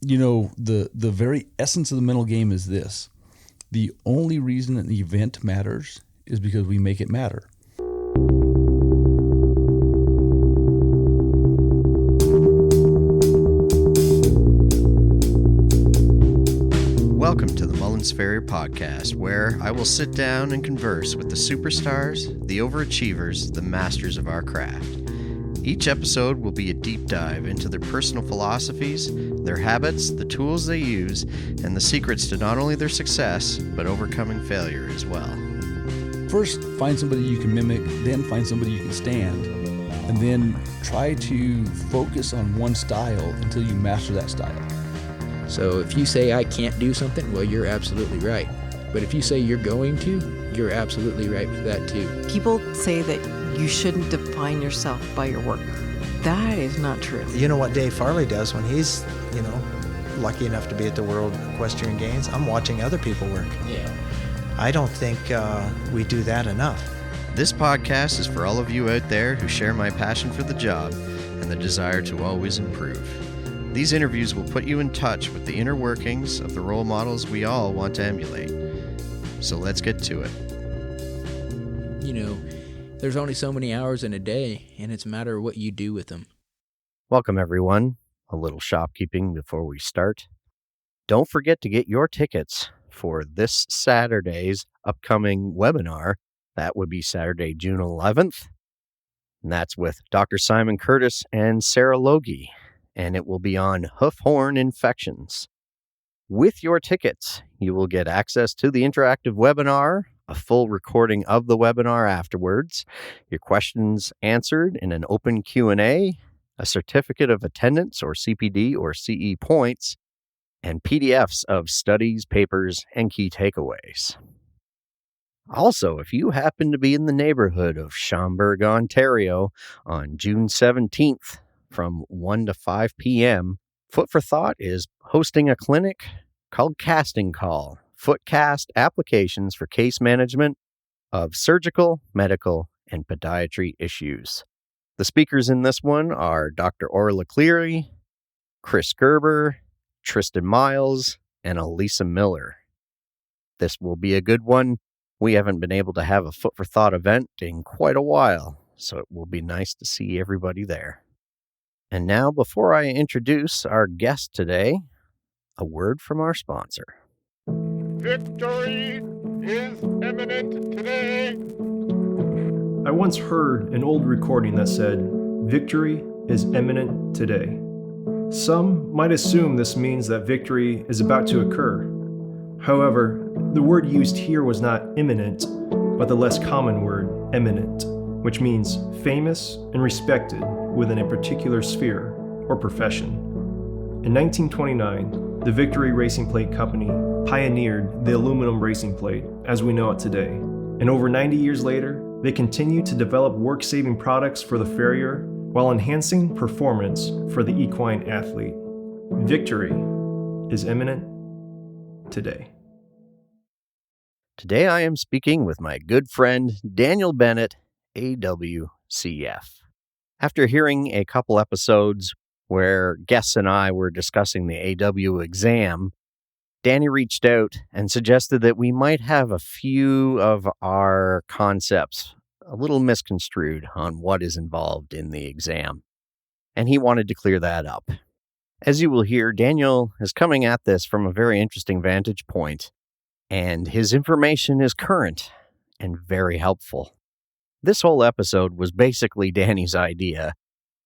The very essence of the mental game is this. The only reason an event matters is because we make it matter. Welcome to the Mullins Ferrier Podcast, where I will sit down and converse with the superstars, the overachievers, the masters of our craft. Each episode will be a deep dive into their personal philosophies, their habits, the tools they use, and the secrets to not only their success, but overcoming failure as well. First, find somebody you can mimic, then find somebody you can stand, and then try to focus on one style until you master that style. So if you say I can't do something, well, you're absolutely right. But if you say you're going to, you're absolutely right with that too. People say that you shouldn't define yourself by your work. That is not true. You know what Dave Farley does when he's, lucky enough to be at the World Equestrian Games? I'm watching other people work. Yeah. I don't think we do that enough. This podcast is for all of you out there who share my passion for the job and the desire to always improve. These interviews will put you in touch with the inner workings of the role models we all want to emulate. So let's get to it. There's only so many hours in a day, and it's a matter of what you do with them. Welcome, everyone. A little shopkeeping before we start. Don't forget to get your tickets for this Saturday's upcoming webinar. That would be Saturday, June 11th. And that's with Dr. Simon Curtis and Sarah Logie. And it will be on Hoof Horn Infections. With your tickets, you will get access to the interactive webinar, a full recording of the webinar afterwards, your questions answered in an open Q&A, a certificate of attendance or CPD or CE points, and PDFs of studies, papers, and key takeaways. Also, if you happen to be in the neighborhood of Schomberg, Ontario on June 17th from 1 to 5 p.m., Foot for Thought is hosting a clinic called Casting Call, Footcast Applications for Case Management of Surgical, Medical, and Podiatry Issues. The speakers in this one are Dr. Orlaith Cleary, Chris Gerber, Tristan Miles, and Elisa Miller. This will be a good one. We haven't been able to have a Foot for Thought event in quite a while, so it will be nice to see everybody there. And now, before I introduce our guest today, a word from our sponsor. Victory is imminent today. I once heard an old recording that said, "Victory is imminent today." Some might assume this means that victory is about to occur. However, the word used here was not imminent, but the less common word, eminent, which means famous and respected within a particular sphere or profession. In 1929, the Victory Racing Plate Company pioneered the aluminum racing plate as we know it today. And over 90 years later, they continue to develop work-saving products for the farrier while enhancing performance for the equine athlete. Victory is imminent today. Today I am speaking with my good friend Daniel Bennett, AWCF. After hearing a couple episodes where guests and I were discussing the AW exam, Danny reached out and suggested that we might have a few of our concepts a little misconstrued on what is involved in the exam, and he wanted to clear that up. As you will hear, Daniel is coming at this from a very interesting vantage point, and his information is current and very helpful. This whole episode was basically Danny's idea,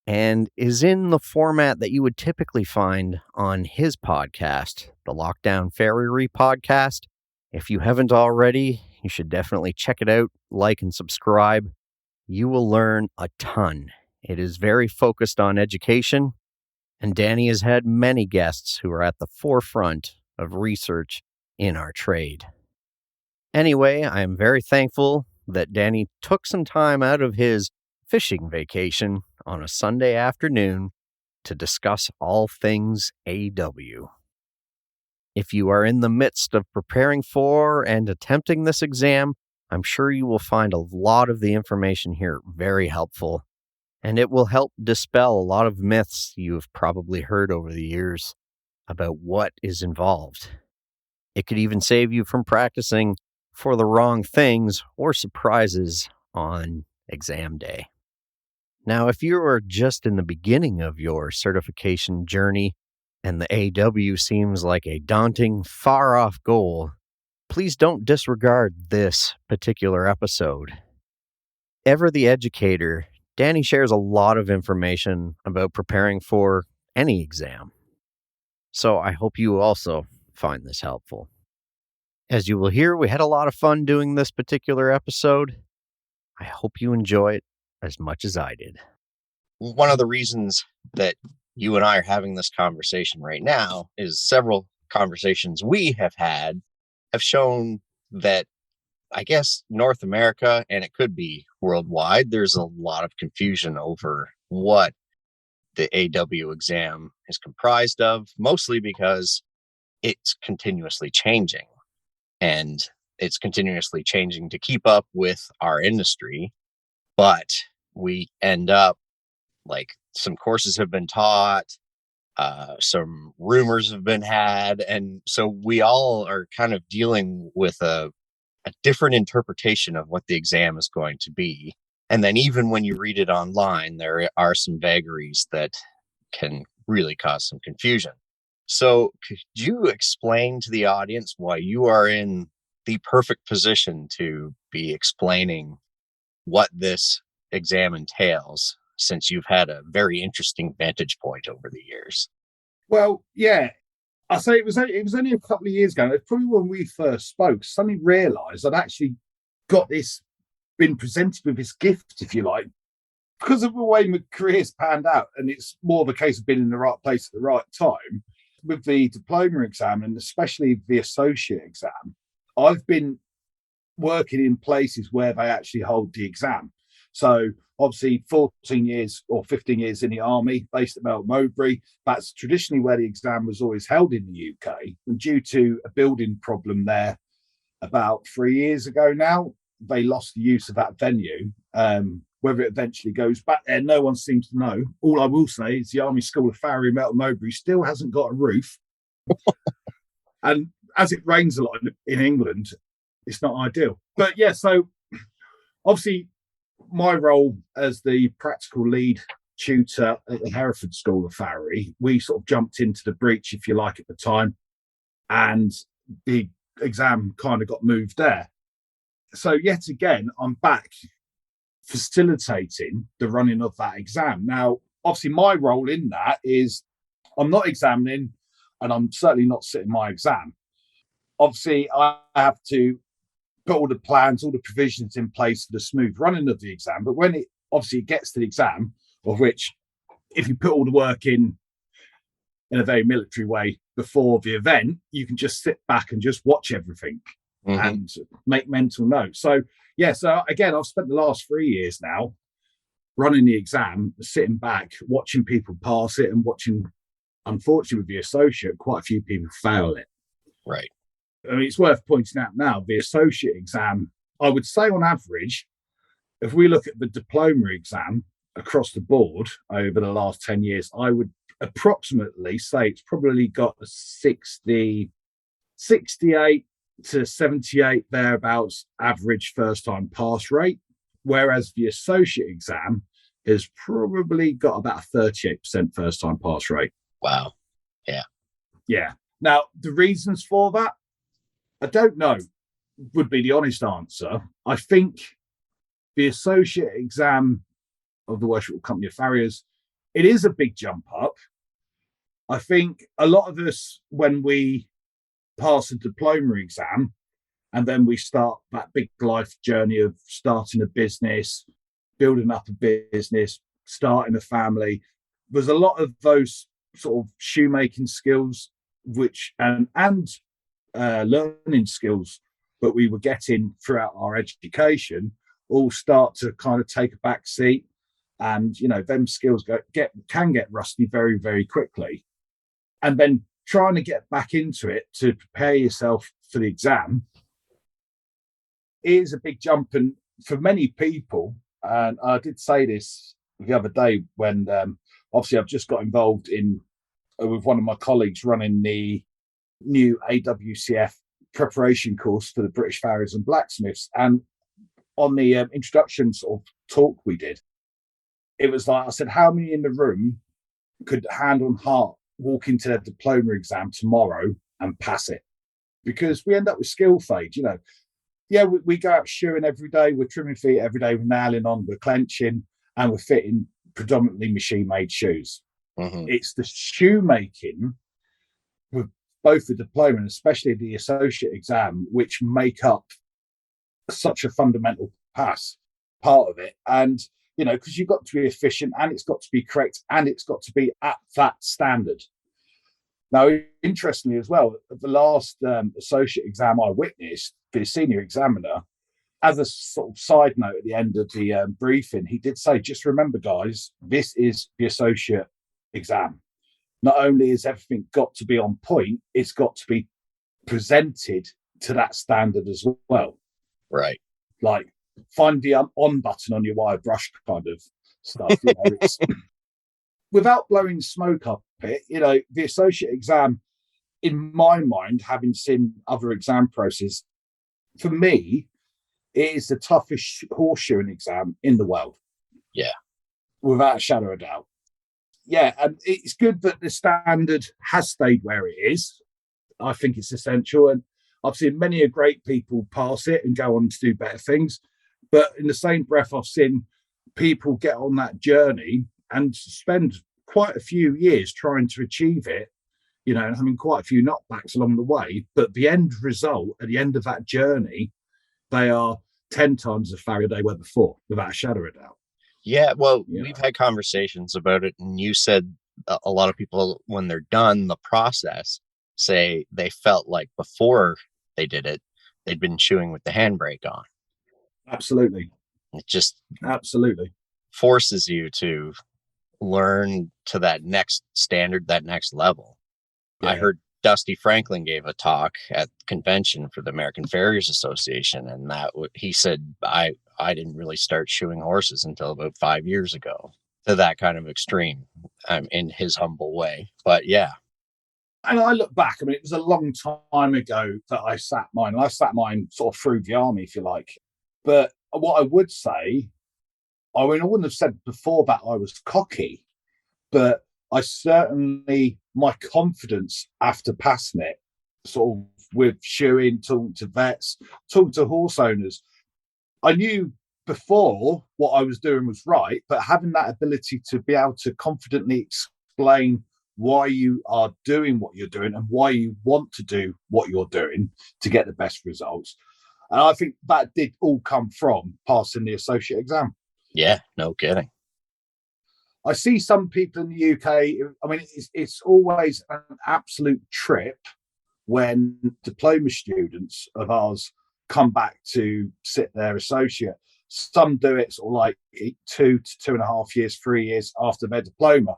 and is in the format that you would typically find on his podcast, the Lockdown Farriery Podcast. If you haven't already, you should definitely check it out, like and subscribe. You will learn a ton. It is very focused on education, and Danny has had many guests who are at the forefront of research in our trade. Anyway, I am very thankful that Danny took some time out of his fishing vacation on a Sunday afternoon to discuss all things AW. If you are in the midst of preparing for and attempting this exam, I'm sure you will find a lot of the information here very helpful, and it will help dispel a lot of myths you've probably heard over the years. about what is involved. It could even save you from practicing for the wrong things or surprises on exam day. Now, if you are just in the beginning of your certification journey and the AW seems like a daunting, far-off goal, please don't disregard this particular episode. Ever the educator, Danny shares a lot of information about preparing for any exam. So I hope you also find this helpful. As you will hear, we had a lot of fun doing this particular episode. I hope you enjoy it as much as I did. One of the reasons that you and I are having this conversation right now is several conversations we have had have shown that, I guess, North America, and it could be worldwide, there's a lot of confusion over what the AW exam is comprised of, mostly because it's continuously changing. And it's continuously changing to keep up with our industry. But we end up like some courses have been taught, some rumors have been had. And so we all are kind of dealing with a different interpretation of what the exam is going to be. And then even when you read it online, there are some vagaries that can really cause some confusion. So could you explain to the audience why you are in the perfect position to be explaining what this exam entails, since you've had a very interesting vantage point over the years? Well, yeah, I say it was only a couple of years ago. It's probably when we first spoke. Suddenly realised I'd actually been presented with this gift, if you like, because of the way my career's panned out, and it's more of a case of being in the right place at the right time. With the diploma exam, and especially the associate exam, I've been working in places where they actually hold the exam. So obviously 14 years or 15 years in the army, based at Melton Mowbray. That's traditionally where the exam was always held in the UK. And due to a building problem there about 3 years ago now, they lost the use of that venue. Whether it eventually goes back there, no one seems to know. All I will say is the Army School of Farrier, Melton Mowbray, still hasn't got a roof. And as it rains a lot in England, it's not ideal. But yeah, so obviously my role as the practical lead tutor at the Hereford School of Farrier, we sort of jumped into the breach, if you like, at the time, and the exam kind of got moved there. So yet again, I'm back facilitating the running of that exam. Now, obviously, my role in that is I'm not examining, and I'm certainly not sitting my exam. Obviously, I have to put all the plans, all the provisions in place for the smooth running of the exam. But when it obviously gets to the exam, of which, if you put all the work in a very military way before the event, you can just sit back and just watch everything and make mental notes. So, yeah, so again, I've spent the last 3 years now running the exam, sitting back, watching people pass it and watching, unfortunately, with the associate, quite a few people fail it. Right. I mean, it's worth pointing out now, the associate exam, I would say on average, if we look at the diploma exam across the board over the last 10 years, I would approximately say it's probably got a 68 to 78 thereabouts average first-time pass rate, whereas the associate exam has probably got about a 38% first-time pass rate. Wow. Yeah. Yeah. Now, the reasons for that, I don't know, would be the honest answer. I think the associate exam of the Worshipful Company of Farriers, it is a big jump up. I think a lot of us, when we pass a diploma exam and then we start that big life journey of starting a business, building up a business, starting a family, there's a lot of those sort of shoemaking skills which and learning skills that we were getting throughout our education all start to kind of take a back seat, and them skills can get rusty very, very quickly. And then trying to get back into it to prepare yourself for the exam is a big jump. And for many people, and I did say this the other day when obviously I've just got involved in with one of my colleagues running the new AWCF preparation course for the British Farriers and Blacksmiths. And on the introduction sort of talk we did, it was like, I said, how many in the room could hand on heart walk into their diploma exam tomorrow and pass it? Because we end up with skill fade, you know. Yeah, we go out shoeing every day, we're trimming feet every day, we're nailing on, we're clenching, and we're fitting predominantly machine-made shoes. Mm-hmm. It's the shoemaking with both the diploma and especially the associate exam, which make up such a fundamental part of it. And, you know, because you've got to be efficient and it's got to be correct and it's got to be at that standard. Now, interestingly as well, the last associate exam I witnessed, the senior examiner, as a sort of side note at the end of the briefing, he did say, just remember, guys, this is the associate exam. Not only is everything got to be on point, it's got to be presented to that standard as well. Right. Like, find the on button on your wire brush kind of stuff. You know, it's, without blowing smoke up it, you know, the associate exam, in my mind, having seen other exam processes, for me, it is the toughest horseshoeing exam in the world. Yeah. Without a shadow of a doubt. Yeah, and it's good that the standard has stayed where it is. I think it's essential. And I've seen many great people pass it and go on to do better things. But in the same breath, I've seen people get on that journey and spend quite a few years trying to achieve it, you know, and having quite a few knockbacks along the way. But the end result, at the end of that journey, they are 10 times the farrier they were before, without a shadow of a doubt. Yeah, well, Yeah. we've had conversations about it, and you said a lot of people, when they're done the process, say they felt like before they did it, they'd been chewing with the handbrake on. Absolutely. It just Absolutely forces you to learn to that next standard, that next level. Yeah. I heard Dusty Franklin gave a talk at convention for the American Farriers Association, and he said, I didn't really start shoeing horses until about 5 years ago, to that kind of extreme, in his humble way. But yeah. And I look back, I mean, it was a long time ago that I sat mine. And I sat mine sort of through the army, if you like. But what I would say, I mean, I wouldn't have said before that I was cocky, but I certainly, my confidence after passing it, sort of with shoeing, talking to vets, talking to horse owners, I knew before what I was doing was right, but having that ability to be able to confidently explain why you are doing what you're doing and why you want to do what you're doing to get the best results. And I think that did all come from passing the associate exam. Yeah, no kidding. I see some people in the UK, I mean, it's always an absolute trip when diploma students of ours come back to sit their associate. Some do it sort of like 2 to 2.5 years, 3 years after their diploma,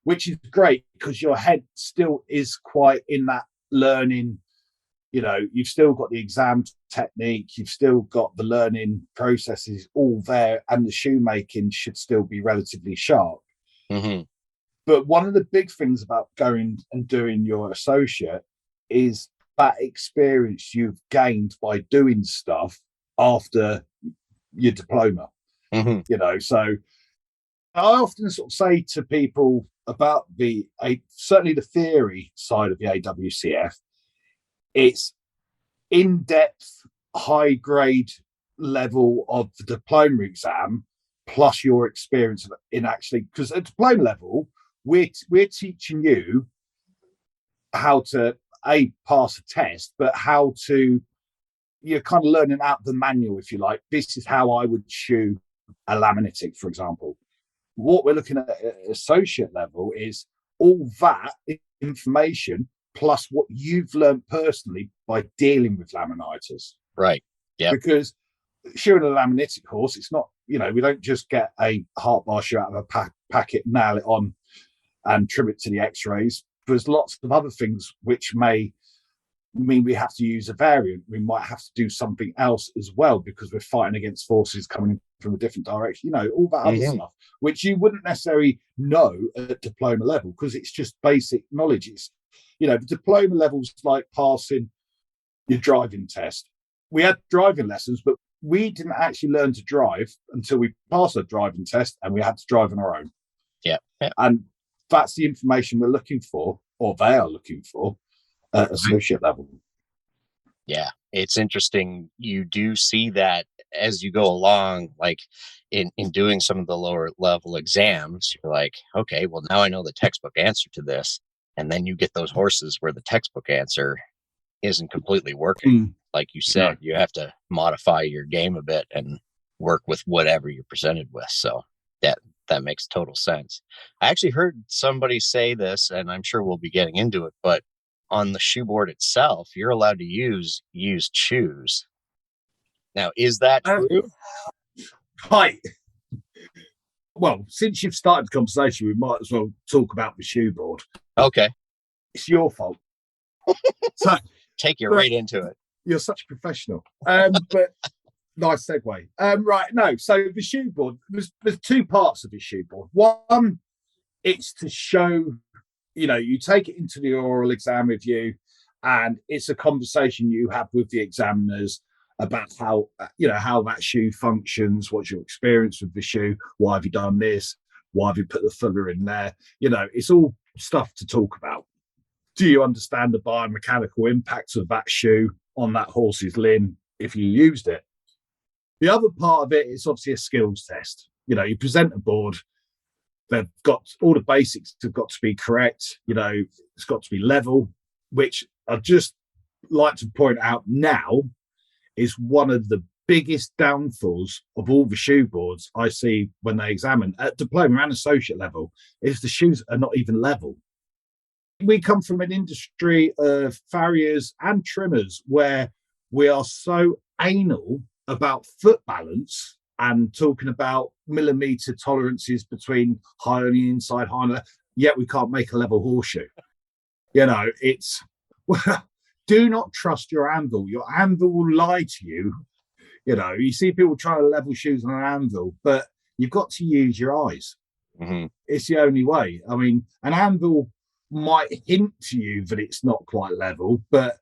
which is great because your head still is quite in that learning. You know, you've still got the exam technique, you've still got the learning processes all there, and the shoemaking should still be relatively sharp. Mm-hmm. But one of the big things about going and doing your associate is that experience you've gained by doing stuff after your diploma. Mm-hmm. You know, so I often sort of say to people about certainly the theory side of the AWCF, it's in-depth, high-grade level of the diploma exam, plus your experience in actually, because at diploma level, we're teaching you how to pass a test, but how to, you're kind of learning out the manual, if you like. This is how I would shoe a laminitic, for example. What we're looking at associate level is all that information plus what you've learned personally by dealing with laminitis. Right. Yeah. Because shoeing a laminitic horse, it's not, you know, we don't just get a heart bar shoe out of a packet, nail it on and trim it to the x-rays. There's lots of other things which may mean we have to use a variant. We might have to do something else as well because we're fighting against forces coming from a different direction, all that other stuff, which you wouldn't necessarily know at diploma level because it's just basic knowledge. It's, the diploma level's like passing your driving test. We had driving lessons, but we didn't actually learn to drive until we passed a driving test and we had to drive on our own. Yeah. And that's the information we're looking for, or they are looking for, at associate level. Yeah, it's interesting. You do see that as you go along, like in doing some of the lower level exams, you're like, okay, well, now I know the textbook answer to this. And then you get those horses where the textbook answer isn't completely working. Like you said, you have to modify your game a bit and work with whatever you're presented with. So that makes total sense. I actually heard somebody say this, and I'm sure we'll be getting into it, but on the shoe board itself, you're allowed to use used shoes. Now, is that true? Hi. Well, since you've started the conversation, we might as well talk about the shoe board. Okay. It's your fault. So take you right into it. You're such a professional. But nice segue. Right, no. So the shoe board, there's two parts of the shoe board. One, it's to show, you take it into the oral exam review, and it's a conversation you have with the examiners about how that shoe functions, what's your experience with the shoe, why have you done this, why have you put the filler in there. It's all stuff to talk about. Do you understand the biomechanical impacts of that shoe on that horse's limb if you used it? The other part of it is obviously a skills test. You present a board, they've got all the basics have got to be correct. It's got to be level, which I'd just like to point out now is one of the biggest downfalls of all the shoe boards I see when they examine at diploma and associate level is the shoes are not even level. We come from an industry of farriers and trimmers where we are so anal about foot balance and talking about millimeter tolerances between high on the inside, high on the left, yet we can't make a level horseshoe. It's do not trust your anvil. Your anvil will lie to you. You see people trying to level shoes on an anvil, but you've got to use your eyes. Mm-hmm. It's the only way. I mean, an anvil might hint to you that it's not quite level, but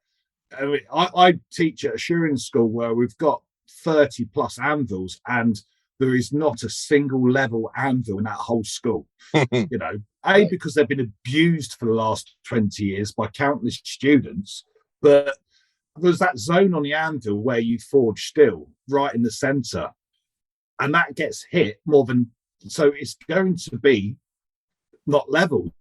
I teach at a shoeing school where we've got 30 plus anvils and there is not a single level anvil in that whole school. Because they've been abused for the last 20 years by countless students, but there's that zone on the anvil where you forge steel right in the center, and that gets hit more than, so it's going to be not level,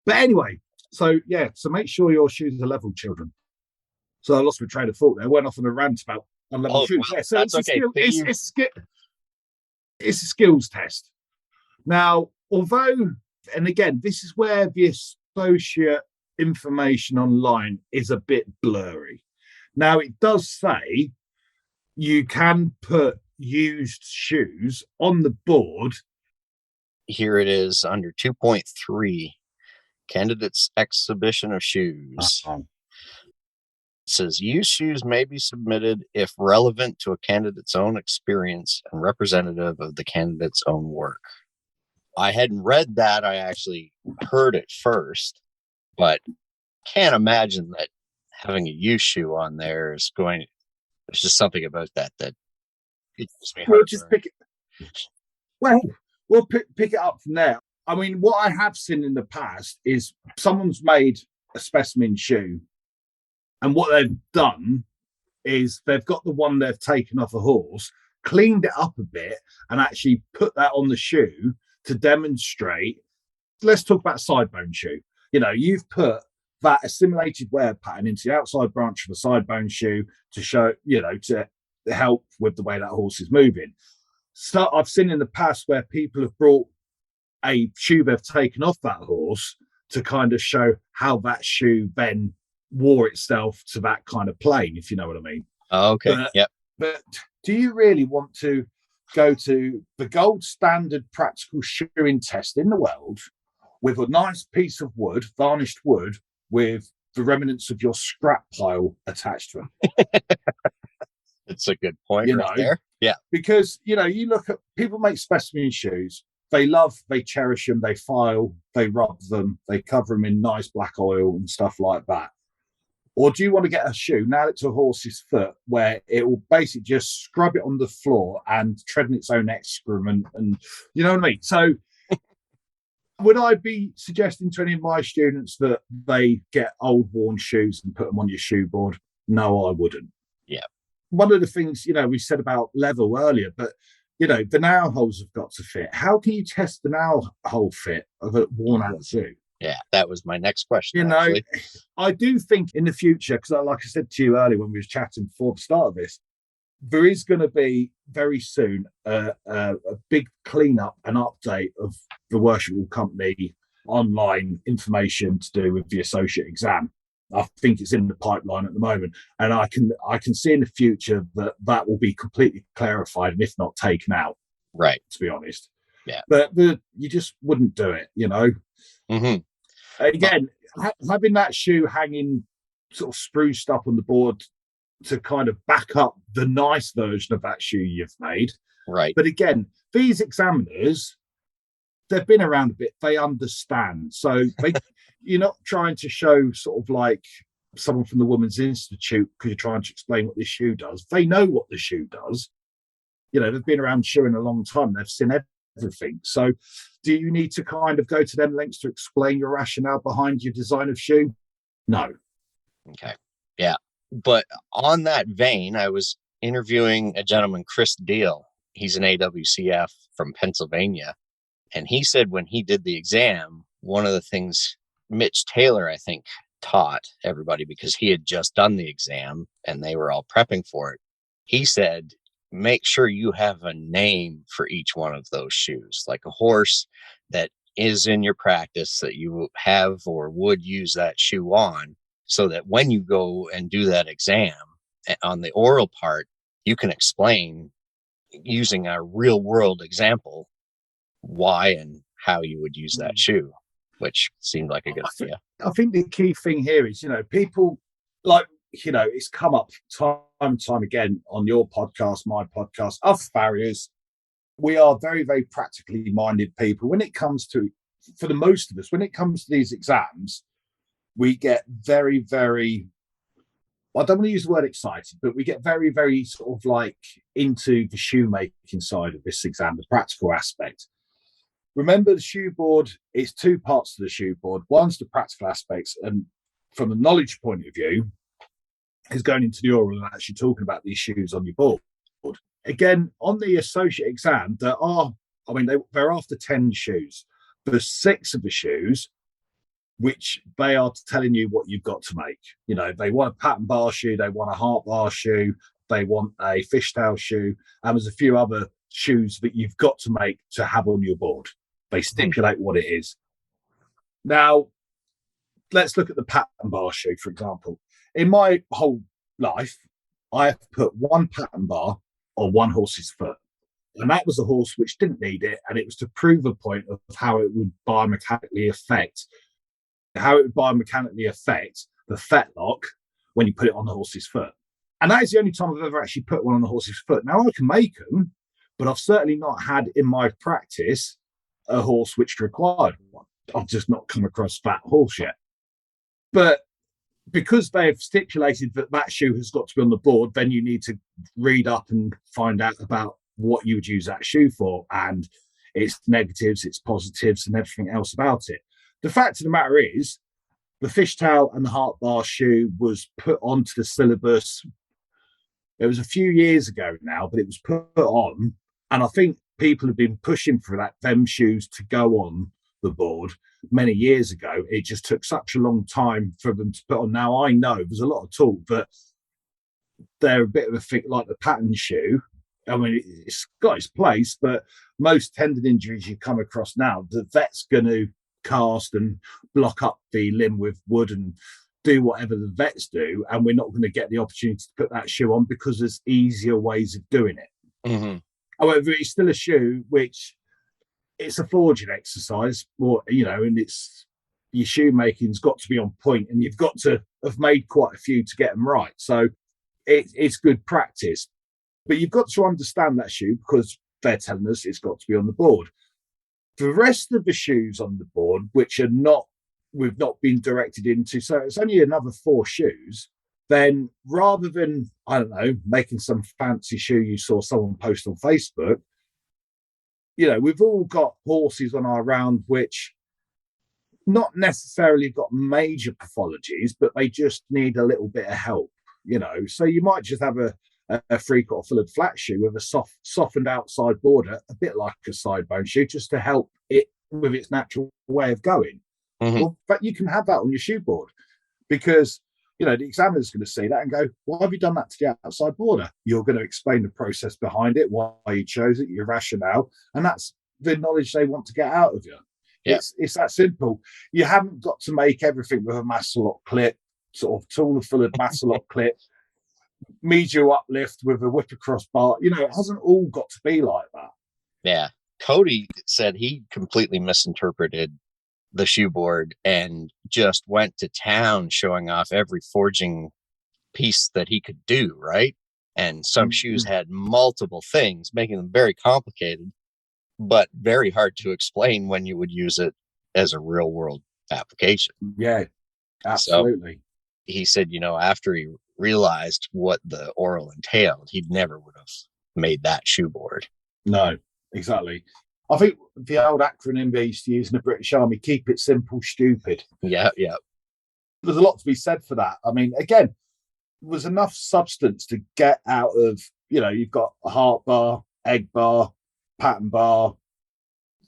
But anyway, so make sure your shoes are level, children. So I lost my train of thought there. Went off on a rant about unlevel shoes. Well, so that's okay. It's a skills test. Now, although, and again, this is where the associate information online is a bit blurry. Now, it does say you can put used shoes on the board. Here it is under 2.3, candidates exhibition of shoes. It says used shoes may be submitted if relevant to a candidate's own experience and representative of the candidate's own work. I hadn't read that. I actually heard it first, but can't imagine that having a used shoe on there is going. There's just something about that it gives me we'll just pick it. Well, we'll pick it up from there. I mean, what I have seen in the past is someone's made a specimen shoe, and what they've done is they've got the one they've taken off a horse, cleaned it up a bit, and actually put that on the shoe to demonstrate. Let's talk about a side bone shoe. You've put that assimilated wear pattern into the outside branch of a side bone shoe to show, to help with the way that horse is moving. So I've seen in the past where people have brought a shoe they've taken off that horse to kind of show how that shoe then wore itself to that kind of plane, if you know what I mean. Oh, okay. Yep. But do you really want to go to the gold standard practical shoeing test in the world with a nice piece of wood, varnished wood, with the remnants of your scrap pile attached to them. It's a good point there. Yeah. Because, you look at people make specimen shoes. They cherish them, they file, they rub them, they cover them in nice black oil and stuff like that. Or do you want to get a shoe, nail it to a horse's foot, where it will basically just scrub it on the floor and tread in its own excrement? And you know what I mean? So would I be suggesting to any of my students that they get old worn shoes and put them on your shoe board? No, I wouldn't. Yeah. One of the things, we said about level earlier, but, the nail holes have got to fit. How can you test the nail hole fit of a worn out shoe? Yeah, that was my next question. Actually. I do think in the future, because like I said to you earlier when we were chatting before the start of this, there is going to be very soon a big cleanup and update of the Worshipful Company online information to do with the associate exam. I think it's in the pipeline at the moment, and I can see in the future that will be completely clarified, and if not taken out. Right. To be honest. Yeah. But you just wouldn't do it, Mm-hmm. Again, having that shoe hanging sort of spruced up on the board to kind of back up the nice version of that shoe you've made. Right. But again, these examiners, they've been around a bit. They understand. So you're not trying to show sort of like someone from the Women's Institute because you're trying to explain what this shoe does. They know what the shoe does. They've been around shoeing a long time. They've seen everything. So do you need to kind of go to them lengths to explain your rationale behind your design of shoe? No. Okay. Yeah. But on that vein, I was interviewing a gentleman, Chris Deal. He's an AWCF from Pennsylvania. And he said when he did the exam, one of the things Mitch Taylor, I think, taught everybody, because he had just done the exam and they were all prepping for it. He said, make sure you have a name for each one of those shoes, like a horse that is in your practice that you have or would use that shoe on, so that when you go and do that exam on the oral part, you can explain using a real world example why and how you would use that shoe, which seemed like a good idea. I think the key thing here is, people like, it's come up time and time again on your podcast, my podcast, other barriers. We are very, very practically minded people. When it comes to, for the most of us, when it comes to these exams, we get very, very, I don't want to use the word excited, but we get very, very sort of like into the shoemaking side of this exam, the practical aspect. Remember, the shoe board is two parts to the shoe board. One's the practical aspects, and from a knowledge point of view, is going into the oral and actually talking about these shoes on your board. Again, on the associate exam, they're after 10 shoes. There's 6 of the shoes which they are telling you what you've got to make. They want a pattern bar shoe, they want a heart bar shoe, they want a fishtail shoe, and there's a few other shoes that you've got to make to have on your board. They stipulate what it is. Now, let's look at the pattern bar shoe, for example. In my whole life, I have put one pattern bar on one horse's foot. And that was a horse which didn't need it. And it was to prove a point of how it would biomechanically affect the fetlock when you put it on the horse's foot. And that is the only time I've ever actually put one on the horse's foot. Now, I can make them, but I've certainly not had in my practice a horse which required one. I've just not come across that horse yet. But because they've stipulated that that shoe has got to be on the board, then you need to read up and find out about what you would use that shoe for and its negatives, its positives, and everything else about it. The fact of the matter is, the fishtail and the heart bar shoe was put onto the syllabus. It was a few years ago now, but it was put on, and I think people have been pushing for them shoes to go on the board many years ago. It just took such a long time for them to put on. Now, I know there's a lot of talk that they're a bit of a thing like the pattern shoe. I mean, it's got its place, but most tendon injuries you come across now, the vet's going to cast and block up the limb with wood and do whatever the vets do, and we're not going to get the opportunity to put that shoe on because there's easier ways of doing it. Mm-hmm. However, it's still a shoe which it's a forging exercise, and it's your shoemaking's got to be on point, and you've got to have made quite a few to get them right. So it's good practice. But you've got to understand that shoe, because they're telling us it's got to be on the board. The rest of the shoes on the board, which are not, we've not been directed into, so it's only another 4 shoes, then rather than, I don't know, making some fancy shoe you saw someone post on Facebook, you know, we've all got horses on our round which not necessarily got major pathologies, but they just need a little bit of help, you know. So you might just have a 3/4 filled flat shoe with a softened outside border, a bit like a side bone shoe, just to help it with its natural way of going. Well, but you can have that on your shoe board, because, you know, the examiner's going to see that and go, why have you done that to the outside border? You're going to explain the process behind it, why you chose it, your rationale, and that's the knowledge they want to get out of you. Yeah. It's that simple. You haven't got to make everything with a Massalock clip, sort of taller full of Massalock clip, medial uplift with a whip across bar. You know, it hasn't all got to be like that. Yeah. Cody said he completely misinterpreted the shoe board and just went to town showing off every forging piece that he could do, right? And some shoes had multiple things, making them very complicated, but very hard to explain when you would use it as a real world application. Yeah, absolutely. So he said, you know, after he realized what the oral entailed, he never would have made that shoe board. No, exactly. I think the old acronym they used to use in the British Army, keep it simple, stupid. Yeah, yeah. There's a lot to be said for that. I mean, again, there was enough substance to get out of, you know, you've got a heart bar, egg bar, pattern bar,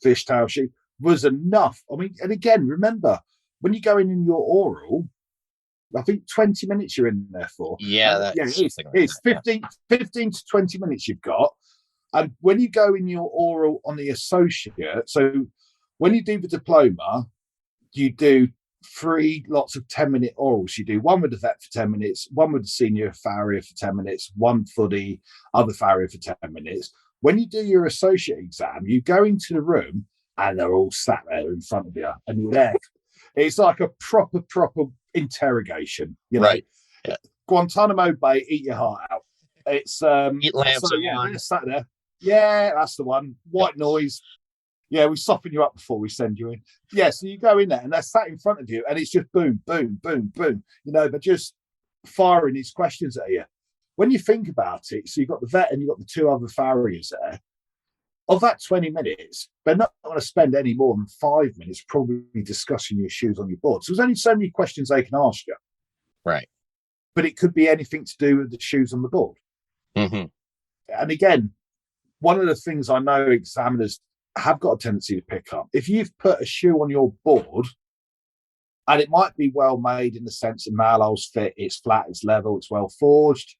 fishtail shoe, was enough. I mean, and again, remember, when you go in your oral, I think 20 minutes you're in there for. Yeah, it's 15 to 20 minutes you've got. And when you go in your oral on the associate, so when you do the diploma, you do 3 lots of 10-minute orals. You do one with the vet for 10 minutes, one with the senior farrier for 10 minutes, one for the other farrier for 10 minutes. When you do your associate exam, you go into the room and they're all sat there in front of you, and you're there. It's like a proper interrogation, you know. Right. Yeah. Guantanamo Bay, eat your heart out. It's eat lamps. so, yeah, they're sat there. Yeah, that's the one. White noise. Yeah, we soften you up before we send you in. Yeah, so you go in there and they're sat in front of you, and it's just boom, boom, boom, boom. You know, they're just firing these questions at you. When you think about it, so you've got the vet and you've got the 2 other farriers there. Of that 20 minutes, they're not going to spend any more than 5 minutes probably discussing your shoes on your board. So there's only so many questions they can ask you. Right. But it could be anything to do with the shoes on the board. Mm-hmm. And again, one of the things I know examiners have got a tendency to pick up, if you've put a shoe on your board, and it might be well made in the sense that malleol's fit, it's flat, it's level, it's well forged,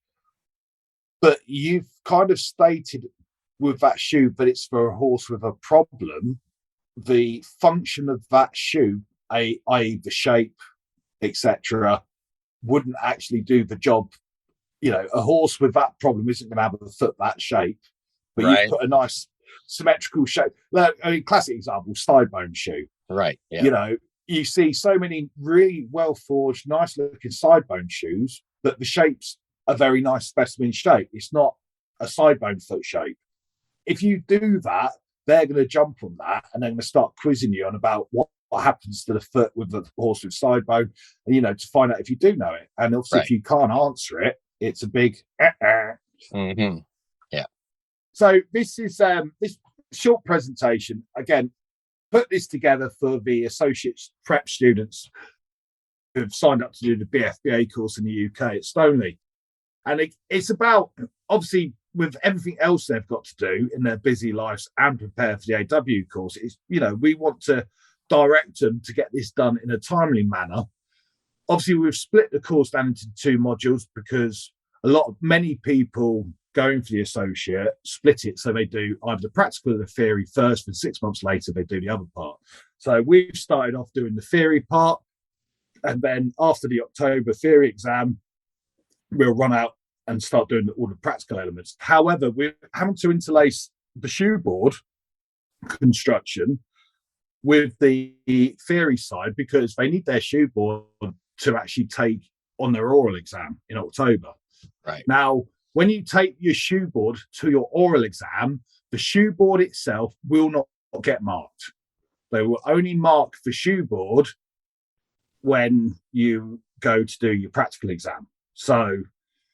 but you've kind of stated with that shoe that it's for a horse with a problem, the function of that shoe, i.e. the shape, etc., wouldn't actually do the job. You know, a horse with that problem isn't going to have a foot that shape, but you've put a nice symmetrical shape. I mean, classic example, side bone shoe. Right. Yeah. You know, you see so many really well forged, nice looking side bone shoes, but the shape's a very nice specimen shape. It's not a side bone foot shape. If you do that, they're going to jump on that and they're going to start quizzing you on about what happens to the foot with the horse with side bone, and, you know, to find out if you do know it. And obviously, if you can't answer it, it's a big Mm-hmm. Yeah. So this is this short presentation. Again, put this together for the associate prep students who've signed up to do the BFBA course in the UK at Stoneleigh. And it's about, obviously, with everything else they've got to do in their busy lives and prepare for the AW course, it's, you know, we want to direct them to get this done in a timely manner. Obviously, we've split the course down into 2 modules because many people going for the associate split it, so they do either the practical or the theory first, and 6 months later they do the other part. So we've started off doing the theory part, and then after the October theory exam, we'll run out and start doing all the practical elements. However, we're having to interlace the shoe board construction with the theory side because they need their shoe board to actually take on their oral exam in October. Right. Now, when you take your shoe board to your oral exam, the shoe board itself will not get marked. They will only mark the shoe board when you go to do your practical exam. So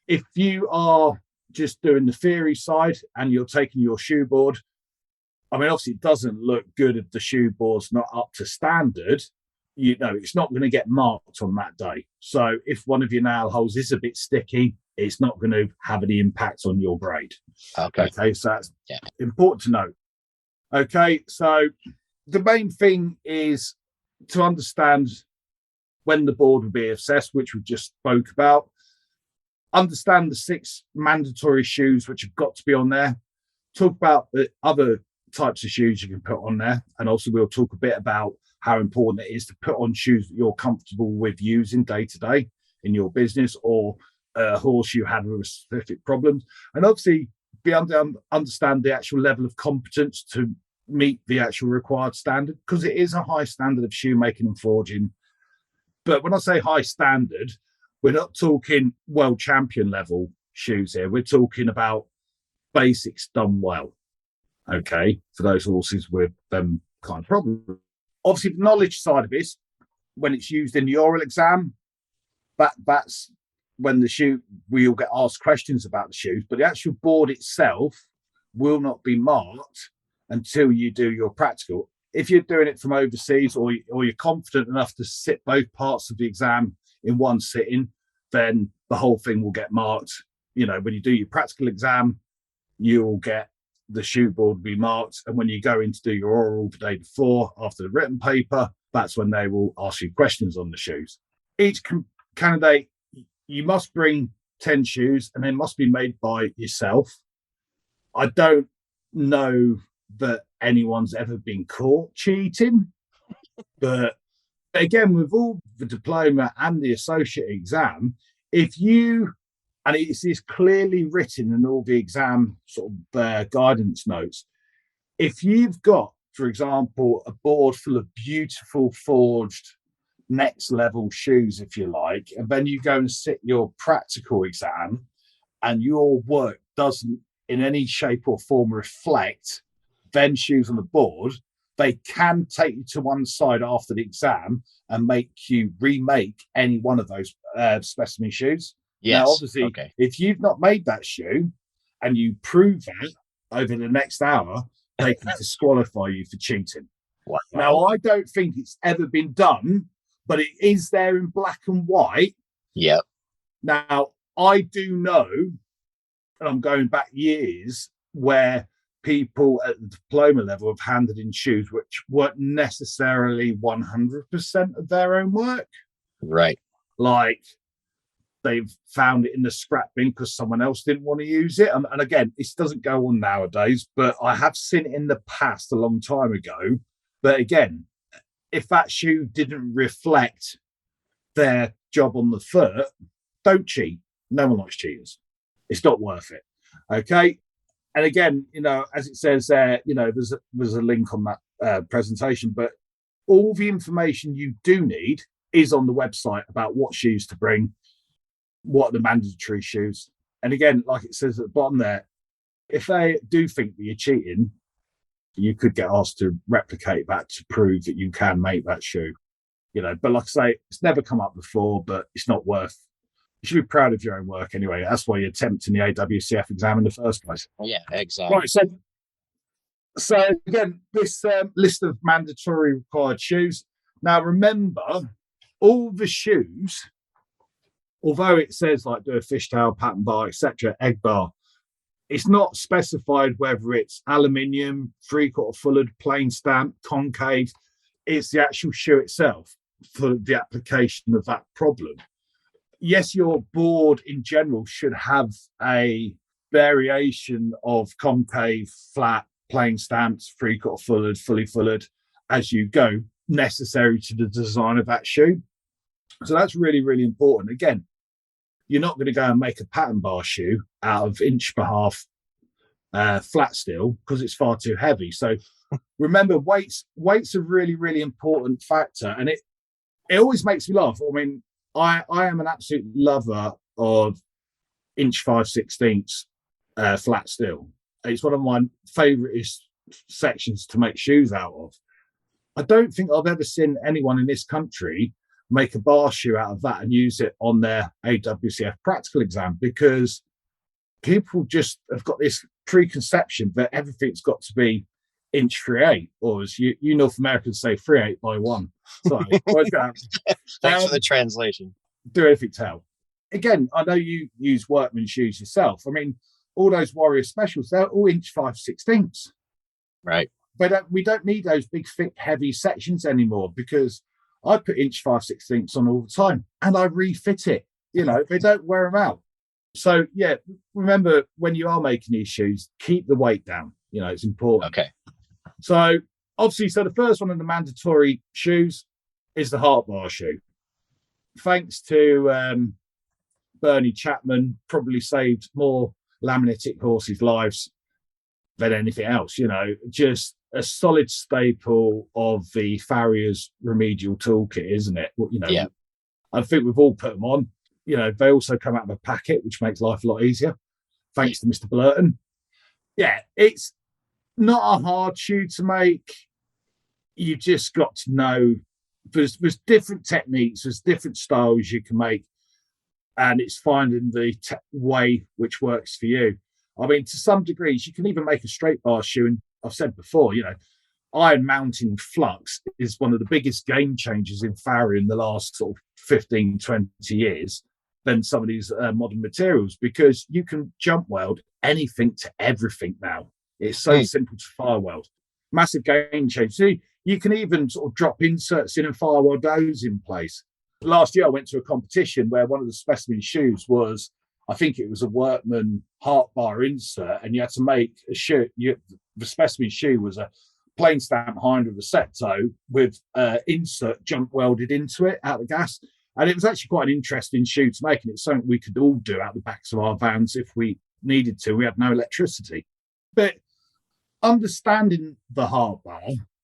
if you are just doing the theory side and you're taking your shoe board, I mean, obviously it doesn't look good if the shoe board's not up to standard. You know, it's not going to get marked on that day. So if one of your nail holes is a bit sticky, it's not going to have any impact on your grade. Okay. So that's important to note. Okay, so the main thing is to understand when the board will be assessed, which we just spoke about. Understand the 6 mandatory shoes which have got to be on there. Talk about the other types of shoes you can put on there. And also we'll talk a bit about how important it is to put on shoes that you're comfortable with using day to day in your business or a horse you had with specific problems. And obviously be able to understand the actual level of competence to meet the actual required standard, because it is a high standard of shoemaking and forging. But when I say high standard, we're not talking world champion level shoes here. We're talking about basics done well. Okay, for those horses with them kind of problems. Obviously, the knowledge side of this, when it's used in the oral exam, that's when the shoe, we'll get asked questions about the shoes, but the actual board itself will not be marked until you do your practical. If you're doing it from overseas or you're confident enough to sit both parts of the exam in one sitting, then the whole thing will get marked. You know, when you do your practical exam, you'll get the shoe board will be marked. And when you go in to do your oral the day before, after the written paper, that's when they will ask you questions on the shoes. Each candidate, you must bring 10 shoes and they must be made by yourself. I don't know that anyone's ever been caught cheating, but again, with all the diploma and the associate exam, if you, and it's clearly written in all the exam sort of guidance notes, if you've got, for example, a board full of beautiful forged next level shoes, if you like, and then you go and sit your practical exam and your work doesn't in any shape or form reflect then shoes on the board, they can take you to one side after the exam and make you remake any one of those specimen shoes. Yes. Now, obviously, if you've not made that shoe and you prove that over the next hour, they can disqualify you for cheating. Wow. Now, I don't think it's ever been done, but it is there in black and white. Yep. Now, I do know, and I'm going back years, where people at the diploma level have handed in shoes which weren't necessarily 100% of their own work. Right. Like they've found it in the scrap bin because someone else didn't want to use it. And again, this doesn't go on nowadays, but I have seen it in the past a long time ago. But again, if that shoe didn't reflect their job on the foot, don't cheat. No one likes cheaters. It's not worth it. Okay. And again, you know, as it says there, you know, there's a link on that presentation, but all the information you do need is on the website about what shoes to bring, what are the mandatory shoes. And again, like it says at the bottom there, if they do think that you're cheating, you could get asked to replicate that to prove that you can make that shoe. You know, but like I say, it's never come up before, but it's not worth. You should be proud of your own work anyway. That's why you're attempting the AWCF exam in the first place. Yeah, exactly. Right, so again, this list of mandatory required shoes. Now, remember, all the shoes, although it says like do a fishtail, pattern bar, etc., egg bar, it's not specified whether it's aluminium, 3/4 fullered, plain stamp, concave. It's the actual shoe itself for the application of that problem. Yes, your board in general should have a variation of concave, flat, plain stamps, 3/4 fullered, fully fullered as you go, necessary to the design of that shoe. So that's really, really important. Again, you're not going to go and make a pattern bar shoe out of 1.5 inch flat steel because it's far too heavy. So remember, weight's a really, really important factor, and it always makes me laugh. I mean, I am an absolute lover of 5/16" flat steel. It's one of my favourite sections to make shoes out of. I don't think I've ever seen anyone in this country make a bar shoe out of that and use it on their AWCF practical exam, because people just have got this preconception that everything's got to be 3/8", or as you North Americans say, 3/8 by 1. Sorry. Thanks for the translation. Do anything to help. Again, I know you use workman shoes yourself. I mean, all those Warrior Specials, they're all 5/16". Right. But we don't need those big, thick, heavy sections anymore, because I put 5/16" on all the time and I refit it. You know, they don't wear them out. So, yeah, remember, when you are making these shoes, keep the weight down. You know, it's important. Okay. So, obviously, the first one of the mandatory shoes is the heart bar shoe. Thanks to Bernie Chapman, probably saved more laminitic horses' lives than anything else. You know, just a solid staple of the farrier's remedial toolkit, isn't it? You know, yeah. I think we've all put them on. You know, they also come out of a packet, which makes life a lot easier, thanks to Mr. Blurton. Yeah, it's not a hard shoe to make. You just got to know there's different techniques, there's different styles you can make, and it's finding the way which works for you. I mean, to some degrees, you can even make a straight bar shoe. And I've said before, you know, Iron Mountain Flux is one of the biggest game changers in farrier in the last sort of 15, 20 years than some of these modern materials, because you can jump weld anything to everything now. It's so simple to fire weld. Massive game changer. So you can even sort of drop inserts in and fire weld those in place. Last year, I went to a competition where one of the specimen shoes was, I think it was a workman heart bar insert, and you had to make a shoe. The specimen shoe was a plain stamp hind with a secto with insert jump welded into it out of gas. And it was actually quite an interesting shoe to make, and it's something we could all do out the backs of our vans if we needed to. We had no electricity. But understanding the heart bar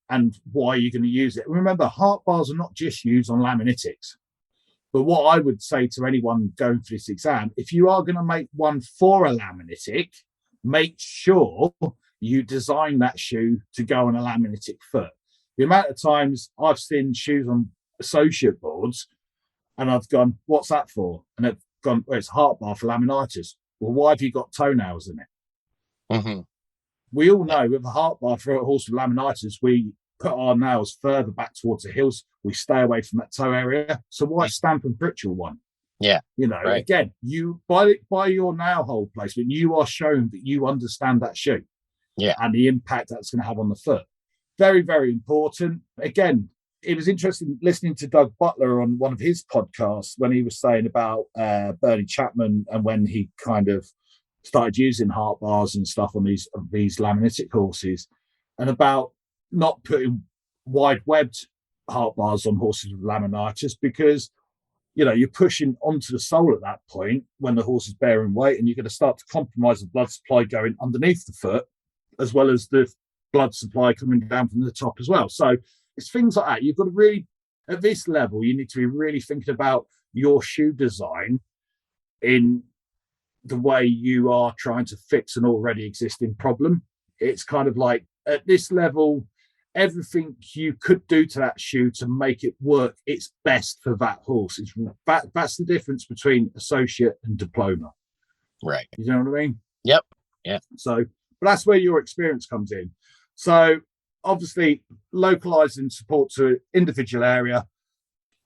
and why you're going to use it. Remember, heart bars are not just used on laminitics. But what I would say to anyone going for this exam, if you are going to make one for a laminitic, make sure you design that shoe to go on a laminitic foot. The amount of times I've seen shoes on associate boards and I've gone, what's that for? And they've gone, well, it's a heart bar for laminitis. Well, why have you got toenails in it? Mm-hmm. We all know with a heart bar for a horse with laminitis, we put our nails further back towards the heels. We stay away from that toe area. So why stamp and ritual one? Yeah. You know, again, you by your nail hole placement, you are showing that you understand that shoe. Yeah. And the impact that's going to have on the foot. Very, very important. Again, it was interesting listening to Doug Butler on one of his podcasts when he was saying about Bernie Chapman and when he kind of started using heart bars and stuff on these laminitic horses, and about not putting wide webbed heart bars on horses with laminitis, because you know you're pushing onto the sole at that point when the horse is bearing weight, and you're going to start to compromise the blood supply going underneath the foot as well as the blood supply coming down from the top as well. So it's things like that. You've got to really, at this level, you need to be really thinking about your shoe design in the way you are trying to fix an already existing problem. It's kind of like at this level, everything you could do to that shoe to make it work its best for that horse. That's the difference between associate and diploma. Right. You know what I mean? Yep. Yeah. So, but that's where your experience comes in. So obviously localizing support to an individual area.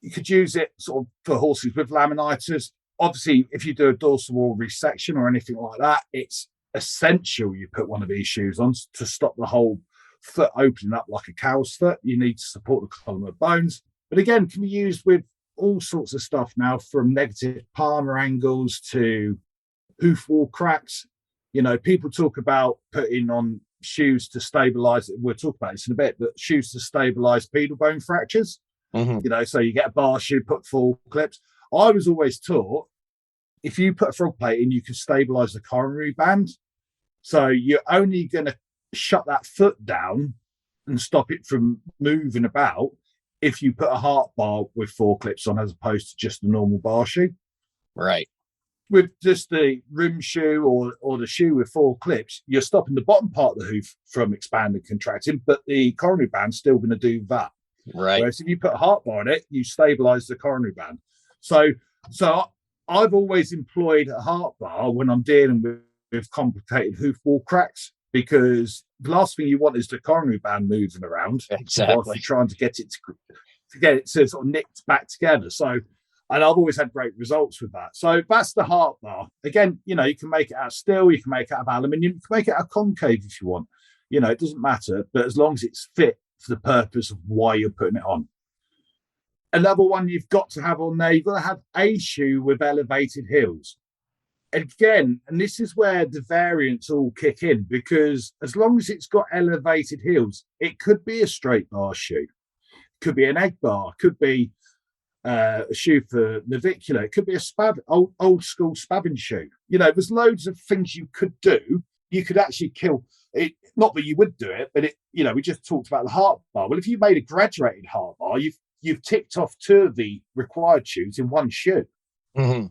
You could use it sort of for horses with laminitis. Obviously, if you do a dorsal wall resection or anything like that, it's essential you put one of these shoes on to stop the whole foot opening up like a cow's foot. You need to support the column of bones. But again, can be used with all sorts of stuff now, from negative palmar angles to hoof wall cracks. You know, people talk about putting on shoes to stabilize it. We'll talk about this in a bit, but shoes to stabilize pedal bone fractures. Mm-hmm. You know, so you get a bar shoe, put full clips. I was always taught if you put a frog plate in, you can stabilize the coronary band. So you're only going to shut that foot down and stop it from moving about if you put a heart bar with 4 clips on as opposed to just a normal bar shoe. Right. With just the rim shoe or the shoe with 4 clips, you're stopping the bottom part of the hoof from expanding and contracting, but the coronary band's still going to do that. Right. Whereas if you put a heart bar on it, you stabilize the coronary band. So I've always employed a heart bar when I'm dealing with complicated hoof wall cracks, because the last thing you want is the coronary band moving around. Exactly. Whilst you're trying to get it to sort of nicked back together. So, and I've always had great results with that. So that's the heart bar. Again, you can make it out of steel, you can make it out of aluminium, you can make it out of concave if you want. It doesn't matter, but as long as it's fit for the purpose of why you're putting it on. Another one you've got to have on there, you've got to have a shoe with elevated heels. Again, and this is where the variants all kick in, because as long as it's got elevated heels, it could be a straight bar shoe, could be an egg bar, could be a shoe for navicular, it could be a old school spabbing shoe. There's loads of things you could do. You could actually kill it. Not that you would do it, but we just talked about the heart bar. Well, if you made a graduated heart bar, you've ticked off 2 of the required shoes in one shoe. Mm-hmm.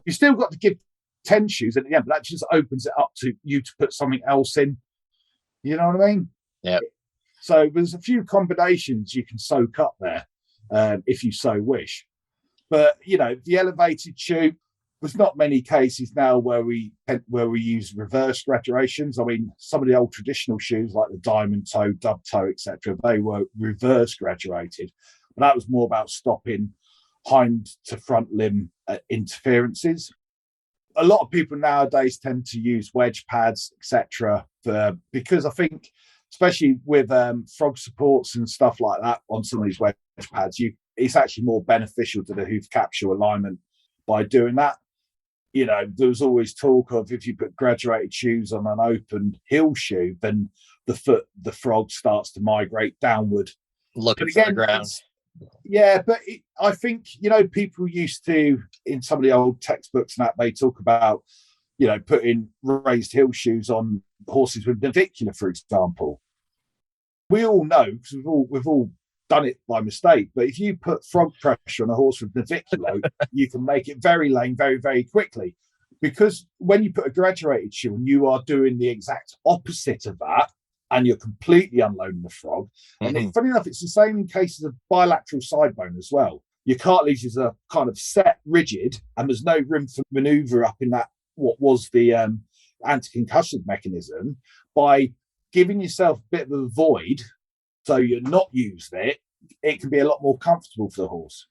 You still got to give 10 shoes at the end, but that just opens it up to you to put something else in. You know what I mean? Yeah. So there's a few combinations you can soak up there if you so wish. But, the elevated shoe, there's not many cases now where we use reverse graduations. I mean, some of the old traditional shoes like the diamond toe, dub toe, etc., they were reverse graduated. But that was more about stopping hind to front limb interferences. A lot of people nowadays tend to use wedge pads, etc., because I think, especially with frog supports and stuff like that on some of these wedge pads, it's actually more beneficial to the hoof capsule alignment by doing that. There was always talk of if you put graduated shoes on an open heel shoe, then the frog starts to migrate downward, looking for the ground. Yeah, but I think, people used to, in some of the old textbooks and that, they talk about, putting raised heel shoes on horses with navicular, for example. We all know, because we've all done it by mistake, but if you put frog pressure on a horse with navicular, you can make it very lame very, very quickly. Because when you put a graduated shoe and you are doing the exact opposite of that, and you're completely unloading the frog. Mm-hmm. And funny enough, it's the same in cases of bilateral side bone as well. Your cartilages are kind of set rigid, and there's no room for manoeuvre up in that, what was the anti-concussive mechanism. By giving yourself a bit of a void, so you're not using it can be a lot more comfortable for the horse.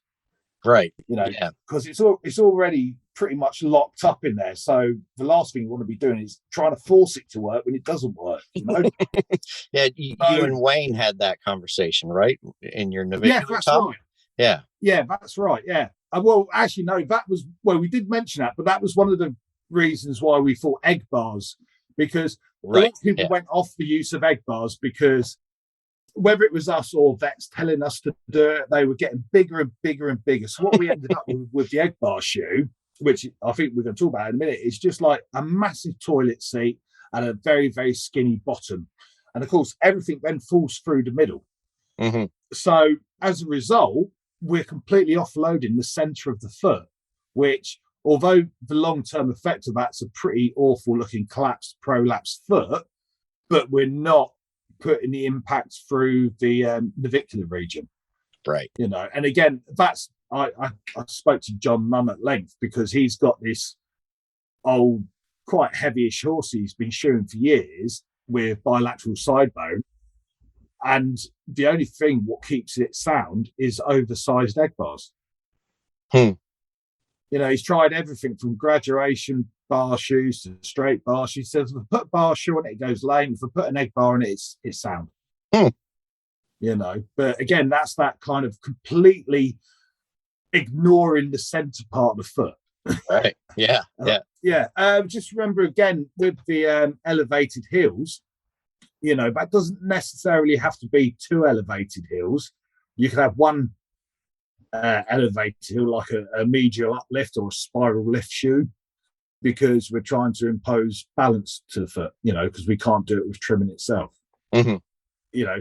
Right. Because it's already pretty much locked up in there. So the last thing you want to be doing is trying to force it to work when it doesn't work. Yeah, you and Wayne had that conversation, right? In your navicular. Yeah, that's right. Yeah, that's right. Yeah. Well, actually, no, we did mention that, but that was one of the reasons why we thought egg bars, because a lot of people went off the use of egg bars because whether it was us or vets telling us to do it, they were getting bigger and bigger and bigger. So what we ended up with the egg bar shoe, which I think we're going to talk about in a minute, is just like a massive toilet seat and a very, very skinny bottom. And of course, everything then falls through the middle. Mm-hmm. So as a result, we're completely offloading the center of the foot, which, although the long-term effect of that's a pretty awful looking collapsed, prolapsed foot, but we're not putting the impact through the navicular region. Right. And again, that's, I spoke to John Munn at length because he's got this old, quite heavyish horse he's been shoeing for years with bilateral side bone. And the only thing what keeps it sound is oversized egg bars. He's tried everything from graduation bar shoes to straight bar shoes. He says, if I put bar shoe on it, it goes lame. If I put an egg bar on it, it's sound. But again, that's that kind of completely ignoring the center part of the foot. Right. Yeah. Just remember again with the elevated heels, that doesn't necessarily have to be 2 elevated heels. You could have one elevated heel, like a medial uplift or a spiral lift shoe, because we're trying to impose balance to the foot, because we can't do it with trimming itself. Mm-hmm.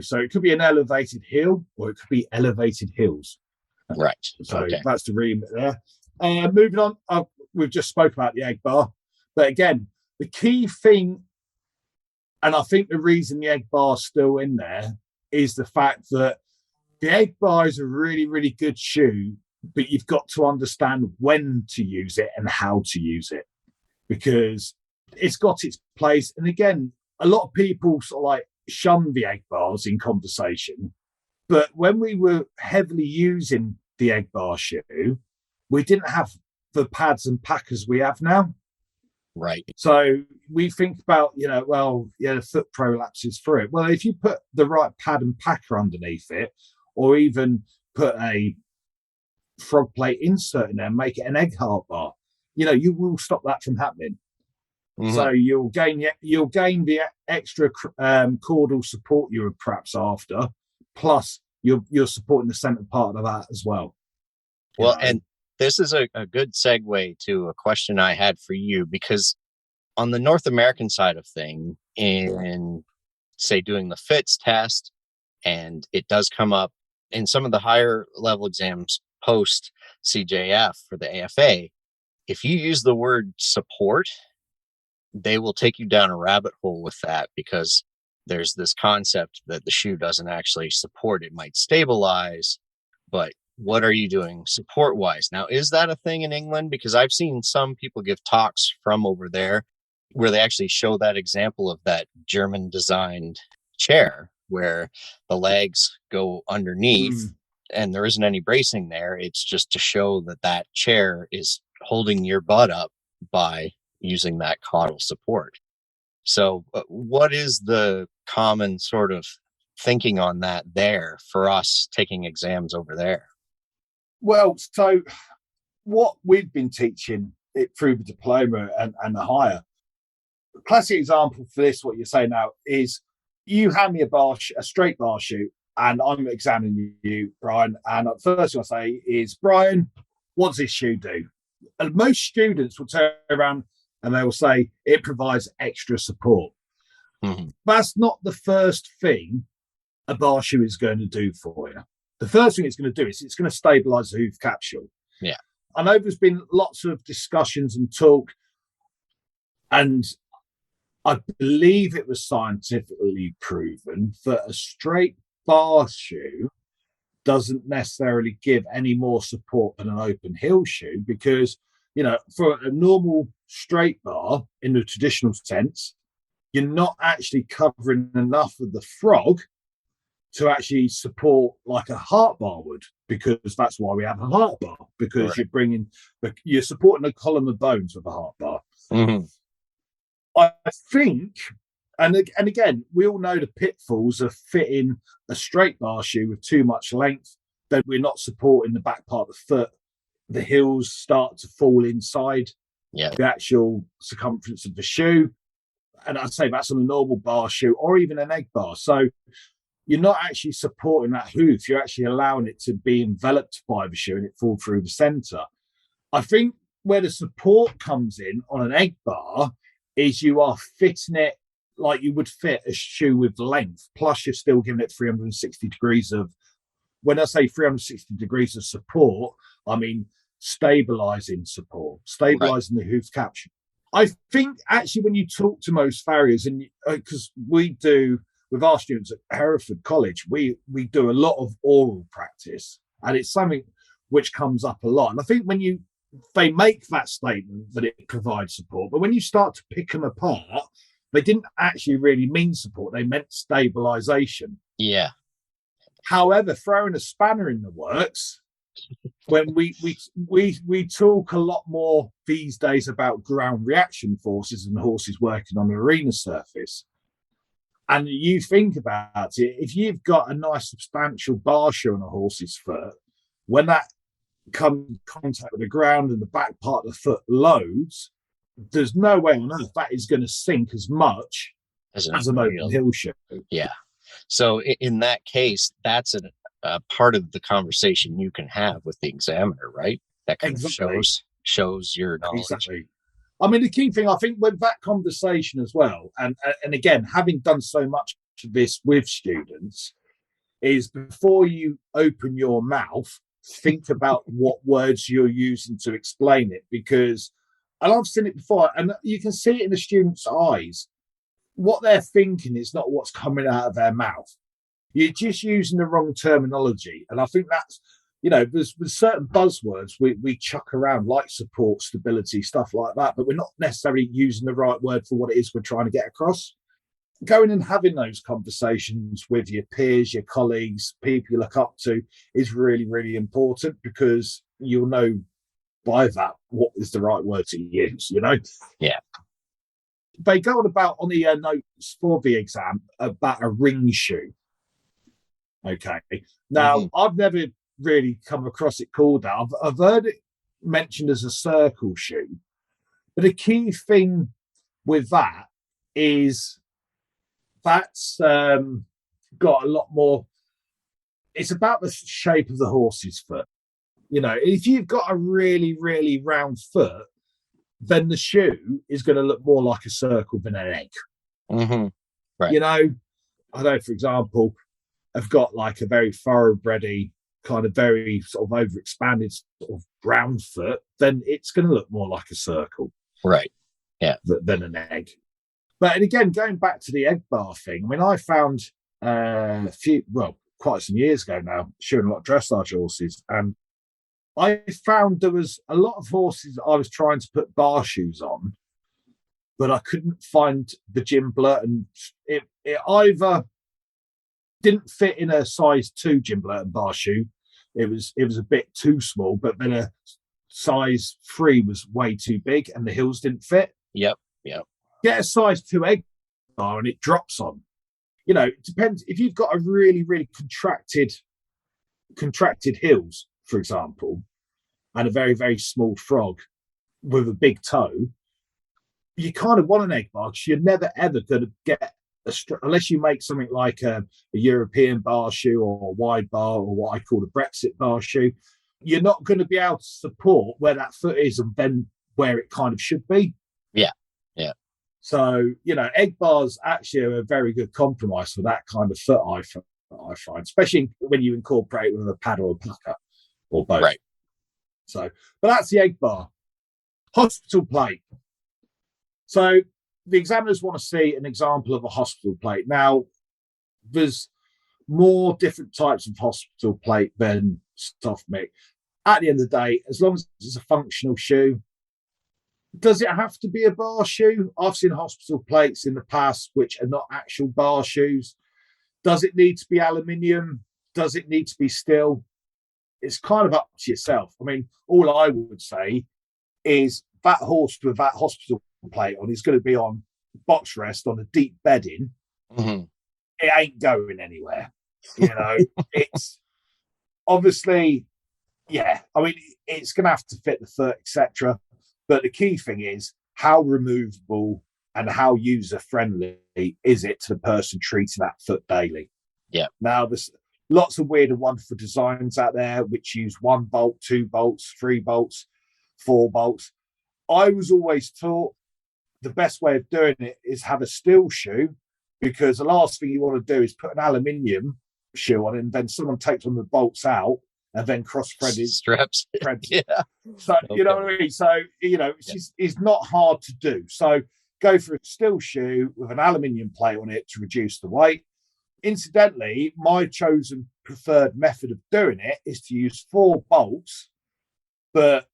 So it could be an elevated hill or it could be elevated hills. Right. So Okay. that's the remit there. Moving on, we've just spoke about the egg bar, but again, the key thing, and I think the reason the egg bar is still in there is the fact that the egg bar is a really, really good shoe, but you've got to understand when to use it and how to use it, because it's got its place. And again, a lot of people sort of like shun the egg bars in conversation, but when we were heavily using the egg bar shoe, we didn't have the pads and packers we have now. Right. So we think about, the foot prolapses through it. Well, if you put the right pad and packer underneath it, or even put a frog plate insert in there and make it an egg heart bar, you will stop that from happening. Mm-hmm. So you'll gain the extra caudal support you were perhaps after, plus you're supporting the center part of that as well. Well, and this is a good segue to a question I had for you, because on the North American side of thing, in say doing the FITS test, and it does come up in some of the higher level exams post CJF for the AFA, if you use the word support, they will take you down a rabbit hole with that, because there's this concept that the shoe doesn't actually support. It might stabilize, but what are you doing support wise? Now, is that a thing in England? Because I've seen some people give talks from over there where they actually show that example of that German designed chair where the legs go underneath and there isn't any bracing there. It's just to show that that chair is holding your butt up by using that caudal support. So what is the common sort of thinking on that there for us taking exams over there? Well, so what we've been teaching it through the diploma and the higher, classic example for this, what you're saying now, is you hand me a straight bar shoe and I'm examining you, Brian. And the first thing I say is, Brian, what does this shoe do? And most students will turn around and they will say, it provides extra support. Mm-hmm. That's not the first thing a bar shoe is going to do for you. The first thing it's going to do is it's going to stabilize the hoof capsule. Yeah. I know there's been lots of discussions and talk, and I believe it was scientifically proven that a straight bar shoe doesn't necessarily give any more support than an open heel shoe, because, for a normal straight bar in the traditional sense, you're not actually covering enough of the frog to actually support like a heart bar would, because that's why we have a heart bar, because you're supporting a column of bones with a heart bar. Mm-hmm. I think, and again, we all know the pitfalls of fitting a straight bar shoe with too much length, then we're not supporting the back part of the foot. The heels start to fall inside the actual circumference of the shoe. And I'd say that's on a normal bar shoe or even an egg bar. So you're not actually supporting that hoof. You're actually allowing it to be enveloped by the shoe and it fall through the center. I think where the support comes in on an egg bar is you are fitting it like you would fit a shoe with length, plus you're still giving it 360 degrees of, when I say 360 degrees of support, I mean stabilizing support, stabilizing the hoof capsule. I think actually when you talk to most farriers, and because we do with our students at Hereford College, we do a lot of oral practice, and it's something which comes up a lot. And I think when they make that statement that it provides support, but when you start to pick them apart, they didn't actually really mean support. They meant stabilization. Yeah. However, throwing a spanner in the works, when we talk a lot more these days about ground reaction forces and horses working on the arena surface. And you think about it, if you've got a nice substantial bar shoe on a horse's foot, when that comes in contact with the ground and the back part of the foot loads, there's no way on earth that is going to sink as much as an open heel shoe. Yeah. So in that case, that's a part of the conversation you can have with the examiner, right? That kind of shows your knowledge. Exactly. I mean, the key thing, I think, with that conversation as well, and again, having done so much this with students is before you open your mouth, think about what words you're using to explain it, because, and I've seen it before, and you can see it in the students' eyes. What they're thinking is not what's coming out of their mouth. You're just using the wrong terminology. And I think that's, there's certain buzzwords we chuck around, like support, stability, stuff like that, but we're not necessarily using the right word for what it is we're trying to get across. Going and having those conversations with your peers, your colleagues, people you look up to is really, really important, because you'll know by that what is the right word to use, Yeah. They go on about on the notes for the exam about a ring shoe. Okay. Now, I've never really come across it called that. I've heard it mentioned as a circle shoe. But the key thing with that is that's got a lot more. It's about the shape of the horse's foot. If you've got a really, really round foot, then the shoe is going to look more like a circle than an egg. Right. I know, for example, I've got like a very thoroughbredy, kind of very sort of overexpanded sort of round foot, then it's going to look more like a circle. Right. Yeah. Than an egg. But and again, going back to the egg bar thing, I mean, I found quite some years ago now, shoeing a lot of dressage horses, and I found there was a lot of horses I was trying to put bar shoes on, but I couldn't find the Jim Blurton. It either didn't fit in a size 2 Jim Blurton bar shoe. It was a bit too small, but then a size 3 was way too big and the heels didn't fit. Yep. Get a size 2 egg bar and it drops on. It depends. If you've got a really, really contracted heels, for example, and a very, very small frog with a big toe, you kind of want an egg bar, because you're never, ever going to get unless you make something like a European bar shoe or a wide bar, or what I call a Brexit bar shoe. You're not going to be able to support where that foot is and then where it kind of should be. Yeah. So, egg bars actually are a very good compromise for that kind of foot, I find, especially when you incorporate with a pad or a pucker or both. Right. So, but that's the egg bar. Hospital plate. So the examiners want to see an example of a hospital plate. Now, there's more different types of hospital plate than soft mix. At the end of the day, as long as it's a functional shoe, does it have to be a bar shoe? I've seen hospital plates in the past which are not actual bar shoes. Does it need to be aluminium? Does it need to be steel? It's kind of up to yourself. I mean, all I would say is that horse with that hospital plate on is going to be on box rest on a deep bedding. It ain't going anywhere. It's obviously, I mean, it's going to have to fit the foot, etc. But the key thing is how removable and how user friendly is it to the person treating that foot daily. Yeah. Now, there's lots of weird and wonderful designs out there which use 1 bolt, 2 bolts, 3 bolts, 4 bolts. I was always taught the best way of doing it is have a steel shoe, because the last thing you want to do is put an aluminium shoe on it and then someone takes one of the bolts out and then cross-threaded straps. Yeah. So, you know what I mean? So, it's not hard to do. So go for a steel shoe with an aluminium plate on it to reduce the weight. Incidentally, my chosen preferred method of doing it is to use 4 bolts, but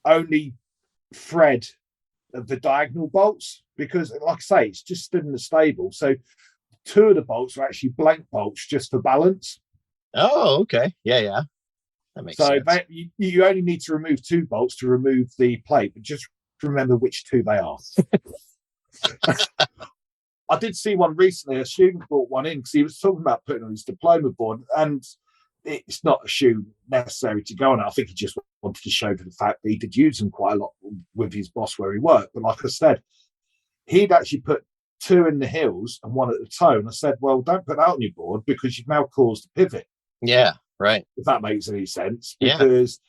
only thread the diagonal bolts, because, like I say, it's just stood in the stable. So 2 of the bolts are actually blank bolts just for balance. Oh, okay. Yeah. That makes sense. So you only need to remove 2 bolts to remove the plate, but just remember which 2 they are. I did see one recently. A student brought one in because he was talking about putting on his diploma board, and it's not a shoe necessary to go on. I think he just wanted to show the fact that he did use them quite a lot with his boss where he worked. But like I said, he'd actually put 2 in the heels and 1 at the toe. And I said, well, don't put that on your board because you've now caused a pivot. Yeah, right. If that makes any sense. Because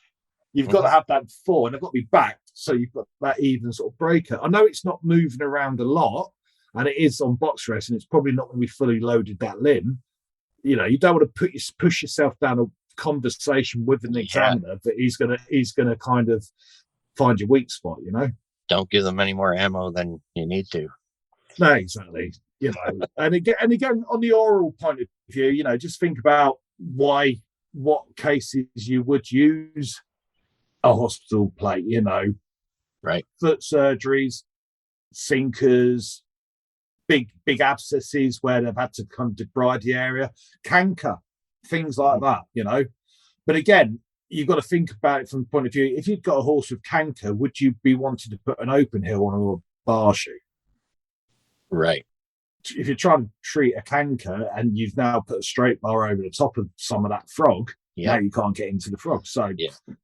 you've got to have that before, and they've got to be backed, so you've got that even sort of breaker. I know it's not moving around a lot, and it is on box rest, and it's probably not going to be fully loaded that limb, you don't want to push yourself down a conversation with an examiner that he's gonna kind of find your weak spot. Don't give them any more ammo than you need to. No, exactly. And again, on the oral point of view, just think about what cases you would use a hospital plate, right? Foot surgeries, sinkers, big abscesses where they've had to kind of debride the area, canker, things like that, But again, you've got to think about it from the point of view, if you've got a horse with canker, would you be wanting to put an open heel on or a bar shoe? Right. If you're trying to treat a canker and you've now put a straight bar over the top of some of that frog, now you can't get into the frog. So,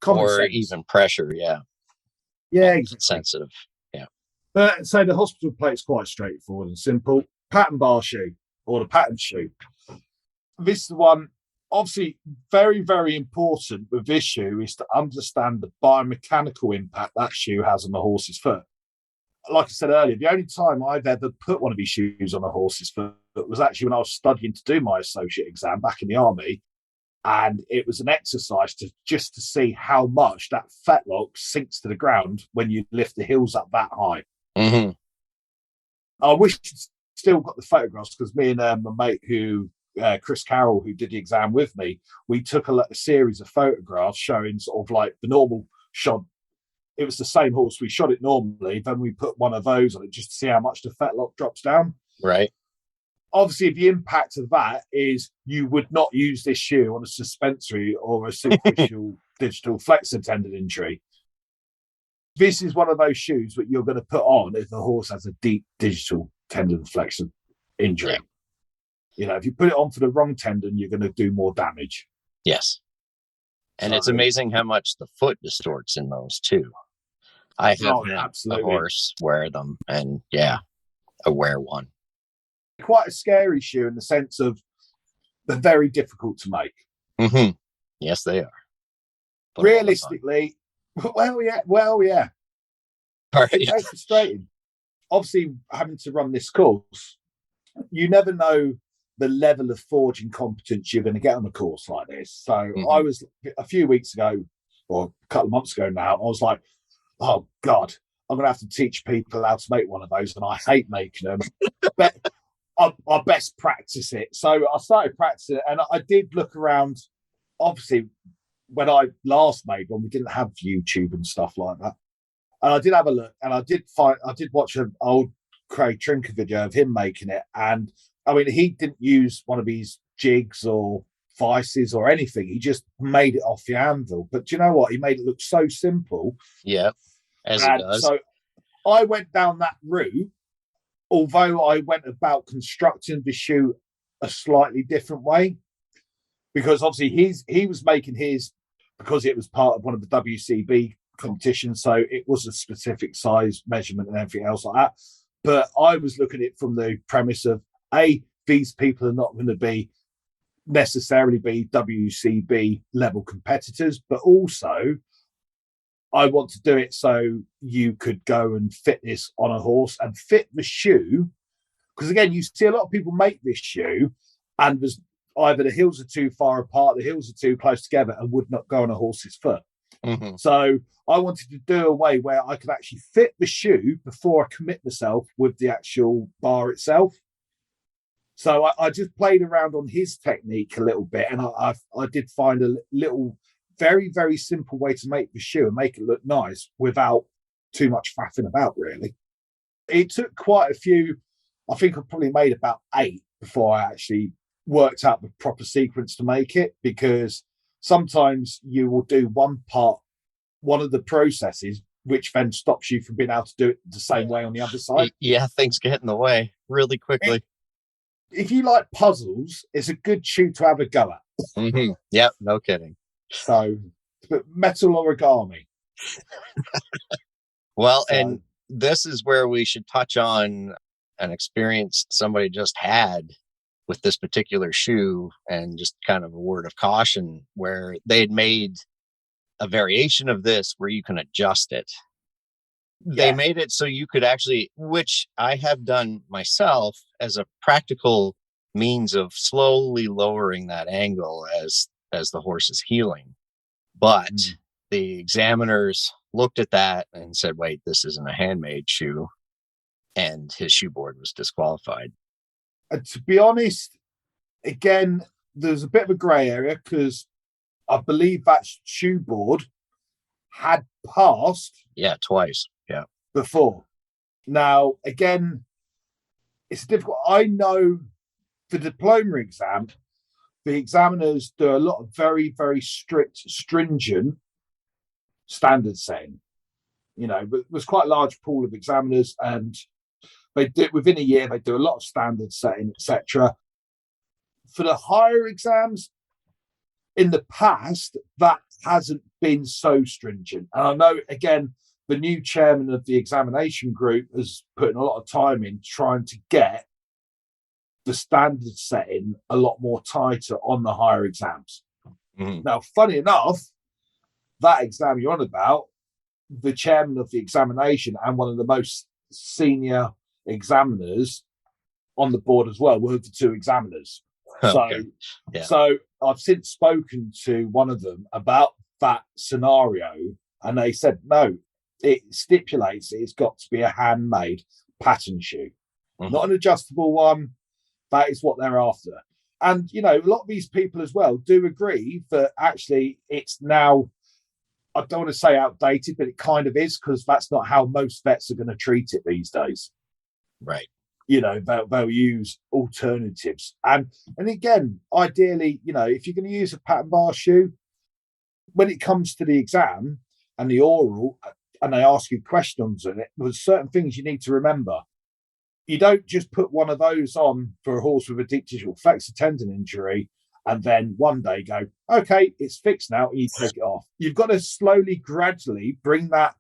or even pressure, exactly. Sensitive, But so the hospital plate's quite straightforward and simple. Pattern bar shoe or the pattern shoe. This is the one, obviously, very, very important with this shoe is to understand the biomechanical impact that shoe has on the horse's foot. Like I said earlier, the only time I've ever put one of these shoes on a horse's foot was actually when I was studying to do my associate exam back in the army. And it was an exercise to see how much that fetlock sinks to the ground when you lift the heels up that high. Mm-hmm. I wish I'd still got the photographs, because me and my mate Chris Carroll, who did the exam with me, we took a series of photographs showing sort of like the normal shot. It was the same horse. We shot it normally, then we put one of those on it just to see how much the fetlock drops down. Right. Obviously, the impact of that is you would not use this shoe on a suspensory or a superficial digital flexor tendon injury. This is one of those shoes that you're going to put on if the horse has a deep digital tendon flexor injury. If you put it on for the wrong tendon, you're going to do more damage. Yes. And it's amazing how much the foot distorts in those too. I have had a horse wear them, and I wear one. Quite a scary shoe in the sense of they're very difficult to make. Mm-hmm. Yes, they are. But realistically, well, yeah. It's very frustrating. Obviously, having to run this course, you never know the level of forging competence you're going to get on a course like this. So I was, a few weeks ago, or a couple of months ago now, I was like, oh God, I'm going to have to teach people how to make one of those, and I hate making them. But I best practice it. So I started practicing it, and I did look around. Obviously, when I last made one, we didn't have YouTube and stuff like that. And I did have a look, and I did watch an old Craig Trinker video of him making it. And I mean, he didn't use one of these jigs or vices or anything. He just made it off the anvil. But do you know what? He made it look so simple. Yeah, as it does. So I went down that route, although I went about constructing the shoe a slightly different way, because obviously he was making his, because it was part of one of the WCB competitions, so it was a specific size measurement and everything else like that. But I was looking at it from the premise of, these people are not going to necessarily be WCB level competitors, but also I want to do it so you could go and fit this on a horse and fit the shoe. Because again, you see a lot of people make this shoe and there's either the heels are too far apart, the heels are too close together, and would not go on a horse's foot. Mm-hmm. So I wanted to do a way where I could actually fit the shoe before I commit myself with the actual bar itself. So I just played around on his technique a little bit, and I did find a little, very, very simple way to make the shoe and make it look nice without too much faffing about, really. It took quite a few. I think I probably made about 8 before I actually worked out the proper sequence to make it, because sometimes you will do one of the processes, which then stops you from being able to do it the same way on the other side. Yeah, things get in the way really quickly. If you like puzzles, it's a good shoe to have a go at. Mm-hmm. Yeah, no kidding. So, but metal origami. Well, and this is where we should touch on an experience somebody just had with this particular shoe, and just kind of a word of caution, where they had made a variation of this where you can adjust it. they made it so you could actually, which I have done myself as a practical means of slowly lowering that angle as the horse is healing. But the examiners looked at that and said, wait, this isn't a handmade shoe. And his shoe board was disqualified. To be honest, again, there's a bit of a grey area because I believe that shoe board had passed. Yeah, twice. Yeah. Before. Now, again, it's difficult. I know the diploma exam, the examiners do a lot of very, very strict, stringent standard setting. You know, but there's quite a large pool of examiners, and they do within a year, they do a lot of standard setting, etc. For the higher exams, in the past, that hasn't been so stringent. And I know, again, the new chairman of the examination group has put in a lot of time in trying to get the standard setting a lot more tighter on the higher exams. Now, funny enough, that exam you're on about, the chairman of the examination and one of the most senior examiners on the board as well were the two examiners. So I've since spoken to one of them about that scenario, and they said, no, it stipulates it's got to be a handmade pattern shoe, not an adjustable one. That is what they're after. And, you know, a lot of these people as well do agree that actually it's now, I don't want to say outdated, but it kind of is, because that's not how most vets are going to treat it these days. Right. You know, they'll use alternatives. And again, ideally, you know, if you're going to use a pattern bar shoe, when it comes to the exam and the oral, and they ask you questions on it, there's certain things you need to remember. You don't just put one of those on for a horse with a deep tissue flexor tendon injury and then one day go, okay, it's fixed now, and you take it off. You've got to slowly, gradually bring that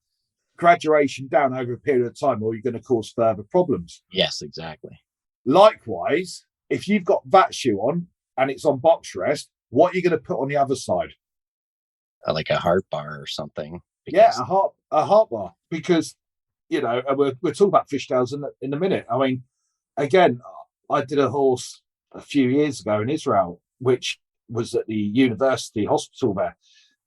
graduation down over a period of time, or you're going to cause further problems. Yes, exactly. Likewise, if you've got that shoe on and it's on box rest, what are you going to put on the other side? Like a heart bar or something. Yeah, a heart bar, because, you know, and we're talking about fishtails in a minute. I mean, again, I did a horse a few years ago in Israel, which was at the university hospital there,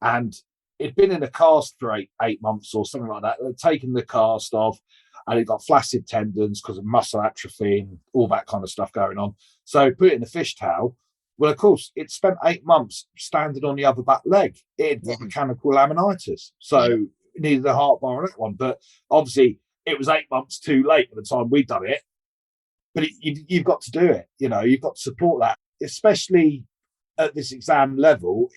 and it'd been in a cast for eight months or something like that. They'd taken the cast off, and it got flaccid tendons because of muscle atrophy and all that kind of stuff going on. So put it in a fishtail. Well, of course, it spent 8 months standing on the other back leg. It had got mechanical laminitis. So it needed a heart bar on that one. But obviously, it was 8 months too late by the time we'd done it. But you've got to do it. You know, you've got to support that, especially at this exam level.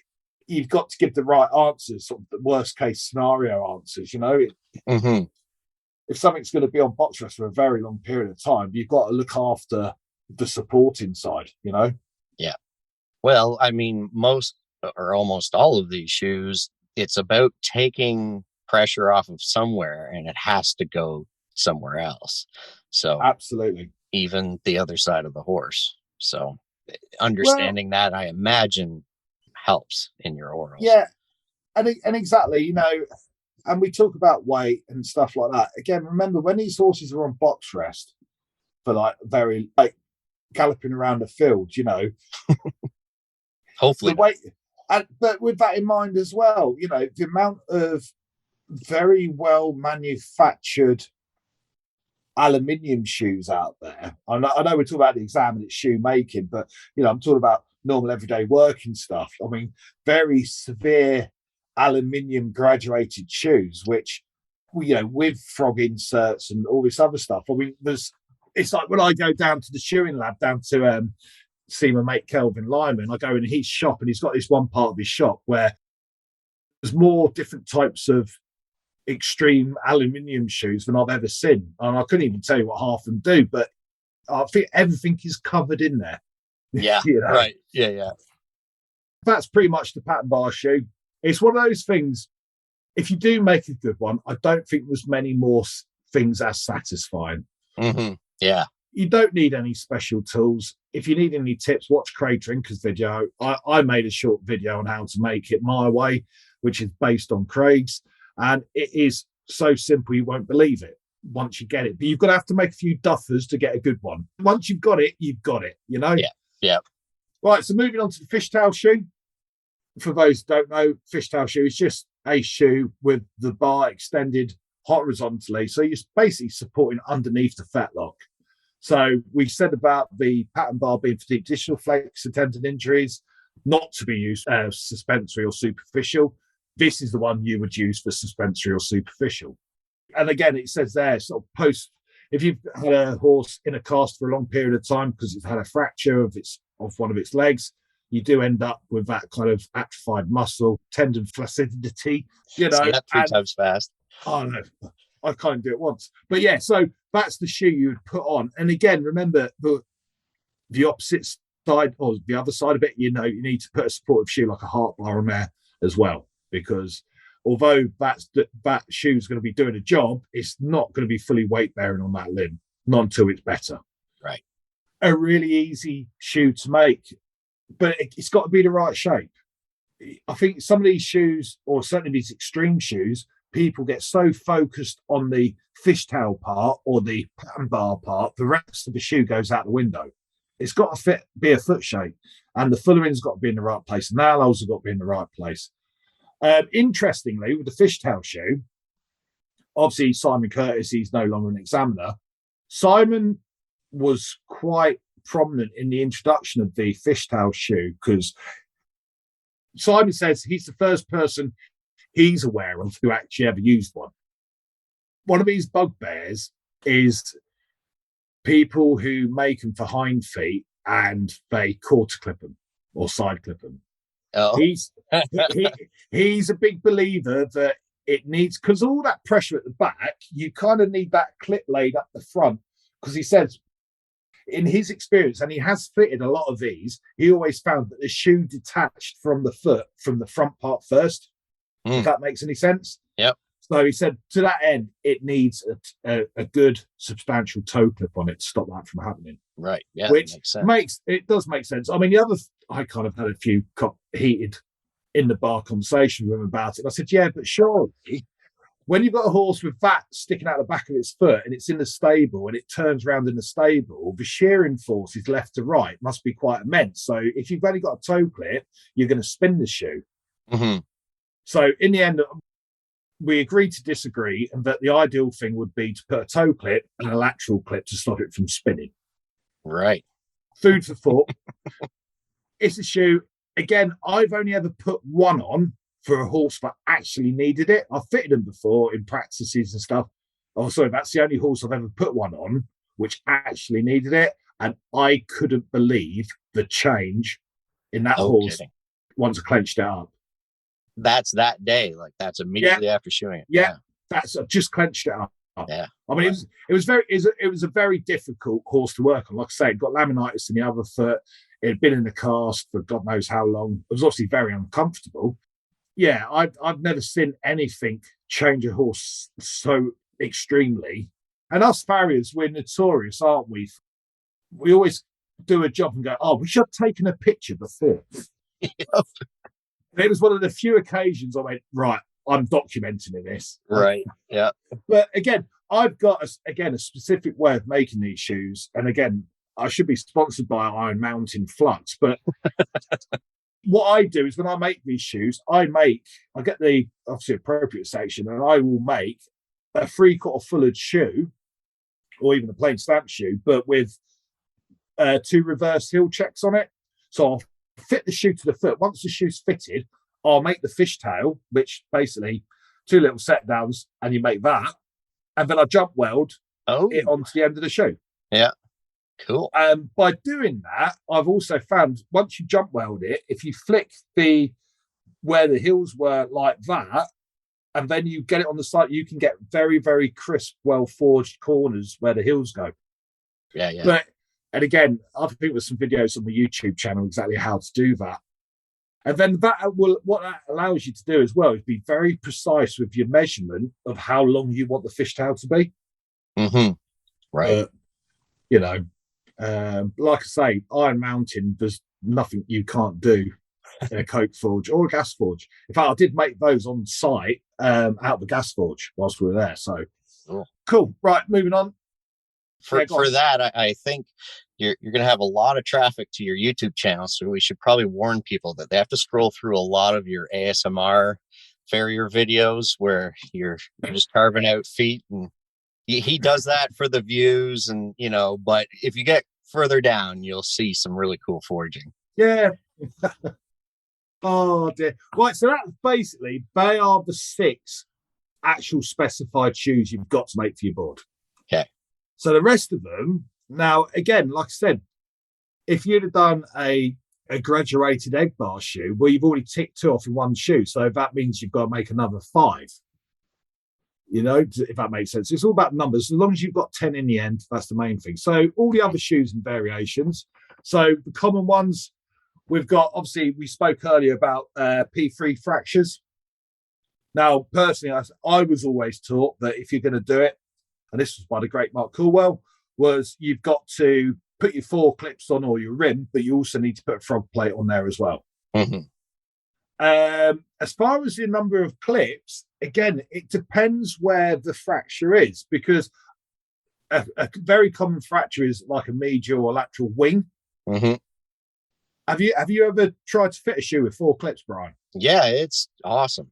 You've got to give the right answers, sort of the worst case scenario answers. You know, if something's going to be on box rest for a very long period of time, you've got to look after the supporting side, you know? Yeah. Well, I mean, most or almost all of these shoes, it's about taking pressure off of somewhere, and it has to go somewhere else. So absolutely, even the other side of the horse. So understanding that, I imagine, helps in your orals. Yeah, and exactly, you know, and we talk about weight and stuff like that. Again, remember, when these horses are on box rest for like very galloping around the field, you know, hopefully the weight, but with that in mind as well, you know, the amount of very well manufactured aluminium shoes out there. I know we're talking about the exam and it's shoe making, but, you know, I'm talking about normal everyday working stuff. I mean, very severe aluminium graduated shoes, which, you know, with frog inserts and all this other stuff. I mean, it's like when I go down to the shoeing lab, down to see my mate Kelvin Lyman, I go in his shop, and he's got this one part of his shop where there's more different types of extreme aluminium shoes than I've ever seen. And I couldn't even tell you what half of them do, but I think everything is covered in there. Yeah, you know? right. Yeah. That's pretty much the pattern bar shoe. It's one of those things, if you do make a good one, I don't think there's many more things as satisfying. Yeah. You don't need any special tools. If you need any tips, watch Craig Drinker's video. I made a short video on how to make it my way, which is based on Craig's, and it is so simple you won't believe it once you get it. But you've got to have to make a few duffers to get a good one. Once you've got it, you know? Yeah. Right, so moving on to the fishtail shoe. For those who don't know, fishtail shoe is just a shoe with the bar extended horizontally. So you're basically supporting underneath the fetlock. So we said about the pattern bar being for deep distal flexor tendon injuries, not to be used suspensory or superficial. This is the one you would use for suspensory or superficial. And again, it says there, sort of post, if you've had a horse in a cast for a long period of time because it's had a fracture of one of its legs, you do end up with that kind of atrophied muscle, tendon flaccidity, you know. Say that three times fast. Oh, no, I can't do it once. But yeah, so that's the shoe you would put on. And again, remember the opposite side or the other side of it, you know, you need to put a supportive shoe like a heart bar on there as well, because although that shoe's going to be doing a job, it's not going to be fully weight bearing on that limb, not until it's better. Right. A really easy shoe to make, but it's got to be the right shape. I think some of these shoes, or certainly these extreme shoes, people get so focused on the fishtail part or the pattern bar part, the rest of the shoe goes out the window. It's got to be a foot shape, and the fullering's got to be in the right place, and the alloys have got to be in the right place. Interestingly, with the fishtail shoe, obviously Simon Curtis, he's no longer an examiner. Simon was quite prominent in the introduction of the fishtail shoe because Simon says he's the first person he's aware of who actually ever used one. One of his bugbears is people who make them for hind feet and they quarter clip them or side clip them. Oh. He's a big believer that it needs, because all that pressure at the back, you kind of need that clip laid up the front, because he says in his experience, and he has fitted a lot of these, he always found that the shoe detached from the foot from the front part first, if that makes any sense. Yep. So he said to that end, it needs a good substantial toe clip on it to stop that from happening. Right. Yeah. Which makes sense. It does make sense. I mean, the other, I kind of had a few heated in the bar conversation with him about it. I said, yeah, but surely when you've got a horse with that sticking out the back of its foot and it's in the stable and it turns around in the stable, the shearing force is left to right must be quite immense. So if you've only got a toe clip, you're going to spin the shoe. Mm-hmm. So in the end, we agreed to disagree, and that the ideal thing would be to put a toe clip and a lateral clip to stop it from spinning. Right. Food for thought. It's a shoe. Again, I've only ever put one on for a horse that actually needed it. I've fitted them before in practices and stuff. Oh, sorry, that's the only horse I've ever put one on which actually needed it. And I couldn't believe the change in that horse once I clenched it up. That's that day. Like that's immediately after shoeing it. Yeah. That's I've just clenched it up. Yeah. I mean, it was a very difficult horse to work on. Like I say, it got laminitis in the other foot. It had been in the cast for God knows how long. It was obviously very uncomfortable. Yeah, I've never seen anything change a horse so extremely. And us farriers, we're notorious, aren't we? We always do a job and go, oh, we should have taken a picture before. It was one of the few occasions I went, right, I'm documenting this. Right, yeah. But again, I've got, a specific way of making these shoes. And again, I should be sponsored by Iron Mountain Flux. But what I do is when I make these shoes, I get the obviously appropriate section, and I will make a 3/4 fullered shoe, or even a plain stamp shoe, but with 2 reverse heel checks on it. So I'll fit the shoe to the foot. Once the shoe's fitted, I'll make the fishtail, which basically 2 little set downs, and you make that, and then I jump weld it onto the end of the shoe. Yeah, cool. By doing that, I've also found once you jump weld it, if you flick where the heels were like that, and then you get it on the side, you can get very, very crisp, well-forged corners where the heels go. Yeah, yeah. And again, I think there's some videos on the YouTube channel exactly how to do that. And then what that allows you to do as well is be very precise with your measurement of how long you want the fishtail to be. Mm-hmm. Right. Like I say, Iron Mountain, there's nothing you can't do in a coke forge or a gas forge. In fact, I did make those on site out the gas forge whilst we were there. So cool. Right, moving on. For that, I think you're going to have a lot of traffic to your YouTube channel, so we should probably warn people that they have to scroll through a lot of your ASMR farrier videos where you're just carving out feet, and he does that for the views, and but if you get further down, you'll see some really cool forging. Yeah. Oh dear. Right, so that's basically, they are the 6 actual specified shoes you've got to make for your board. Okay. So the rest of them, now again, like I said, if you'd have done a graduated egg bar shoe, well, you've already ticked 2 off in one shoe, so that means you've got to make another 5. If that makes sense. It's all about numbers. As long as you've got 10 in the end, that's the main thing. So all the other shoes and variations. So the common ones, we've got, obviously, we spoke earlier about P3 fractures. Now, personally, I was always taught that if you're going to do it, and this was by the great Mark Coolwell, was you've got to put your 4 clips on or your rim, but you also need to put a frog plate on there as well. Mm-hmm. As far as the number of clips, again, it depends where the fracture is, because a very common fracture is like a medial or lateral wing. Mm-hmm. Have you ever tried to fit a shoe with 4 clips, Brian? Yeah, it's awesome.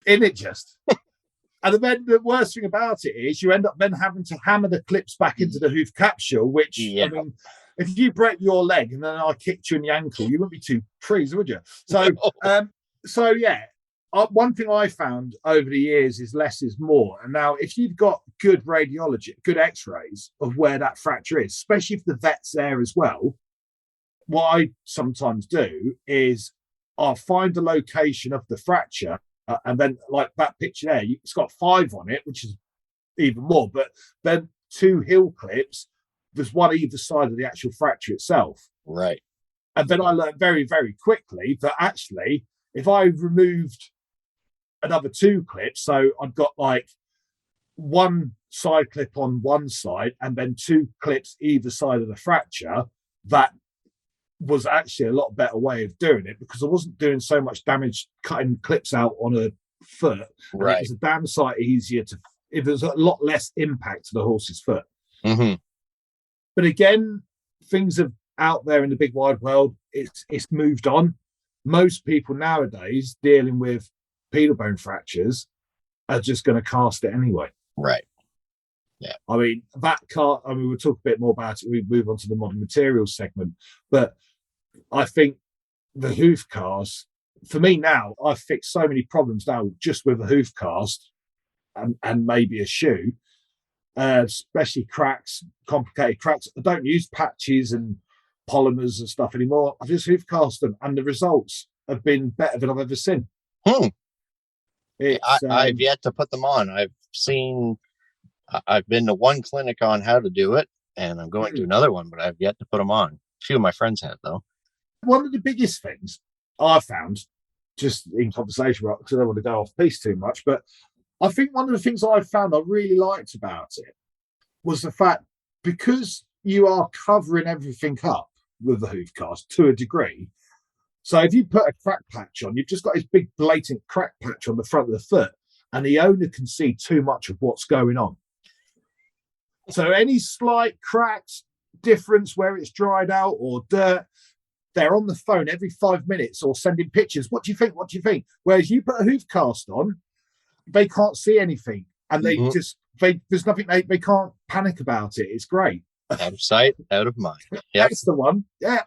Isn't it just? And then the worst thing about it is you end up then having to hammer the clips back into the hoof capsule, which, I mean, if you break your leg and then I kicked you in the ankle, you wouldn't be too pleased, would you? So, one thing I found over the years is less is more. And now, if you've got good radiology, good x-rays of where that fracture is, especially if the vet's there as well, what I sometimes do is I'll find the location of the fracture, and then like that picture there, it's got 5 on it, which is even more, but then 2 heel clips, there's one either side of the actual fracture itself. Right. And then I learned very, very quickly that actually, if I removed another 2 clips, so I've got like 1 side clip on one side and then 2 clips either side of the fracture, that was actually a lot better way of doing it, because I wasn't doing so much damage cutting clips out on a foot. Right. It was a damn sight easier to, if there's a lot less impact to the horse's foot. Mm-hmm. But again, things are out there in the big wide world. It's moved on. Most people nowadays dealing with pedal bone fractures are just going to cast it anyway. Right. Yeah. I mean, we'll talk a bit more about it. We move on to the modern materials segment. But I think the hoof cast, for me now, I've fixed so many problems now just with a hoof cast and maybe a shoe, especially cracks, complicated cracks. I don't use patches and polymers and stuff anymore. I just hoof cast them, and the results have been better than I've ever seen. I've yet to put them on. I've been to one clinic on how to do it, and I'm going to another one, but I've yet to put them on. A few of my friends have, though. One of the biggest things I found, just in conversation, because I don't want to go off piece too much, but I think one of the things I found I really liked about it was the fact, because you are covering everything up with the hoof cast to a degree. So if you put a crack patch on, you've just got this big blatant crack patch on the front of the foot, and the owner can see too much of what's going on. So any slight cracks, difference where it's dried out or dirt, they're on the phone every 5 minutes or sending pictures. What do you think? What do you think? Whereas you put a hoof cast on, they can't see anything, and they there's nothing, they can't panic about it. It's great. Out of sight, out of mind. Yep. That's the one. Yeah,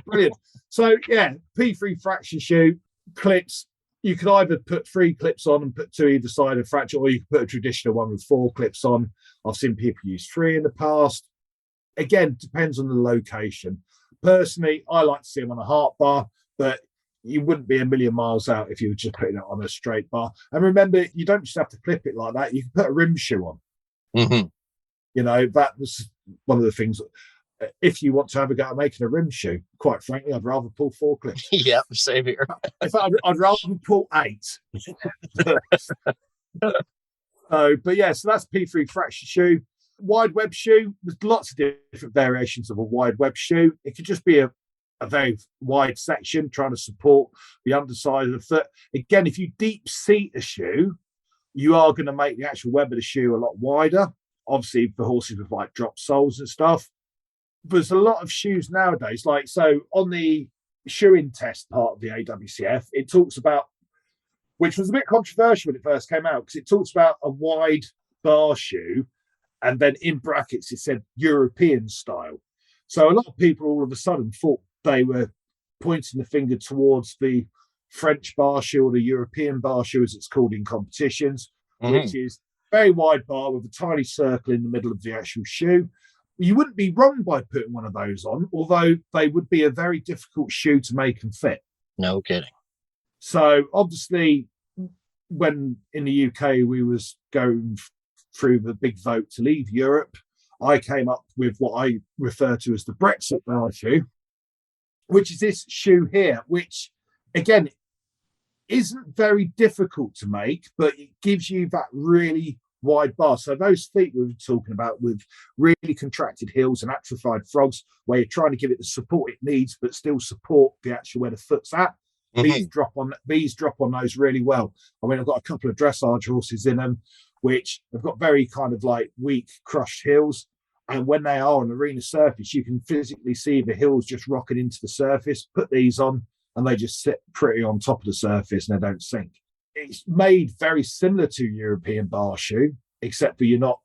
brilliant. So yeah, P3 fracture shoe, clips. You can either put 3 clips on and put 2 either side of fracture, or you can put a traditional one with 4 clips on. I've seen people use 3 in the past. Again, depends on the location. Personally, I like to see them on a heart bar, but you wouldn't be a million miles out if you were just putting it on a straight bar. And remember, you don't just have to clip it like that. You can put a rim shoe on. Mm-hmm. You know, that was one of the things. If you want to have a go at making a rim shoe, quite frankly, I'd rather pull 4 clips. Yep, same here. In fact, I'd rather pull 8. But yeah, so that's P3 fracture shoe. Wide web shoe, there's lots of different variations of a wide web shoe. It could just be a a very wide section, trying to support the underside of the foot. Again, if you deep seat a shoe, you are going to make the actual web of the shoe a lot wider. Obviously, for horses with like drop soles and stuff. But there's a lot of shoes nowadays. Like, so on the shoeing test part of the AWCF, it talks about, which was a bit controversial when it first came out, because it talks about a wide bar shoe, and then in brackets it said European style. So a lot of people all of a sudden thought they were pointing the finger towards the French bar shoe, or the European bar shoe as it's called in competitions, which is very wide bar with a tiny circle in the middle of the actual shoe. You wouldn't be wrong by putting one of those on, although they would be a very difficult shoe to make and fit. No kidding. So obviously, when in the UK we was going through the big vote to leave Europe, I came up with what I refer to as the Brexit bar shoe, which is this shoe here, which again isn't very difficult to make, but it gives you that really wide bar. So those feet we were talking about with really contracted heels and atrophied frogs, where you're trying to give it the support it needs, but still support the actual where the foot's at. These drop on those really well. I mean, I've got a couple of dressage horses in them, which have got very kind of like weak, crushed heels. And when they are on arena surface, you can physically see the heels just rocking into the surface. Put these on, and they just sit pretty on top of the surface and they don't sink. It's made very similar to European bar shoe, except for you're not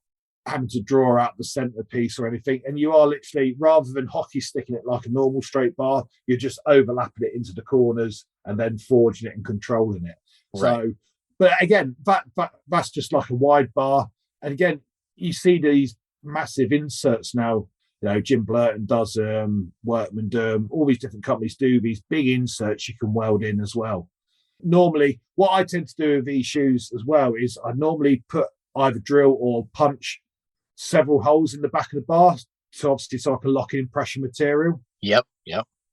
having to draw out the centerpiece or anything. And you are literally, rather than hockey sticking it like a normal straight bar, you're just overlapping it into the corners and then forging it and controlling it. Right. So, but again, that's just like a wide bar. And again, you see these massive inserts now. You know, Jim Blurton does Workman do all these different companies do these big inserts you can weld in as well. Normally, what I tend to do with these shoes as well is I normally put either drill or punch several holes in the back of the bar, so obviously so I can lock in pressure material. Yep.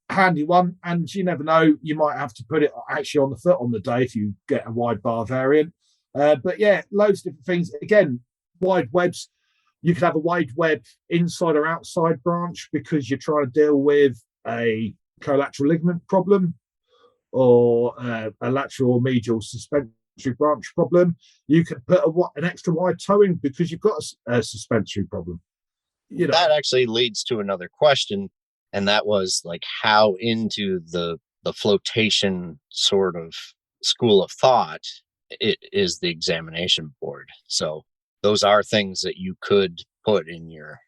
Handy one, and you never know, you might have to put it actually on the foot on the day if you get a wide bar variant. But yeah, loads of different things. Again, wide webs. You could have a wide web inside or outside branch because you're trying to deal with a collateral ligament problem or a lateral or medial suspensory branch problem. You could put an extra wide toe in because you've got a suspensory problem. You know, that actually leads to another question, and that was like, how into the flotation sort of school of thought it is the examination board. So those are things that you could put in your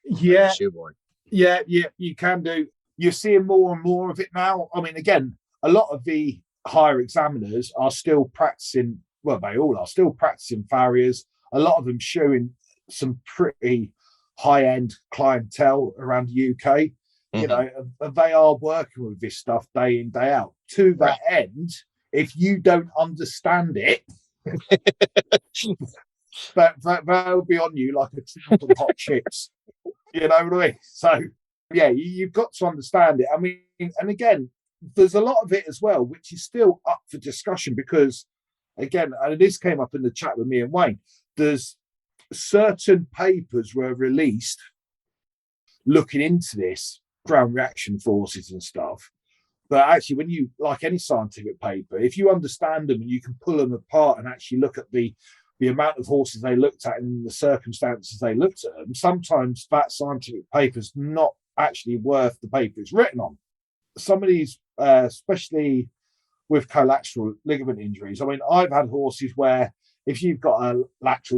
shoe board. Yeah, you can do. You're seeing more and more of it now. I mean, again, a lot of the higher examiners are still practicing. Well, they all are still practicing farriers. A lot of them showing some pretty high-end clientele around the UK. You know, they are working with this stuff day in, day out. To that end, if you don't understand it, they'll be on you like a tub of hot chips. You know what I mean? So, yeah, you've got to understand it. I mean, and again, there's a lot of it as well, which is still up for discussion because, again, and this came up in the chat with me and Wayne, there's certain papers were released looking into this, ground reaction forces and stuff. But actually, when you, like any scientific paper, if you understand them and you can pull them apart and actually look at the amount of horses they looked at and the circumstances they looked at them, sometimes that scientific paper is not actually worth the paper it's written on. Some of these, especially with collateral ligament injuries, I mean, I've had horses where if you've got a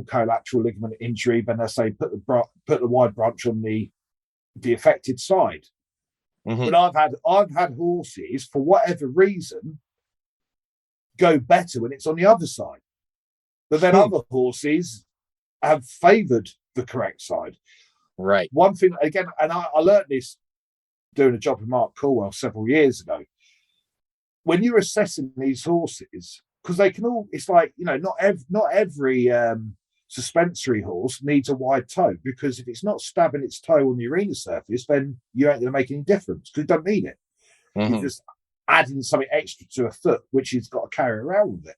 collateral ligament injury, then they say put the wide branch on the affected side. But I've had horses, for whatever reason, go better when it's on the other side. But then other horses have favoured the correct side. Right. One thing, again, and I learned this doing a job with Mark Caldwell several years ago. When you're assessing these horses, because they can all, it's like, you know, not every suspensory horse needs a wide toe, because if it's not stabbing its toe on the arena surface, then you ain't going to make any difference because you don't need it. You're just adding something extra to a foot, which he's got to carry around with it.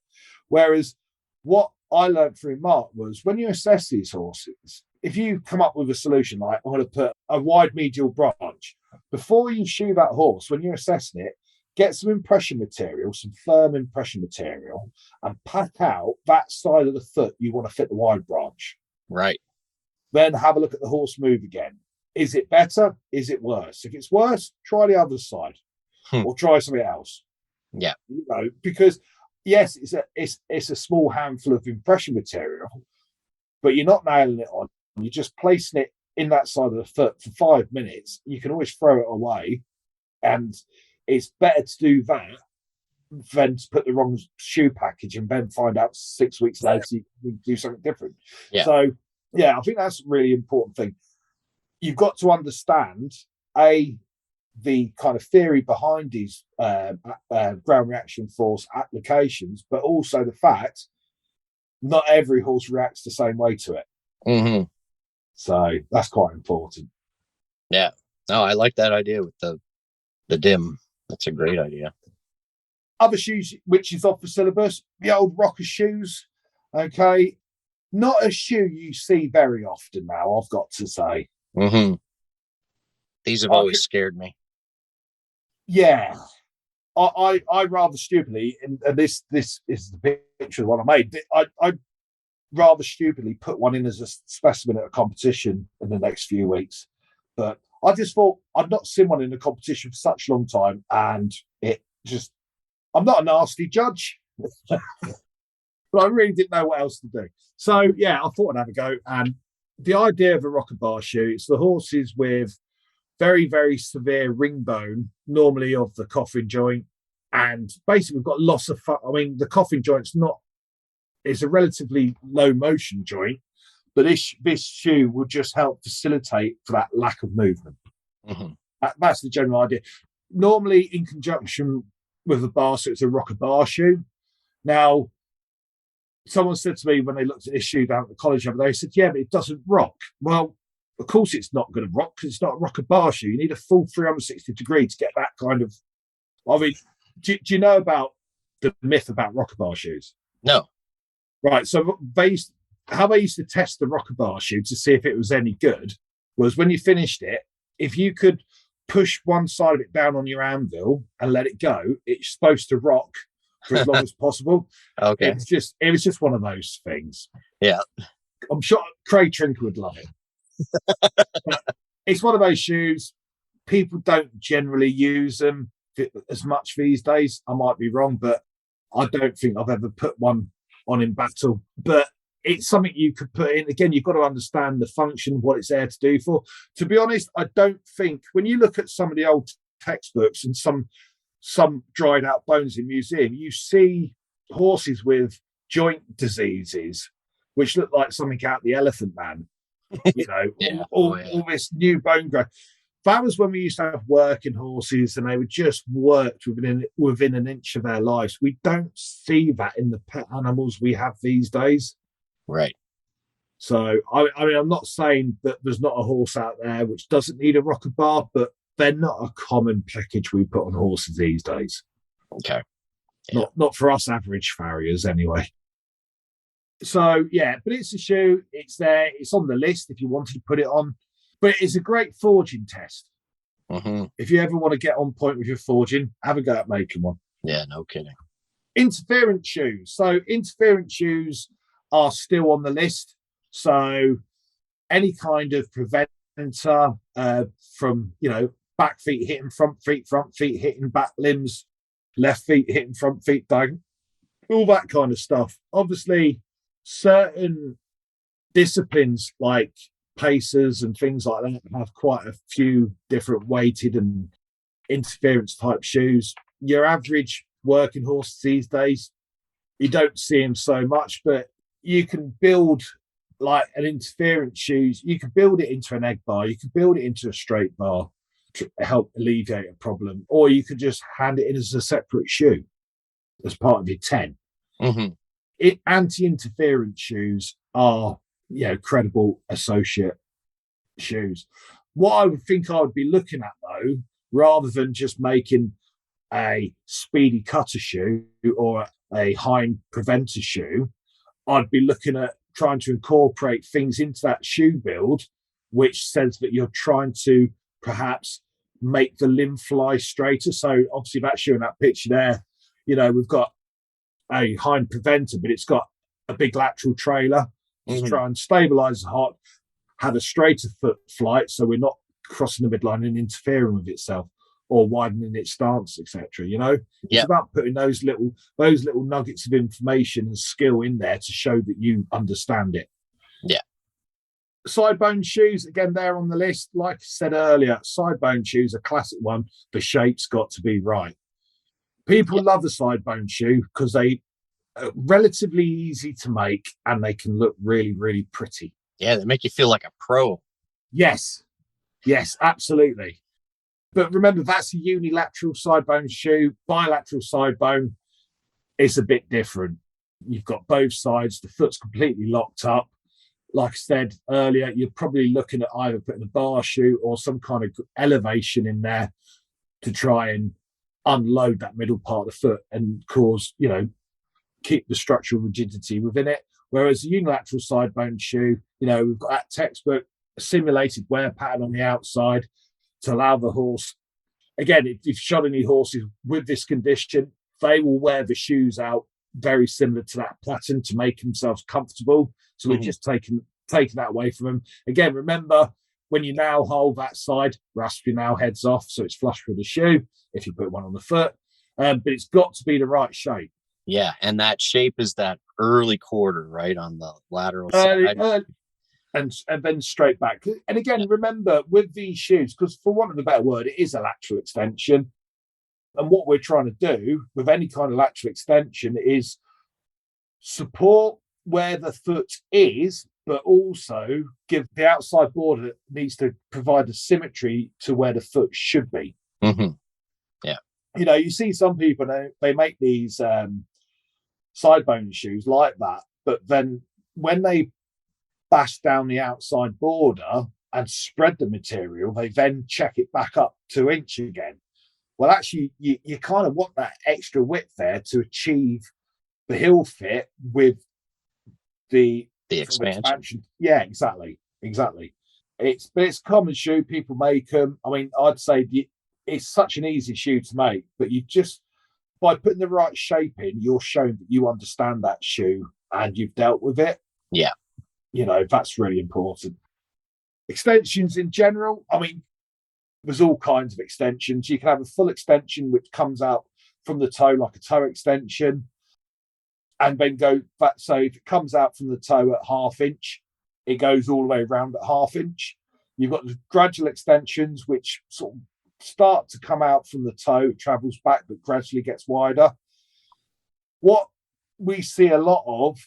Whereas what I learned through Mark was when you assess these horses, if you come up with a solution like, I'm going to put a wide medial branch, before you shoe that horse, when you're assessing it, get some impression material, some firm impression material, and pack out that side of the foot you want to fit the wide branch. Right. Then have a look at the horse move again. Is it better? Is it worse? If it's worse, try the other side or try something else. Yeah. You know, because yes, it's a small handful of impression material, but you're not nailing it on. You're just placing it in that side of the foot for 5 minutes. You can always throw it away, and it's better to do that than to put the wrong shoe package and then find out 6 weeks later you can do something different. Yeah. So, yeah, I think that's a really important thing. You've got to understand, the kind of theory behind these ground reaction force applications, but also the fact not every horse reacts the same way to it. Mm-hmm. So that's quite important. Yeah. No, I like that idea with the dim. That's a great idea. Other shoes, which is off the syllabus, the old rocker shoes. Okay. Not a shoe you see very often now, I've got to say. Mm-hmm. These have always scared me. Yeah. I rather stupidly, and this is the picture of what I made. I rather stupidly put one in as a specimen at a competition in the next few weeks. But I just thought I'd not seen one in a competition for such a long time, and I'm not a nasty judge, but I really didn't know what else to do. So yeah, I thought I'd have a go. And the idea of a rocker bar shoe, it's the horses with very, very severe ring bone, normally of the coffin joint, and basically we've got loss of the coffin joint's it's a relatively low motion joint, but this shoe will just help facilitate for that lack of movement. Mm-hmm. That's the general idea. Normally in conjunction with a bar, so it's a rocker bar shoe. Now, someone said to me when they looked at this shoe down at the college the other day, they said, yeah, but it doesn't rock. Well, of course it's not going to rock because it's not a rocker bar shoe. You need a full 360 degree to get that kind of... I mean, do you know about the myth about rocker bar shoes? No. Right, so how they used to test the rocker bar shoe to see if it was any good was when you finished it, if you could push one side of it down on your anvil and let it go, it's supposed to rock for as long as possible. Okay. It was just one of those things. Yeah. I'm sure Craig Trinker would love it. But it's one of those shoes. People don't generally use them as much these days. I might be wrong, but I don't think I've ever put one on in battle. But it's something you could put in. Again, you've got to understand the function, what it's there to do for. To be honest, I don't think when you look at some of the old textbooks and some dried out bones in museum, you see horses with joint diseases which look like something out of the Elephant Man. You know, yeah. all this new bone growth. That was when we used to have working horses and they were just worked within an inch of their lives. We don't see that in the pet animals we have these days. Right. So, I mean, I'm not saying that there's not a horse out there which doesn't need a rocker bar, but they're not a common package we put on horses these days. Okay. Yeah. Not for us average farriers anyway. So, yeah, but it's a shoe. It's there. It's on the list if you wanted to put it on. But it's a great forging test. Mm-hmm. If you ever want to get on point with your forging, have a go at making one. Yeah, no kidding. Interference shoes. So interference shoes are still on the list. So any kind of preventer from, back feet hitting front feet hitting back limbs, left feet hitting front feet diagonal, all that kind of stuff. Obviously, certain disciplines like pacers and things like that have quite a few different weighted and interference type shoes. Your average working horse these days, you don't see them so much, but you can build like an interference shoes. You can build it into an egg bar. You can build it into a straight bar to help alleviate a problem, or you could just hand it in as a separate shoe as part of your 10. Mm-hmm. Anti-interference shoes are credible associate shoes. What I would think I would be looking at though, rather than just making a speedy cutter shoe or a hind preventer shoe, I'd be looking at trying to incorporate things into that shoe build, which says that you're trying to perhaps make the limb fly straighter. So obviously that shoe in that picture there, we've got a hind preventer, but it's got a big lateral trailer to try and stabilize the hot, have a straighter foot flight, so we're not crossing the midline and interfering with itself or widening its stance, etc. It's about putting those little nuggets of information and skill in there to show that you understand it. Yeah. Side bone shoes, again, they're on the list. Like I said earlier, side bone shoes, a classic one. The shape's got to be right. People love a side bone shoe because they are relatively easy to make and they can look really, really pretty. Yeah, they make you feel like a pro. Yes, absolutely. But remember, that's a unilateral side bone shoe. Bilateral side bone is a bit different. You've got both sides. The foot's completely locked up. Like I said earlier, you're probably looking at either putting a bar shoe or some kind of elevation in there to try and unload that middle part of the foot and cause, keep the structural rigidity within it. Whereas a unilateral side bone shoe, we've got that textbook simulated wear pattern on the outside to allow the horse. Again, if you've shot any horses with this condition, they will wear the shoes out very similar to that pattern to make themselves comfortable. So we're just taking that away from them. Again, remember, when you now hold that side, rasp your nail heads off so it's flush with the shoe if you put one on the foot. But it's got to be the right shape. Yeah, and that shape is that early quarter, right, on the lateral side. And then straight back. And again, remember, with these shoes, because for want of a better word, it is a lateral extension. And what we're trying to do with any kind of lateral extension is support where the foot is, but also give the outside border needs to provide the symmetry to where the foot should be. Mm-hmm. Yeah. You see some people, they make these side bone shoes like that, but then when they bash down the outside border and spread the material, they then check it back up 2 inch again. Well, actually, you kind of want that extra width there to achieve the heel fit with the expansion. Yeah, exactly. It's a common shoe. People make them. I mean, I'd say it's such an easy shoe to make, but you just, by putting the right shape in, you're showing that you understand that shoe and you've dealt with it. Yeah. That's really important. Extensions in general, I mean, there's all kinds of extensions. You can have a full extension which comes out from the toe like a toe extension and then go back. So if it comes out from the toe at 1/2 inch, it goes all the way around at 1/2 inch. You've got the gradual extensions which sort of start to come out from the toe, it travels back but gradually gets wider. What we see a lot of,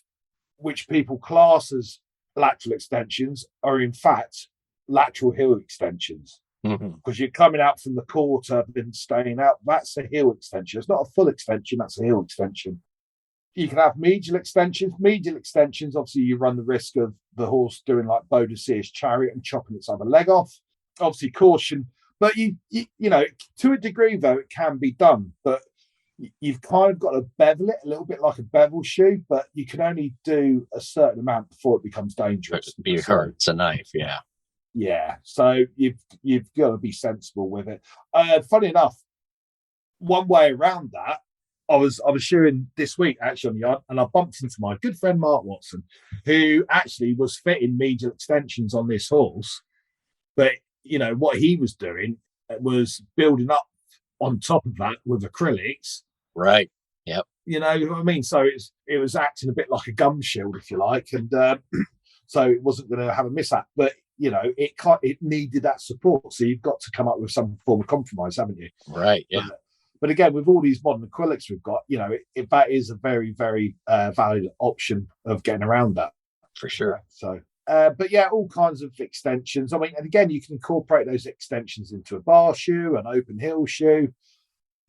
which people class as lateral extensions, are in fact lateral heel extensions. Because you're coming out from the quarter and staying out. That's a heel extension. It's not a full extension, that's a heel extension. You can have medial extensions. Medial extensions, obviously, you run the risk of the horse doing like Boadicea's chariot and chopping its other leg off. Obviously, caution. But you to a degree, though, it can be done. But you've kind of got to bevel it a little bit like a bevel shoe, but you can only do a certain amount before it becomes dangerous. It hurts a knife, yeah. Yeah, so you've got to be sensible with it. Funny enough, one way around that, I was shoeing this week actually on the yard, and I bumped into my good friend Mark Watson, who actually was fitting medial extensions on this horse. But what he was doing was building up on top of that with acrylics. Right. Yep. You know what I mean? So it was acting a bit like a gum shield, if you like, and so it wasn't going to have a mishap. But it needed that support. So you've got to come up with some form of compromise, haven't you? Right. Yeah. But again, with all these modern acrylics we've got, that is a very, very valid option of getting around that. For sure. So, but yeah, all kinds of extensions. I mean, and again, you can incorporate those extensions into a bar shoe, an open heel shoe.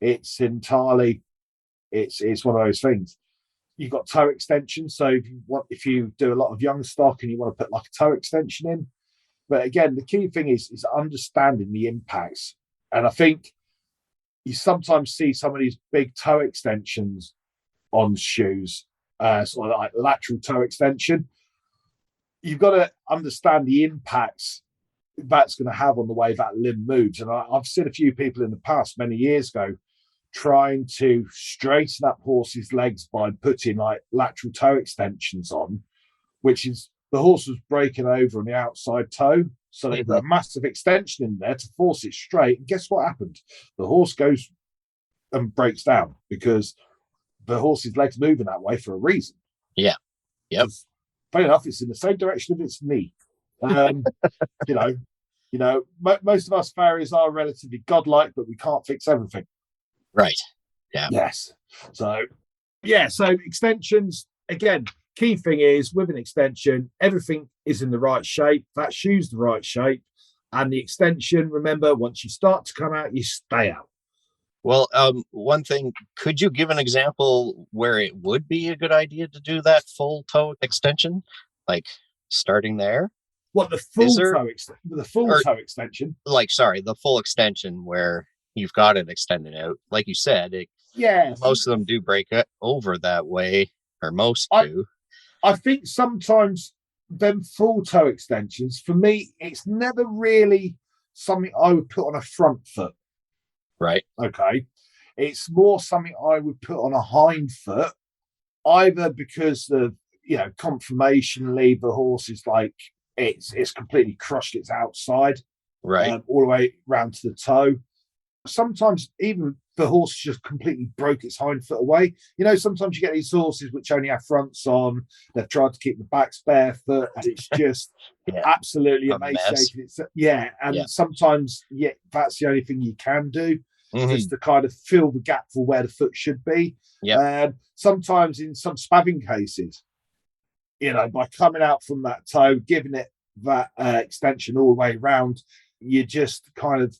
It's one of those things. You've got toe extensions. So if you do a lot of young stock and you want to put like a toe extension in. But again, the key thing is understanding the impacts. And I think you sometimes see some of these big toe extensions on shoes, sort of like lateral toe extension. you've got to understand the impacts that's going to have on the way that limb moves. And I've seen a few people in the past, many years ago, trying to straighten up horses' legs by putting like lateral toe extensions on, which is the horse was breaking over on the outside toe. So they put a massive extension in there to force it straight. And guess what happened? The horse goes and breaks down because the horse's legs moving that way for a reason. Yeah. Yep. Funny enough, it's in the same direction of its knee. Most of us farriers are relatively godlike, but we can't fix everything. Right. Yeah. Yes. So extensions, again, key thing is with an extension, everything is in the right shape. That shoe's the right shape. And the extension, remember, once you start to come out, you stay out. Well, one thing, could you give an example where it would be a good idea to do that full toe extension? Like starting there? What, the full toe extension? The full extension where you've got it extended out. Like you said, most of them do break it over that way, or most do. I think sometimes them full toe extensions, for me, it's never really something I would put on a front foot. Right. Okay. It's more something I would put on a hind foot, either because the conformationally the horse is like it's completely crushed its outside, right, all the way round to the toe. Sometimes even the horse just completely broke its hind foot away. Sometimes you get these horses which only have fronts on. They've tried to keep the backs barefoot, and it's just absolutely emaciated. Sometimes that's the only thing you can do is to kind of fill the gap for where the foot should be. Sometimes in some spabbing cases, by coming out from that toe, giving it that extension all the way around, you're just kind of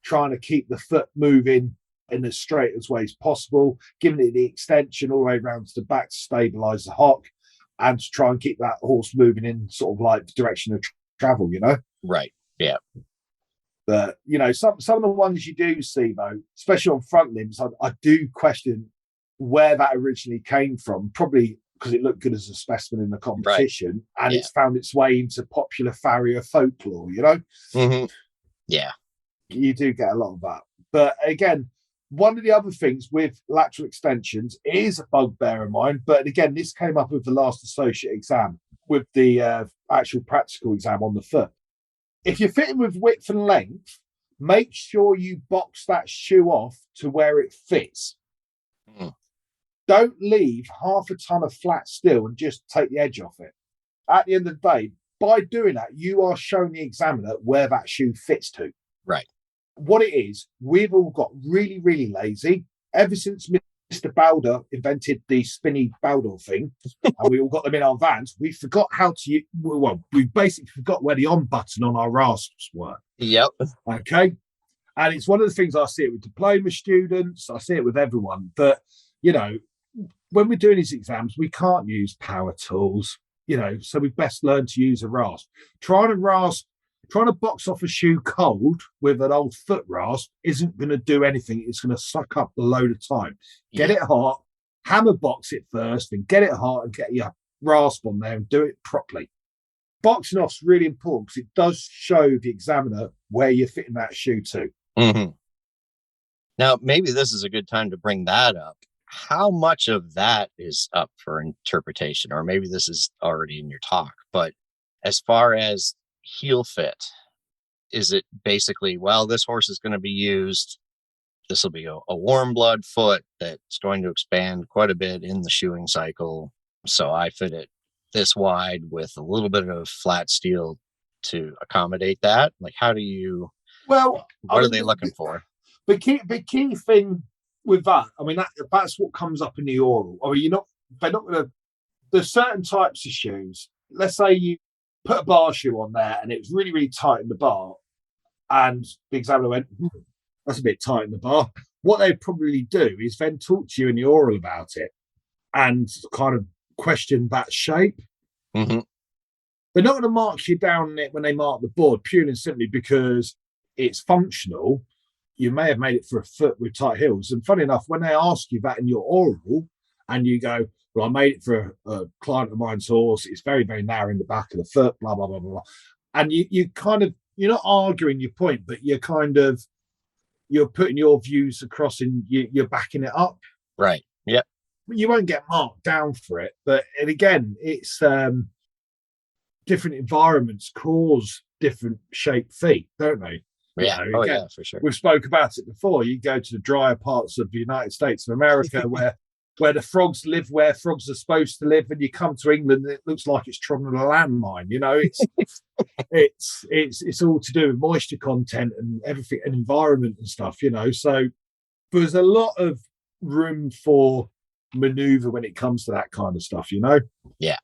trying to keep the foot moving in as straight as way as possible, giving it the extension all the way around to the back to stabilize the hock and to try and keep that horse moving in sort of like the direction of travel, Right. Yeah. But, some of the ones you do see, though, especially on front limbs, I do question where that originally came from, probably because it looked good as a specimen in the competition, and it's found its way into popular farrier folklore, Yeah. You do get a lot of that. But again, one of the other things with lateral extensions is a bugbear of mine. But again, this came up with the last associate exam, with the actual practical exam on the foot. If you're fitting with width and length, make sure you box that shoe off to where it fits. Don't leave half a ton of flat steel and just take the edge off it. At the end of the day, by doing that, you are showing the examiner where that shoe fits to. Right. What it is, we've all got really, really lazy. Ever since Mr. Bowder invented the spinny Bowder thing, and we all got them in our vans, we forgot how to we basically forgot where the on button on our rasps were. Yep. Okay. And it's one of the things I see it with diploma students, I see it with everyone, that, when we're doing these exams, we can't use power tools, so we best learn to use a rasp. Trying to box off a shoe cold with an old foot rasp isn't going to do anything. It's going to suck up a load of time. Get it hot, hammer box it first, and get it hot and get your rasp on there and do it properly. Boxing off's really important because it does show the examiner where you're fitting that shoe to. Now, maybe this is a good time to bring that up. How much of that is up for interpretation? Or maybe this is already in your talk, but as far as heel fit, is it basically, this horse is going to be used, this will be a warm blood foot that's going to expand quite a bit in the shoeing cycle, so I fit it this wide with a little bit of flat steel to accommodate that? Like, how do you, what are they looking for? The key thing with that, that's what comes up in the oral. They're not going to, there's certain types of shoes. Let's say you put a bar shoe on there and it was really, really tight in the bar, and the examiner went, that's a bit tight in the bar. What they'd probably do is then talk to you in the oral about it and kind of question that shape. They're not going to mark you down it when they mark the board, purely and simply because it's functional. You may have made it for a foot with tight heels. And funny enough, when they ask you that in your oral and you go, Well, I made it for a client of mine's horse. It's very, very narrow in the back of the foot, blah, blah, blah, blah. And you kind of, you're not arguing your point, but you're putting your views across and you're backing it up. Right. Yep. You won't get marked down for it. But and again, it's different environments cause different shaped feet, don't they? Yeah. Yeah, for sure. We've spoke about it before. You go to the drier parts of the United States of America where the frogs live where frogs are supposed to live, and you come to England and it looks like it's trodden on a landmine. It's all to do with moisture content and everything and environment and stuff, So there's a lot of room for maneuver when it comes to that kind of stuff, Yeah,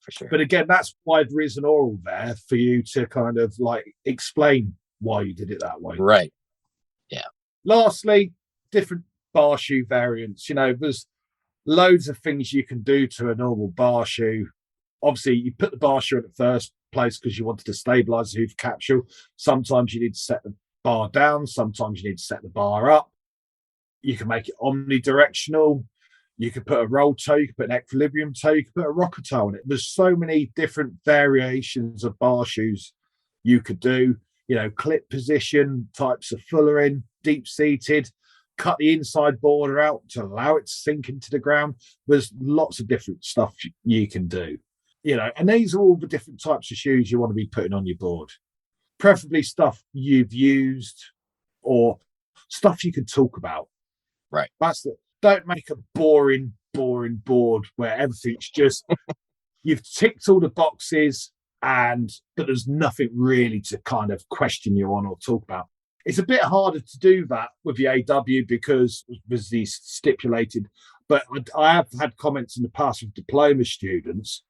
for sure. But again, that's why there is an oral there for you to kind of like explain why you did it that way. Right. Yeah. Lastly, different bar shoe variants. There's loads of things you can do to a normal bar shoe. Obviously, you put the bar shoe in the first place because you wanted to stabilize the hoof capsule. Sometimes you need to set the bar down. Sometimes you need to set the bar up. You can make it omnidirectional. You could put a roll toe. You could put an equilibrium toe. You could put a rocker toe on it. There's so many different variations of bar shoes you could do. Clip position, types of fullering, deep seated. Cut the inside border out to allow it to sink into the ground. There's lots of different stuff you can do, and these are all the different types of shoes you want to be putting on your board. Preferably stuff you've used or stuff you can talk about. Right. Don't make a boring board where everything's just, you've ticked all the boxes but there's nothing really to kind of question you on or talk about. It's a bit harder to do that with the AW because it was these stipulated, but I have had comments in the past with diploma students,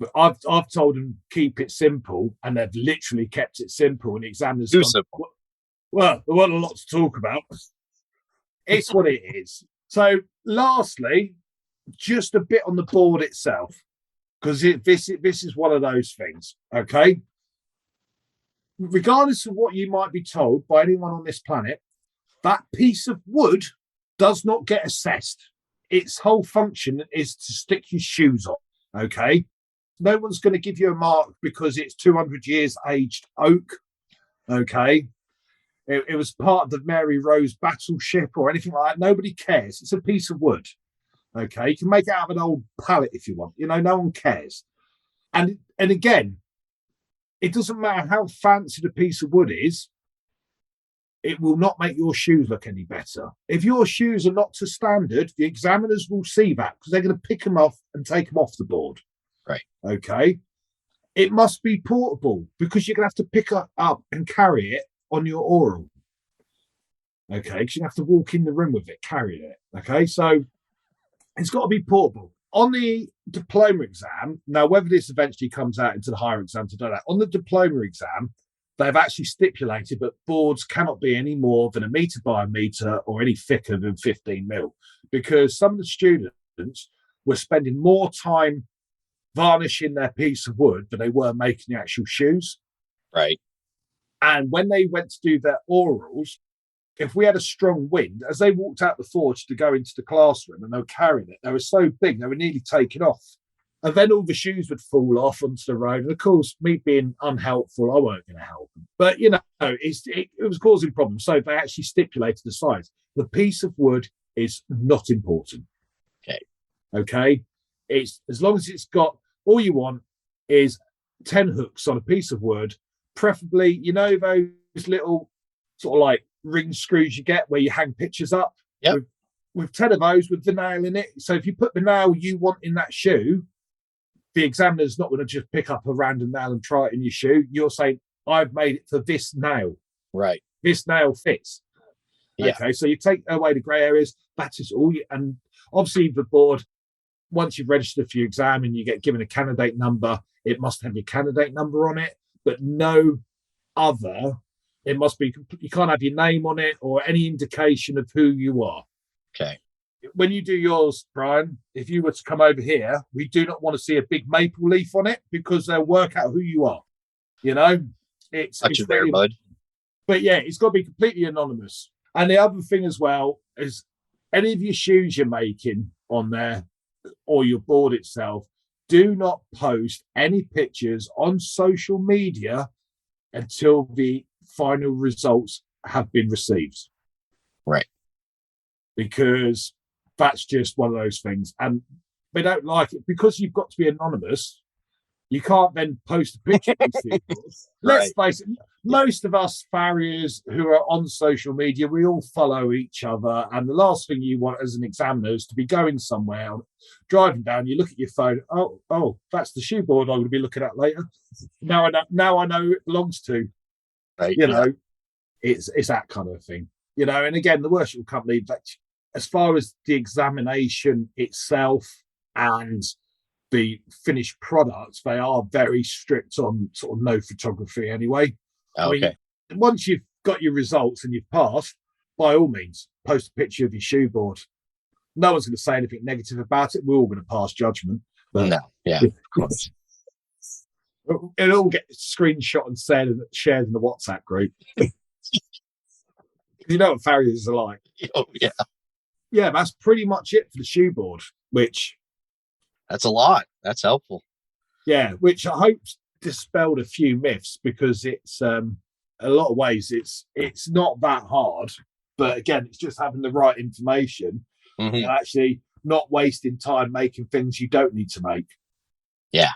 but I've told them keep it simple, and they've literally kept it simple, and the examiners simple. Well, there wasn't a lot to talk about. It's what it is. So lastly, just a bit on the board itself, because this is one of those things, okay? Regardless of what you might be told by anyone on this planet, that piece of wood does not get assessed. Its whole function is to stick your shoes on, okay? No one's going to give you a mark because it's 200 years aged oak, okay? It was part of the Mary Rose battleship or anything like that. Nobody cares. It's a piece of wood, okay? You can make it out of an old pallet if you want. No one cares. And again, it doesn't matter how fancy the piece of wood is, it will not make your shoes look any better. If your shoes are not to standard, the examiners will see that because they're going to pick them off and take them off the board. Right. Okay. It must be portable because you're going to have to pick it up and carry it on your oral. Okay. Because you have to walk in the room with it, carrying it. Okay. So it's got to be portable. On the diploma exam, now whether this eventually comes out into the higher exams, I don't know. On the diploma exam, they've actually stipulated that boards cannot be any more than 1 metre by 1 metre or any thicker than 15 mil, because some of the students were spending more time varnishing their piece of wood than they were making the actual shoes. Right. And when they went to do their orals, if we had a strong wind, as they walked out the forge to go into the classroom and they were carrying it, they were so big, they were nearly taken off. And then all the shoes would fall off onto the road. And of course, me being unhelpful, I weren't going to help them. But, it was causing problems. So they actually stipulated the size. The piece of wood is not important. Okay. It's as long as it's got, all you want is 10 hooks on a piece of wood, preferably, those little sort of like ring screws you get where you hang pictures up. Yep. With 10 of those with the nail in it. So if you put the nail you want in that shoe, the examiner's not going to just pick up a random nail and try it in your shoe. You're saying, I've made it for this nail. Right. This nail fits. Yeah. Okay, so you take away the grey areas. That is all. And obviously the board, once you've registered for your exam and you get given a candidate number, it must have your candidate number on it, but no other. It must be, you can't have your name on it or any indication of who you are. Okay. When you do yours, Brian, if you were to come over here, we do not want to see a big maple leaf on it because they'll work out who you are. It's there, bud. But yeah, it's got to be completely anonymous. And the other thing as well is any of your shoes you're making on there, or your board itself, do not post any pictures on social media until the final results have been received. Right. Because that's just one of those things. And they don't like it because you've got to be anonymous. You can't then post a picture of these people. Let's face it, most of us farriers who are on social media, we all follow each other. And the last thing you want as an examiner is to be going somewhere, driving down, you look at your phone, oh, that's the shoe board I'm going to be looking at later. Now I know who it belongs to. Right. You know, it's that kind of thing. You know, and again, the worship company, that as far as the examination itself and the finished products, they are very strict on sort of no photography anyway. Okay. I mean, once you've got your results and you've passed, by all means, post a picture of your shoe board. No one's going to say anything negative about it. We're all going to pass judgment. But no, yeah, of course. It'll all get screenshot and shared in the WhatsApp group. You know what farriers are like. Oh, yeah. Yeah, that's pretty much it for the shoe board, which... That's a lot. That's helpful. Yeah, which I hope dispelled a few myths, because it's a lot of ways it's not that hard, but again, it's just having the right information and actually not wasting time making things you don't need to make. Yeah,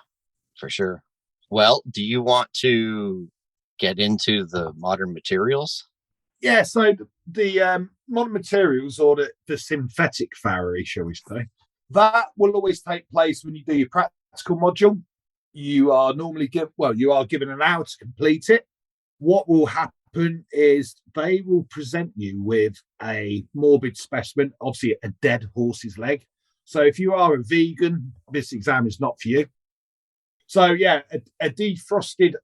for sure. Well, do you want to get into the modern materials? Yeah, so the modern materials, or the synthetic farriery, shall we say, that will always take place when you do your practical module. You are normally given an hour to complete it. What will happen is they will present you with a morbid specimen, obviously a dead horse's leg. So if you are a vegan, this exam is not for you. So yeah, a defrosted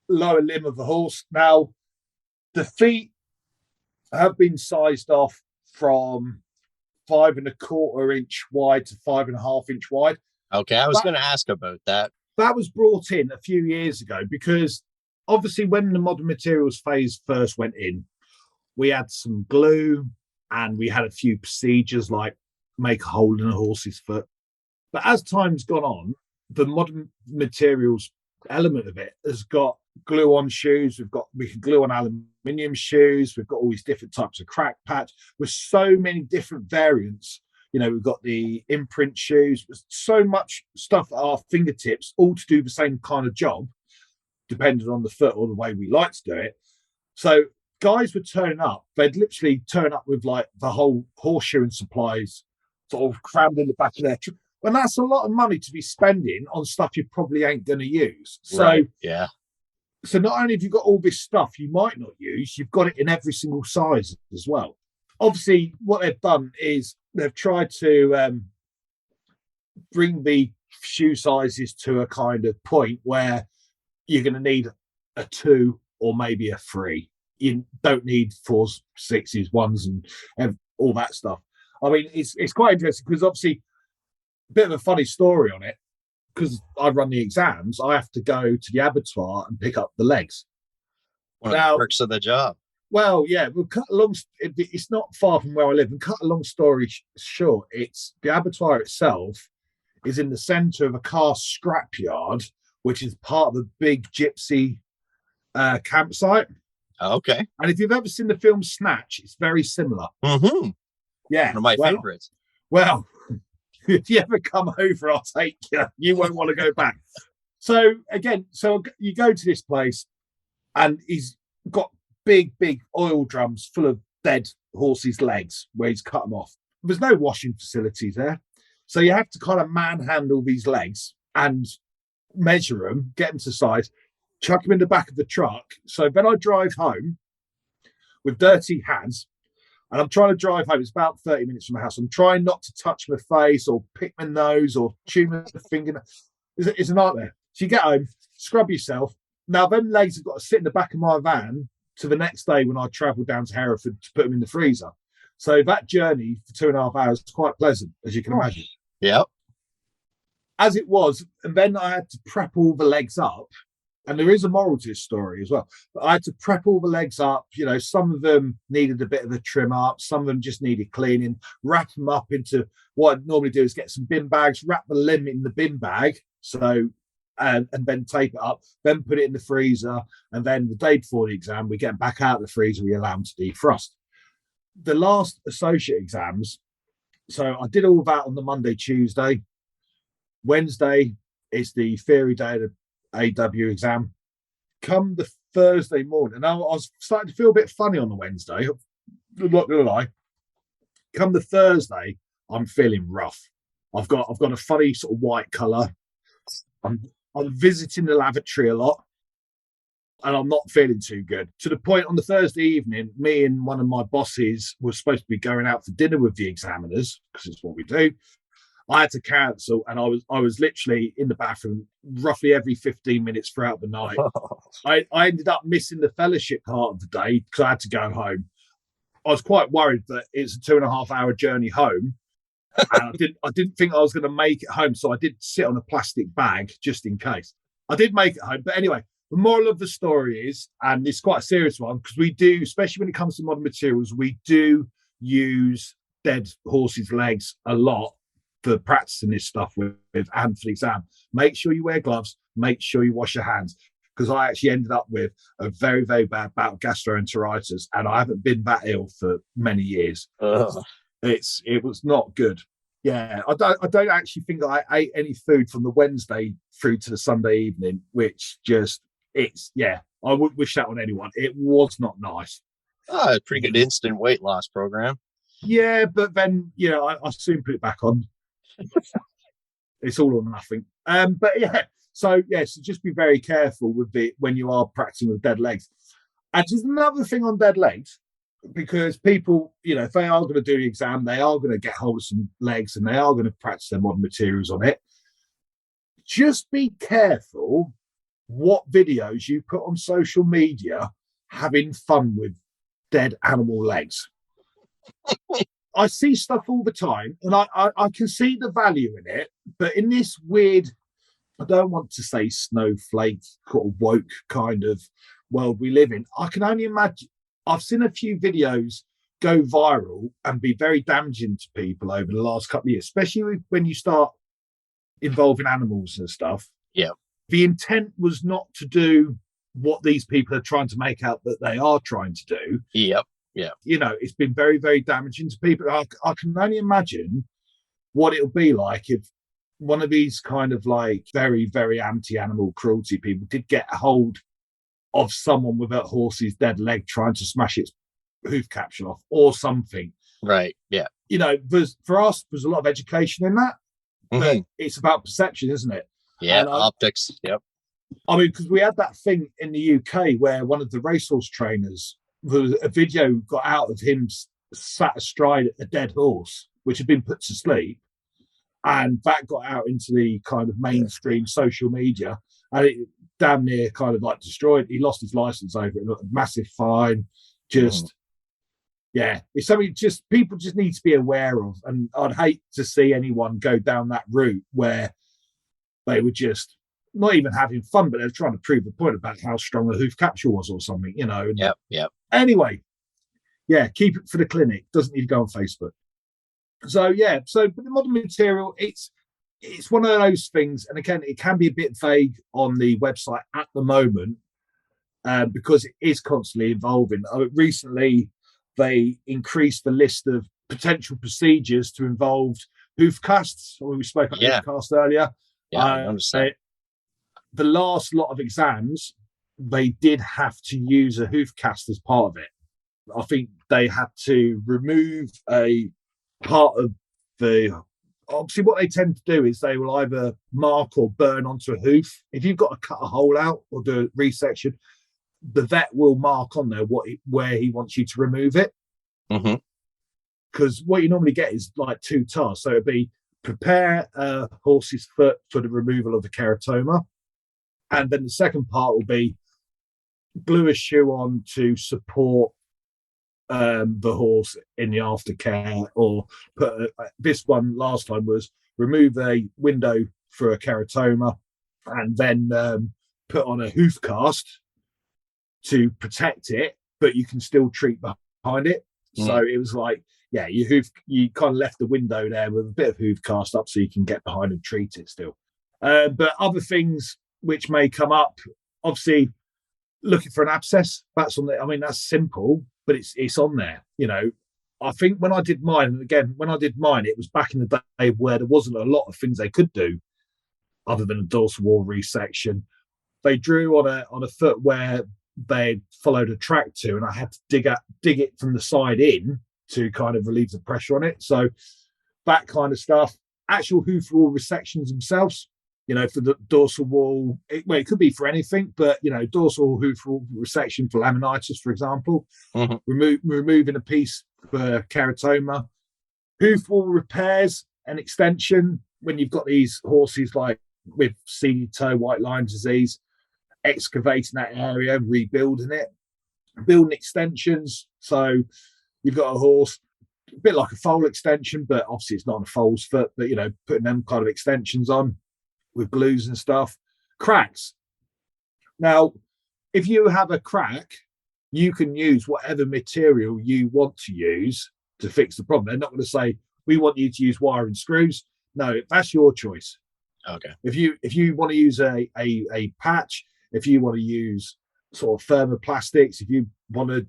lower limb of the horse. Now, the feet have been sized off from 5¼ inch wide to 5.5 inch wide. Okay, I was going to ask about that. That was brought in a few years ago because obviously when the modern materials phase first went in, we had some glue and we had a few procedures like make a hole in a horse's foot. But as time's gone on, the modern materials element of it has got glue on shoes. We can glue on aluminium shoes. We've got all these different types of crack patch with so many different variants. You know, we've got the imprint shoes, so much stuff at our fingertips, all to do the same kind of job, depending on the foot or the way we like to do it. So guys would turn up. They'd literally turn up with like the whole horseshoe and supplies sort of crammed in the back of their truck. And that's a lot of money to be spending on stuff you probably ain't going to use. So, right. Yeah. So not only have you got all this stuff you might not use, you've got it in every single size as well. Obviously, what they've done is they've tried to bring the shoe sizes to a kind of point where you're going to need a 2 or maybe a 3. You don't need 4s, 6s, 1s, and all that stuff. I mean, it's quite interesting because obviously a bit of a funny story on it. Because I run the exams, I have to go to the abattoir and pick up the legs. One of the perks of the job. Well, yeah, we'll cut along. It's not far from where I live. And cut a long story short, it's the abattoir itself is in the centre of a car scrapyard, which is part of the big gypsy campsite. Okay. And if you've ever seen the film Snatch, it's very similar. Mm-hmm. Yeah. One of my favorites. Well, if you ever come over, I'll take you. You won't want to go back. So again, you go to this place and he's got big oil drums full of dead horses' legs where he's cut them off. There's no washing facilities there. So you have to kind of manhandle these legs and measure them, get them to size, chuck them in the back of the truck. So then I drive home with dirty hands. And I'm trying to drive home. It's about 30 minutes from my house. I'm trying not to touch my face or pick my nose or chew my finger. It's a nightmare. So you get home, scrub yourself. Now, them legs have got to sit in the back of my van to the next day when I travel down to Hereford to put them in the freezer. So that journey for 2.5 hours is quite pleasant, as you can imagine. Yep. As it was, and then I had to prep all the legs up And there is a moral to this story as well. But I had to prep all the legs up. You know, some of them needed a bit of a trim up. Some of them just needed cleaning. Wrap them up into what I'd normally do is get some bin bags, wrap the limb in the bin bag. So, and then tape it up, then put it in the freezer. And then the day before the exam, we get them back out of the freezer, we allow them to defrost. The last associate exams, so I did all that on the Monday, Tuesday. Wednesday is the theory day of the AW exam. Come the Thursday morning, and I was starting to feel a bit funny on the Wednesday. I'm not gonna lie. Come the Thursday, I'm feeling rough. I've got a funny sort of white colour. I'm visiting the lavatory a lot, and I'm not feeling too good. To the point on the Thursday evening, me and one of my bosses were supposed to be going out for dinner with the examiners, because it's what we do. I had to cancel, and I was literally in the bathroom roughly every 15 minutes throughout the night. I ended up missing the fellowship part of the day because I had to go home. I was quite worried that it's a 2.5 hour journey home. And I didn't think I was going to make it home, so I did sit on a plastic bag just in case. I did make it home, but anyway, the moral of the story is, and it's quite a serious one, because we do, especially when it comes to modern materials, we do use dead horses' legs a lot for practicing this stuff with and for the exam. Make sure you wear gloves, make sure you wash your hands, because I actually ended up with a very, very bad bout of gastroenteritis, and I haven't been that ill for many years. It was not good. Yeah, I don't actually think I ate any food from the Wednesday through to the Sunday evening, which I wouldn't wish that on anyone. It was not nice. Oh, a pretty good instant weight loss program. Yeah, but then, you know, I soon put it back on. It's all or nothing. But yeah, so just be very careful with it when you are practicing with dead legs. And just another thing on dead legs, because people, you know, if they are going to do the exam, they are going to get hold of some legs and they are going to practice their modern materials on it. Just be careful what videos you put on social media having fun with dead animal legs. I see stuff all the time, and I can see the value in it, but in this weird, I don't want to say snowflake, sort of woke kind of world we live in, I can only imagine. I've seen a few videos go viral and be very damaging to people over the last couple of years, especially when you start involving animals and stuff. Yeah. The intent was not to do what these people are trying to make out that they are trying to do. Yep. Yeah. You know, it's been very, very damaging to people. I can only imagine what it'll be like if one of these kind of like very, very anti-animal cruelty people did get a hold of someone with a horse's dead leg trying to smash its hoof capsule off or something. Right. Yeah. You know, for us, there's a lot of education in that. But it's about perception, isn't it? Yeah. And optics. Yep. I mean, because we had that thing in the UK where one of the racehorse trainers, a video got out of him sat astride a dead horse, which had been put to sleep. And that got out into the kind of mainstream social media. And it damn near kind of like destroyed. He lost his license over it. A massive fine. It's something just people just need to be aware of. And I'd hate to see anyone go down that route where they were just not even having fun, but they're trying to prove the point about how strong a hoof capsule was or something, you know. And Yep. Anyway, keep it for the clinic. Doesn't need to go on Facebook. So but the modern material, it's one of those things, and again, it can be a bit vague on the website at the moment because it is constantly evolving. Recently, they increased the list of potential procedures to involve hoof casts. We spoke about hoof cast earlier. Yeah, I understand. The last lot of exams, they did have to use a hoof cast as part of it. I think they had to remove a part of the. Obviously, what they tend to do is they will either mark or burn onto a hoof. If you've got to cut a hole out or do a resection, the vet will mark on there where he wants you to remove it. Because what you normally get is like two tasks. So it'd be prepare a horse's foot for the removal of the keratoma. And then the second part will be glue a shoe on to support the horse in the aftercare, or put this one last time was remove a window for a keratoma and then put on a hoof cast to protect it, but you can still treat behind it. So it was like, yeah, you kind of left the window there with a bit of hoof cast up so you can get behind and treat it still. But other things which may come up, obviously looking for an abscess, that's on there. I mean, that's simple, but it's on there. I think when I did mine, and again, when I did mine, it was back in the day where there wasn't a lot of things they could do other than a dorsal wall resection. They drew on a foot where they followed a track to, and I had to dig it from the side in to kind of relieve the pressure on it. So that kind of stuff. Actual hoof wall resections themselves, for the dorsal wall, it could be for anything, but dorsal hoof wall resection for laminitis, for example, removing a piece for keratoma, hoof wall repairs and extension when you've got these horses like with seedy toe white line disease, excavating that area, rebuilding it, building extensions. So you've got a horse, a bit like a foal extension, but obviously it's not on a foal's foot, but putting them kind of extensions on with glues and stuff. Cracks. Now, if you have a crack, you can use whatever material you want to use to fix the problem. They're not going to say, we want you to use wire and screws. No, that's your choice. Okay. If you want to use a patch, if you want to use sort of thermoplastics, if you want to,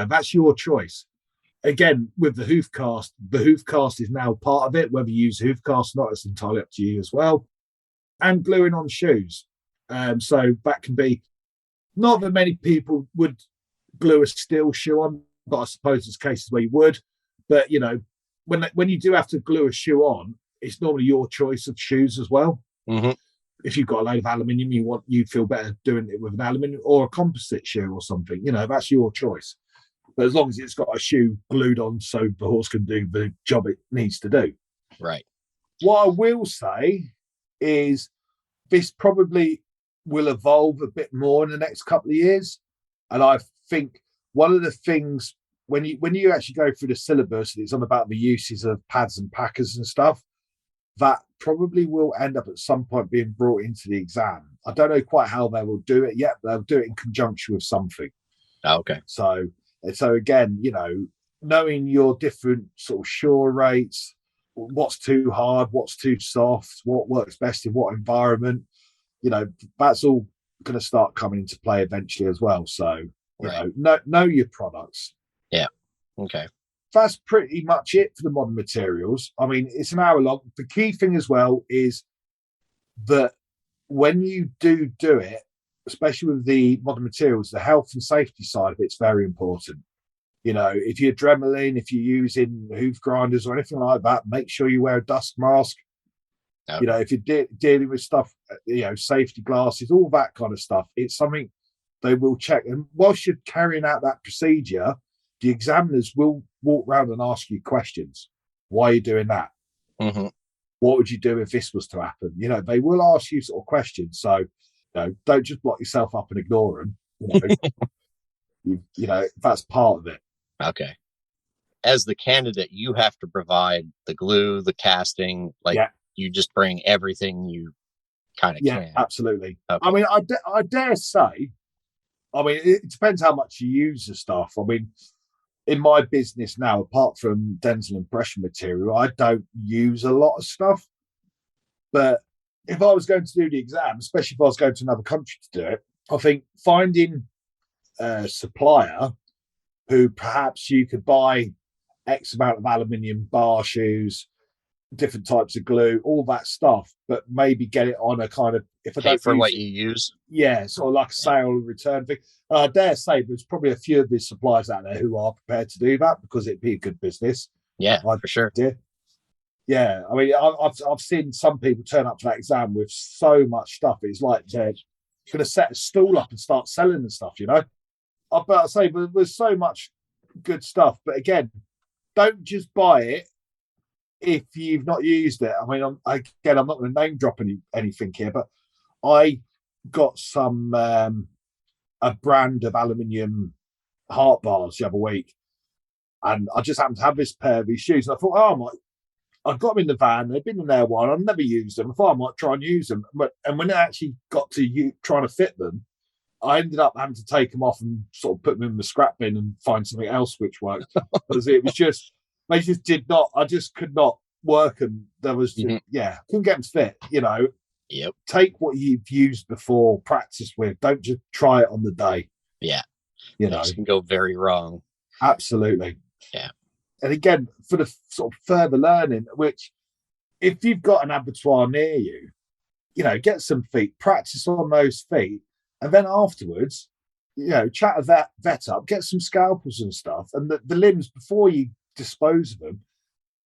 that's your choice. Again, with the hoof cast is now part of it. Whether you use hoof cast or not, it's entirely up to you as well. And gluing on shoes. So that can be, not that many people would glue a steel shoe on, but I suppose there's cases where you would. But, when you do have to glue a shoe on, it's normally your choice of shoes as well. Mm-hmm. If you've got a load of aluminium, you feel better doing it with an aluminium or a composite shoe or something. That's your choice. But as long as it's got a shoe glued on so the horse can do the job it needs to do. Right. What I will say is this probably will evolve a bit more in the next couple of years. And I think one of the things, when you actually go through the syllabus, it's on about the uses of pads and packers and stuff, that probably will end up at some point being brought into the exam. I don't know quite how they will do it yet, but they'll do it in conjunction with something. Okay. So again, knowing your different sort of shore rates, what's too hard, what's too soft, what works best in what environment, that's all going to start coming into play eventually as well. So, know your products. Yeah. Okay. That's pretty much it for the modern materials. I mean, it's an hour long. The key thing as well is that when you do it, especially with the modern materials, the health and safety side of it's very important. If you're dremeling, if you're using hoof grinders or anything like that, make sure you wear a dust mask. Okay. If you're dealing with stuff, safety glasses, all that kind of stuff, it's something they will check. And whilst you're carrying out that procedure, the examiners will walk around and ask you questions. Why are you doing that? Mm-hmm. What would you do if this was to happen? They will ask you sort of questions. So, don't just block yourself up and ignore them. That's part of it. Okay. As the candidate, you have to provide the glue, the casting, you just bring everything you kind of can. Absolutely. Okay. I mean, I dare say, it depends how much you use the stuff. I mean, in my business now, apart from dental impression material, I don't use a lot of stuff. But if I was going to do the exam, especially if I was going to another country to do it, I think finding a supplier who perhaps you could buy X amount of aluminium bar shoes, different types of glue, all that stuff, but maybe get it on a kind of, if I pay don't for use what it, you use. Yeah, sort of like a sale and return thing. I dare say there's probably a few of these suppliers out there who are prepared to do that because it'd be a good business. Yeah, for sure. Yeah, I mean, I've seen some people turn up to that exam with so much stuff. It's like they're going to set a stall up and start selling the stuff, But I say, but there's so much good stuff. But again, don't just buy it if you've not used it. I mean, I'm not going to name drop anything here, but I got some a brand of aluminium heart bars the other week, and I just happened to have this pair of these shoes, and I thought, oh, I might I got them in the van. They've been in there a while. I've never used them. I thought I might try and use them. And when I actually got to trying to fit them, I ended up having to take them off and sort of put them in the scrap bin and find something else which worked. Because it was just, they just did not, I just could not work. And there was, couldn't get them to fit, Yep. Take what you've used before, practice with. Don't just try it on the day. Yeah. Things can go very wrong. Absolutely. Yeah. And again, for the sort of further learning, which if you've got an abattoir near you, get some feet, practice on those feet, and then afterwards, chat a vet up, get some scalpels and stuff, and the limbs before you dispose of them,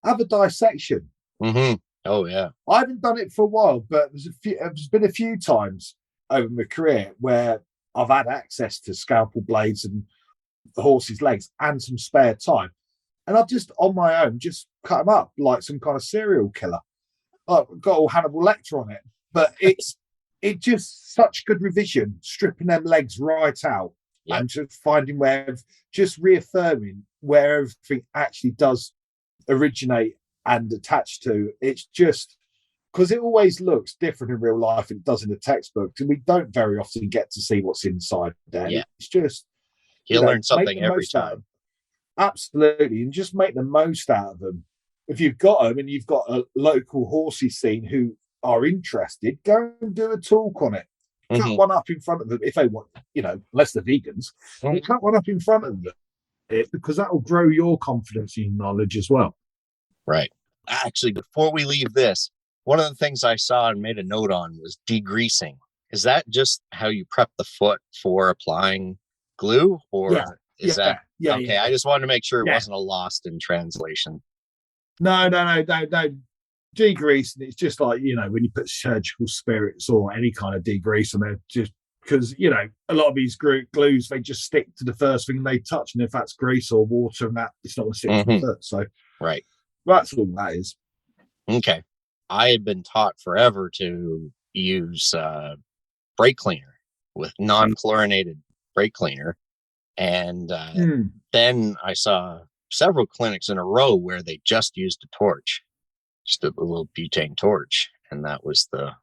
have a dissection. Mm-hmm. Oh yeah. I haven't done it for a while, but there's been a few times over my career where I've had access to scalpel blades and the horse's legs and some spare time. And I've just, on my own, just cut them up like some kind of serial killer. I've got all Hannibal Lecter on it. But it's just such good revision, stripping them legs right out and just finding just reaffirming where everything actually does originate and attach to. It's just, because it always looks different in real life than it does in the textbooks. And we don't very often get to see what's inside there. Yeah. It's just... You'll learn something every time. Absolutely, and just make the most out of them. If you've got them and you've got a local horsey scene who are interested, go and do a talk on it. Cut one up in front of them if they want, unless they're vegans. Cut one up in front of them because that will grow your confidence in knowledge as well. Right. Actually, before we leave this, one of the things I saw and made a note on was degreasing. Is that just how you prep the foot for applying glue, or is that okay? Yeah. I just wanted to make sure it wasn't a lost in translation. No. Degreasing, it's just like, when you put surgical spirits or any kind of degrease on there, just because, a lot of these glues, they just stick to the first thing they touch. And if that's grease or water and that, it's not going to stick to the foot. So, right. That's all that is. Okay. I had been taught forever to use brake cleaner with non-chlorinated brake cleaner. And then I saw several clinics in a row where they just used a torch, just a little butane torch. And that was the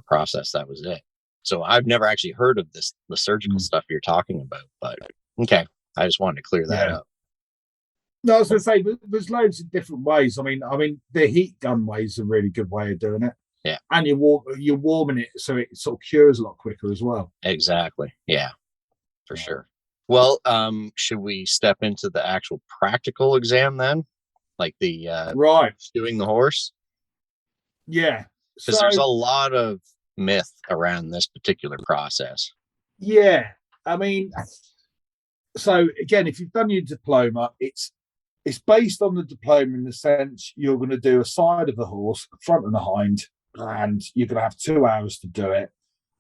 process. That was it. So I've never actually heard of the surgical stuff you're talking about, but okay. I just wanted to clear that up. No, I was going to say, there's loads of different ways. I mean, the heat gun way is a really good way of doing it. Yeah. And you're warming it so it sort of cures a lot quicker as well. Exactly. Yeah, for sure. Well, should we step into the actual practical exam then? Like the doing the horse? Yeah. Because there's a lot of myth around this particular process. Yeah. I mean, so again, if you've done your diploma, it's based on the diploma in the sense you're going to do a side of the horse, the front and the hind, and you're going to have 2 hours to do it.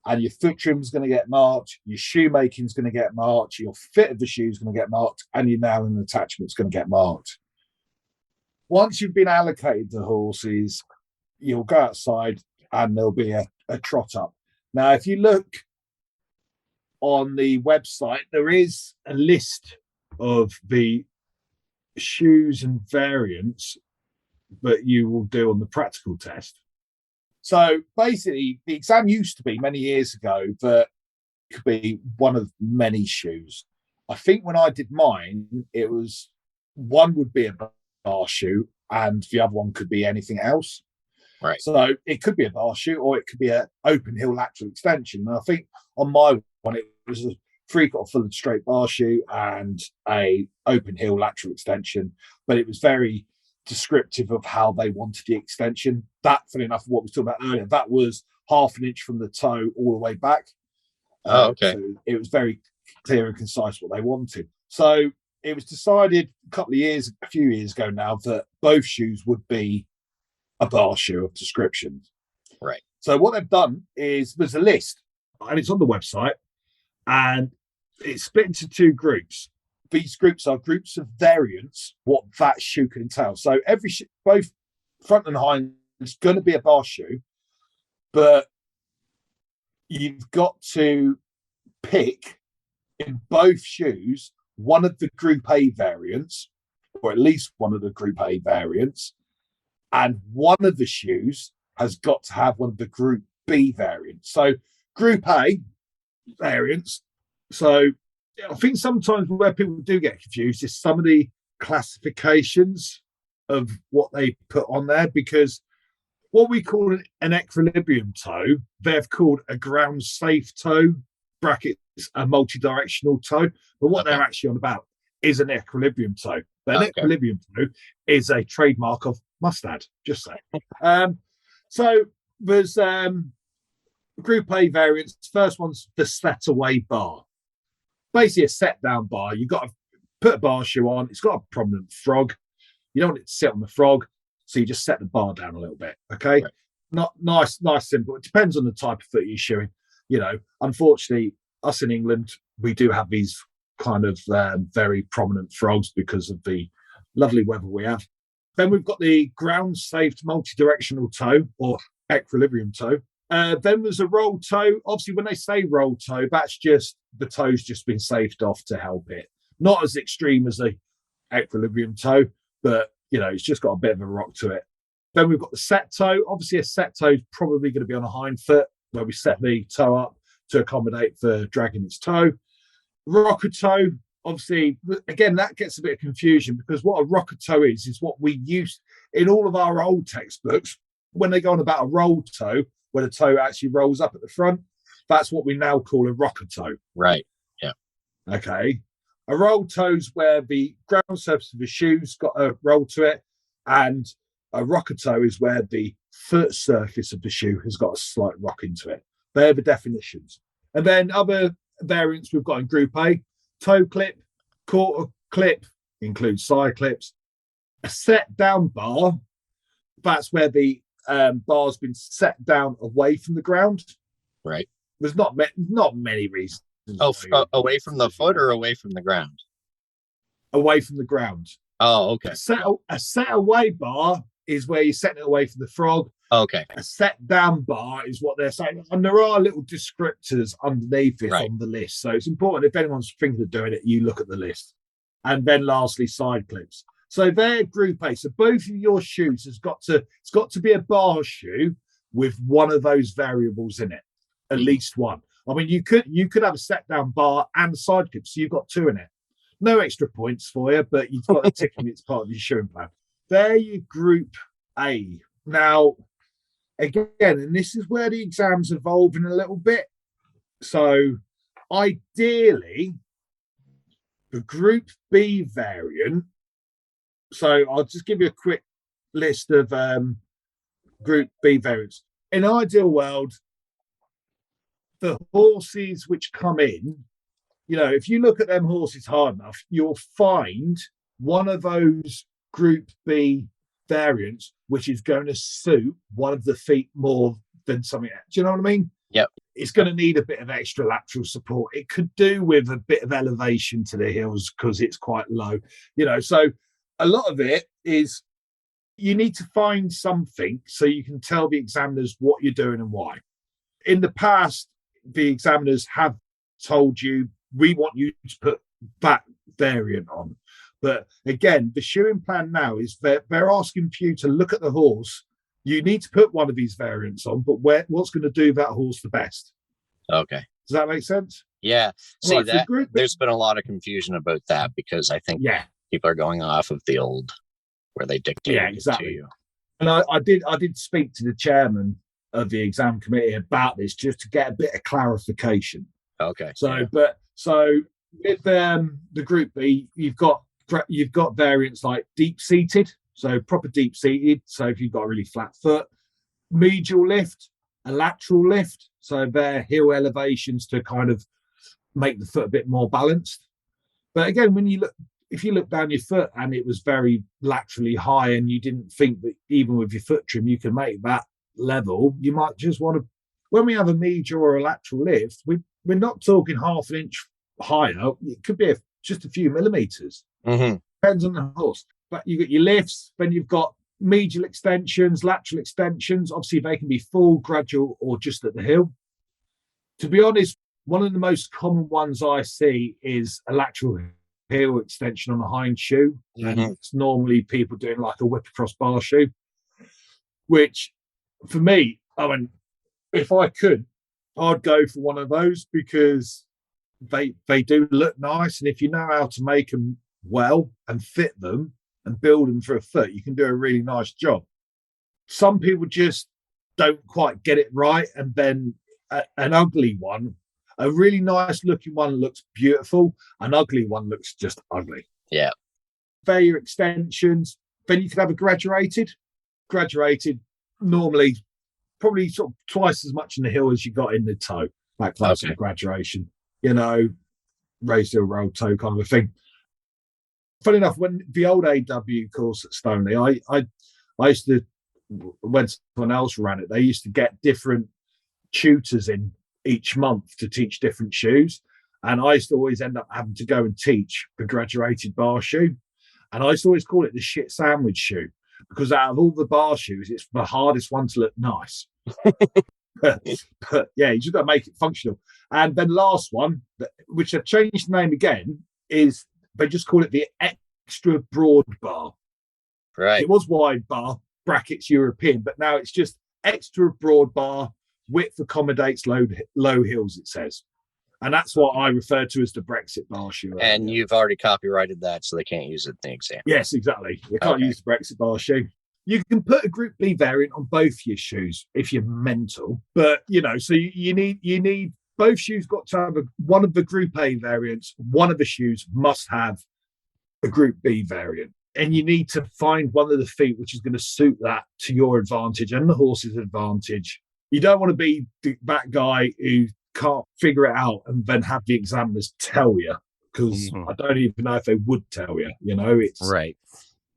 And your foot trim is going to get marked, your shoemaking is going to get marked, your fit of the shoe is going to get marked, and your nail and attachment is going to get marked. Once you've been allocated the horses, you'll go outside and there'll be a trot up. Now, if you look on the website, there is a list of the shoes and variants that you will do on the practical test. So basically, the exam used to be many years ago that it could be one of many shoes. I think when I did mine, it was one would be a bar shoe and the other one could be anything else. Right. So it could be a bar shoe or it could be an open heel lateral extension. And I think on my one, it was a 3/4 full and straight bar shoe and a open heel lateral extension, but it was very descriptive of how they wanted the extension. That, funny enough, what we were talking about earlier, that was 1/2 inch from the toe all the way back. Oh, okay. So it was very clear and concise what they wanted. So it was decided a few years ago now, that both shoes would be a bar shoe of descriptions. Right. So what they've done is there's a list, and it's on the website, and it's split into 2 groups. These groups are groups of variants, what that shoe can entail. So both front and hind is going to be a bar shoe, but you've got to pick in both shoes one of the Group A variants, or at least one of the Group A variants, And one of the shoes has got to have one of the Group B variants. So Group A variants. So I think sometimes where people do get confused is some of the classifications of what they put on there, because what we call an equilibrium toe, they've called a ground safe toe, brackets, a multi-directional toe. But what they're actually on about is an equilibrium toe. But an equilibrium toe is a trademark of Mustad, just saying. So there's Group A variants. First one's the set away bar. Basically a set down bar. You've got to put a bar shoe on. It's got a prominent frog. You don't want it to sit on the frog, so you just set the bar down a little bit. Okay, right. Not nice, simple. It depends on the type of foot you're shoeing. You know, unfortunately, us in England, we do have these kind of very prominent frogs because of the lovely weather we have. Then we've got the ground safe multi-directional toe or equilibrium toe. Then there's a roll toe. Obviously, when they say roll toe, that's just the toe's just been safed off to help it. Not as extreme as a equilibrium toe, but you know, it's just got a bit of a rock to it. Then we've got the set toe. Obviously, a set toe is probably going to be on a hind foot, where we set the toe up to accommodate for dragging its toe. Rocker toe, obviously, again, that gets a bit of confusion, because what a rocker toe is what we use in all of our old textbooks. When they go on about a roll toe, where the toe actually rolls up at the front, that's what we now call a rocker toe. Right. Yeah. Okay. A roll toe's where the ground surface of the shoe's got a roll to it, and a rocker toe is where the foot surface of the shoe has got a slight rock into it. They're the definitions. And then other variants we've got in Group A: toe clip, quarter clip, includes side clips, a set down bar. That's where the bar's been set down away from the ground. Right. There's not many reasons. Away from the foot or away from the ground? Away from the ground. Oh, okay. A set away bar is where you're setting it away from the frog. Okay. A set down bar is what they're saying. And there are little descriptors underneath it on the list. So it's important, if anyone's thinking of doing it, you look at the list. And then lastly, side clips. So they're Group A. So both of your shoes it's got to be a bar shoe with one of those variables in it, at least one. I mean, you could have a set down bar and a side clip, so you've got two in it. No extra points for you, but you've got a tick in it's part of your shoeing plan. There you Group A. Now, again, and this is where the exam's evolving a little bit. So ideally, the Group B variant. So I'll just give you a quick list of Group B variants. In an ideal world, the horses which come in, you know, if you look at them horses hard enough, you'll find one of those Group B variants which is going to suit one of the feet more than something else. Do you know what I mean? Yep. It's going to need a bit of extra lateral support. It could do with a bit of elevation to the heels because it's quite low. You know, so a lot of it is you need to find something so you can tell the examiners what you're doing and why. In the past, the examiners have told you, we want you to put that variant on. But again, the shoeing plan now is they're asking for you to look at the horse. You need to put one of these variants on, but what's going to do that horse the best? Okay. Does that make sense? Yeah. See, right, there's been a lot of confusion about that, because I think people are going off of the old where they dictate to you. And I did speak to the chairman of the exam committee about this just to get a bit of clarification. Okay. So with the Group B, you've got variants like deep seated, so proper deep seated. So if you've got a really flat foot, medial lift, a lateral lift, so they're heel elevations to kind of make the foot a bit more balanced. But again, if you look down your foot and it was very laterally high and you didn't think that even with your foot trim you can make that level, you might just want to, when we have a medial or a lateral lift, we're not talking half an inch higher. It could be just a few millimeters. Mm-hmm. Depends on the horse. But you've got your lifts, then you've got medial extensions, lateral extensions. Obviously, they can be full, gradual, or just at the heel. To be honest, one of the most common ones I see is a lateral heel extension on a hind shoe. Mm-hmm. And it's normally people doing like a whip across bar shoe. which for me, I mean, if I could, I'd go for one of those because they do look nice. And if you know how to make them well and fit them and build them for a foot, you can do a really nice job. Some people just don't quite get it right. And then an ugly one, a really nice looking one looks beautiful. An ugly one looks just ugly. Yeah. Failure extensions. Then you can have a graduated normally probably sort of twice as much in the heel as you got in the toe. That class of graduation, raised heel roll toe kind of a thing. Funny enough, when the old AW course at Stoneleigh, I used to, when someone else ran it, they used to get different tutors in each month to teach different shoes. And I used to always end up having to go and teach the graduated bar shoe. And I used to always call it the shit sandwich shoe, because out of all the bar shoes, it's the hardest one to look nice. but yeah, you just got to make it functional. And then last one, which I've changed the name again, is they just call it the extra broad bar. Right. It was wide bar, brackets European, but now it's just extra broad bar, width accommodates low heels, it says. And that's what I refer to as the Brexit bar shoe. And you've already copyrighted that, so they can't use it in the exam. Yes, exactly. You can't use the Brexit bar shoe. You can put a Group B variant on both your shoes if you're mental. But, so you need both shoes got to have one of the Group A variants. One of the shoes must have a Group B variant. And you need to find one of the feet which is going to suit that to your advantage and the horse's advantage. You don't want to be that guy who can't figure it out and then have the examiners tell you, because I don't even know if they would tell you. It's right.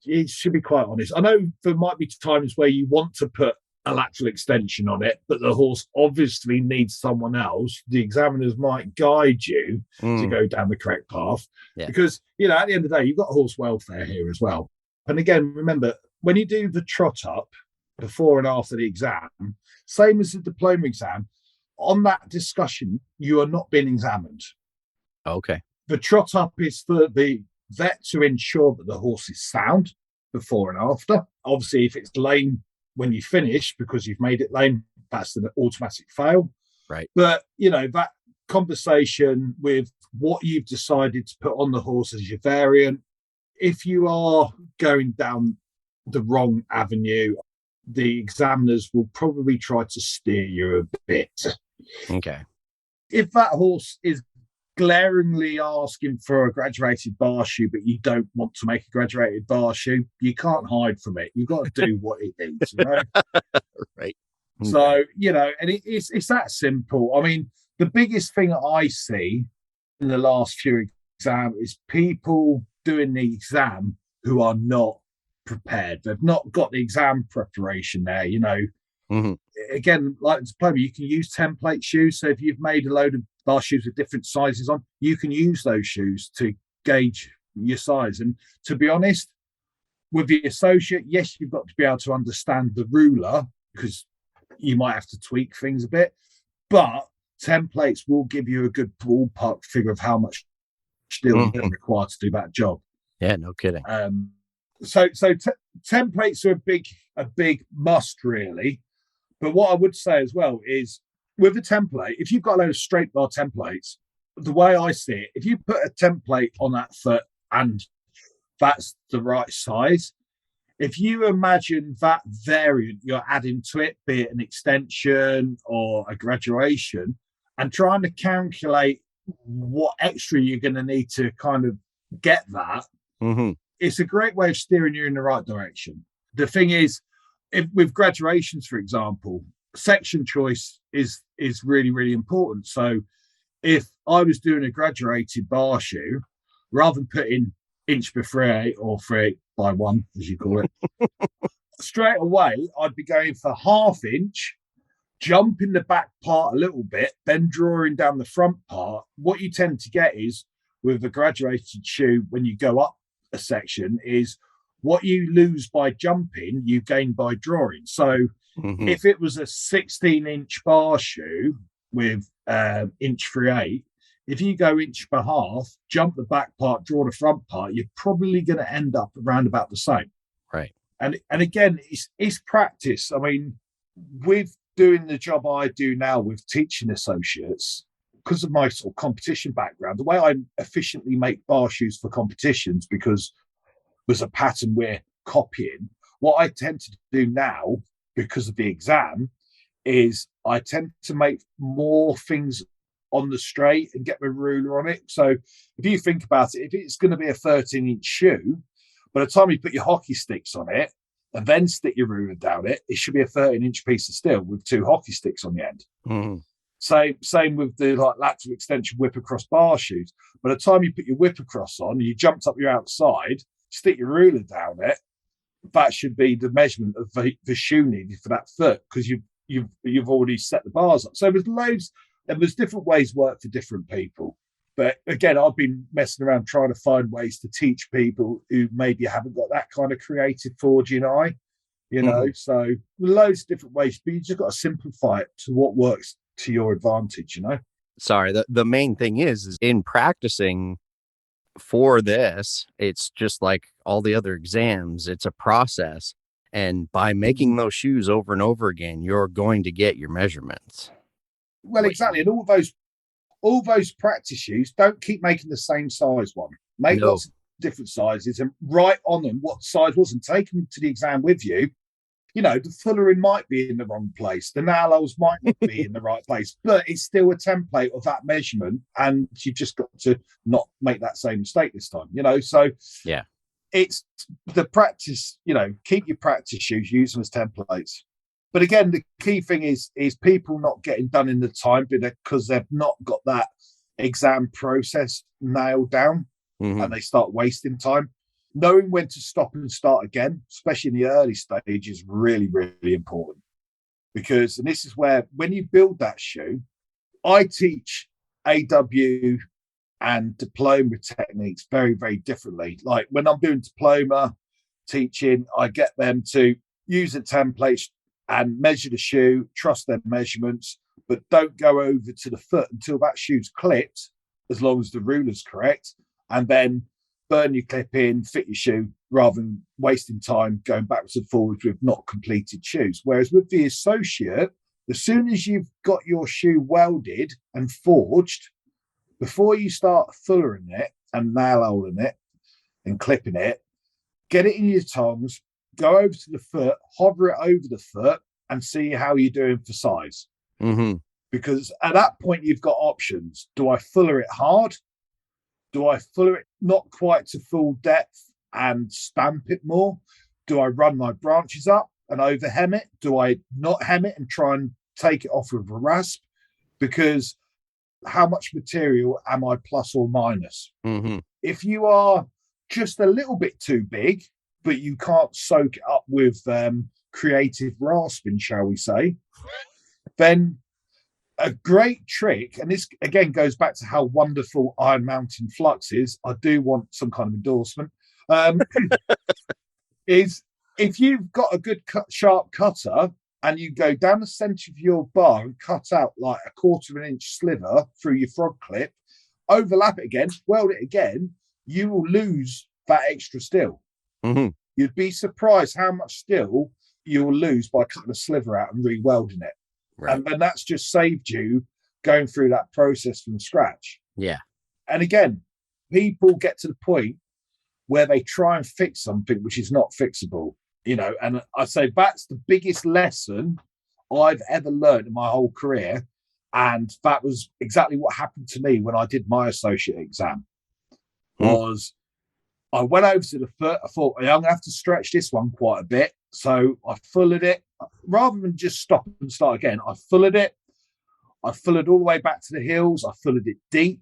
It should be quite honest. I know there might be times where you want to put a lateral extension on it, but the horse obviously needs someone else. The examiners might guide you to go down the correct path, because at the end of the day, you've got horse welfare here as well. And again, remember, when you do the trot up before and after the exam, same as the diploma exam, on that discussion, you are not being examined. Okay. The trot up is for the vet to ensure that the horse is sound before and after. Obviously, if it's lame when you finish because you've made it lame, that's an automatic fail. Right. But, that conversation with what you've decided to put on the horse as your variant, if you are going down the wrong avenue, the examiners will probably try to steer you a bit. Okay. If that horse is glaringly asking for a graduated bar shoe, but you don't want to make a graduated bar shoe, you can't hide from it. You've got to do what it needs, Right. Okay. So, and it's that simple. I mean, the biggest thing I see in the last few exams is people doing the exam who are not prepared. They've not got the exam preparation there, Again, like the diploma, you can use template shoes. So if you've made a load of bar shoes with different sizes on, you can use those shoes to gauge your size. And to be honest, with the associate, yes, you've got to be able to understand the ruler, because you might have to tweak things a bit, but templates will give you a good ballpark figure of how much steel you're required to do that job. Yeah, no kidding. So templates are a big must, really. But what I would say as well is, with a template, if you've got a load of straight bar templates, the way I see it, if you put a template on that foot and that's the right size, if you imagine that variant you're adding to it, be it an extension or a graduation, and trying to calculate what extra you're going to need to kind of get that, it's a great way of steering you in the right direction. The thing is, with graduations, for example, section choice is really, really important. So if I was doing a graduated bar shoe, rather than putting inch by 3/8 or 3/8 by 1, as you call it, straight away, I'd be going for 1/2 inch, jumping the back part a little bit, then drawing down the front part. What you tend to get is, with a graduated shoe, when you go up a section, is what you lose by jumping, you gain by drawing. So if it was a 16-inch bar shoe with inch 3/8, if you go inch by 1/2, jump the back part, draw the front part, you're probably going to end up around about the same. Right. And again, it's practice. I mean, with doing the job I do now with teaching associates, because of my sort of competition background, the way I efficiently make bar shoes for competitions, because there's a pattern we're copying, what I tend to do now, because of the exam, is I tend to make more things on the straight and get my ruler on it. So if you think about it, if it's going to be a 13-inch shoe, by the time you put your hockey sticks on it and then stick your ruler down it, it should be a 13-inch piece of steel with 2 hockey sticks on the end. Mm-hmm. Same with the lateral extension whip across bar shoes. By the time you put your whip across on, you jumped up your outside, stick your ruler down it, that should be the measurement of the shoe needed for that foot, because you've already set the bars up. So there's different ways work for different people. But again, I've been messing around trying to find ways to teach people who maybe haven't got that kind of creative forging eye, you know. Mm-hmm. So loads of different ways, but you just got to simplify it to what works to your advantage, you know. Sorry, the main thing is in practicing for this, it's just like all the other exams, it's a process. And by making those shoes over and over again, you're going to get your measurements. Well, exactly. And all those practice shoes, don't keep making the same size one. Make lots of different sizes and write on them what size was, and take them to the exam with you. You know, the fullering might be in the wrong place, the nail holes might not be in the right place, but it's still a template of that measurement, and you've just got to not make that same mistake this time, you know. So yeah, it's the practice, you know, keep your practice shoes, use them as templates. But again, the key thing is people not getting done in the time because they've not got that exam process nailed down, mm-hmm. and they start wasting time. Knowing when to stop and start again, especially in the early stage, is really, really important. Because, and this is where, when you build that shoe, I teach AW and diploma techniques very, very differently. Like when I'm doing diploma teaching, I get them to use a template and measure the shoe, trust their measurements, but don't go over to the foot until that shoe's clipped, as long as the ruler's correct, and then burn your clip in, fit your shoe, rather than wasting time going backwards and forwards with not completed shoes. Whereas with the associate, as soon as you've got your shoe welded and forged, before you start fullering it and nail holing it and clipping it, get it in your tongs, go over to the foot, hover it over the foot, and see how you're doing for size. Mm-hmm. Because at that point, you've got options. Do I fuller it hard? Do I fuller it not quite to full depth and stamp it more? Do I run my branches up and over hem it? Do I not hem it and try and take it off with a rasp? Because how much material am I plus or minus? Mm-hmm. If you are just a little bit too big, but you can't soak it up with creative rasping, shall we say, then a great trick, and this again goes back to how wonderful Iron Mountain Flux is. I do want some kind of endorsement. Is if you've got a good sharp cutter and you go down the center of your bar and cut out like a 1/4 inch sliver through your frog clip, overlap it again, weld it again, you will lose that extra steel. Mm-hmm. You'd be surprised how much steel you will lose by cutting a sliver out and re-welding it. Right. And that's just saved you going through that process from scratch. Yeah. And again, people get to the point where they try and fix something which is not fixable, you know, and I say that's the biggest lesson I've ever learned in my whole career. And that was exactly what happened to me when I did my associate exam. Was I went over to the foot, I thought, I'm going to have to stretch this one quite a bit. So I fullered it. Rather than just stop and start again, I fullered it. I fullered all the way back to the heels. I fullered it deep.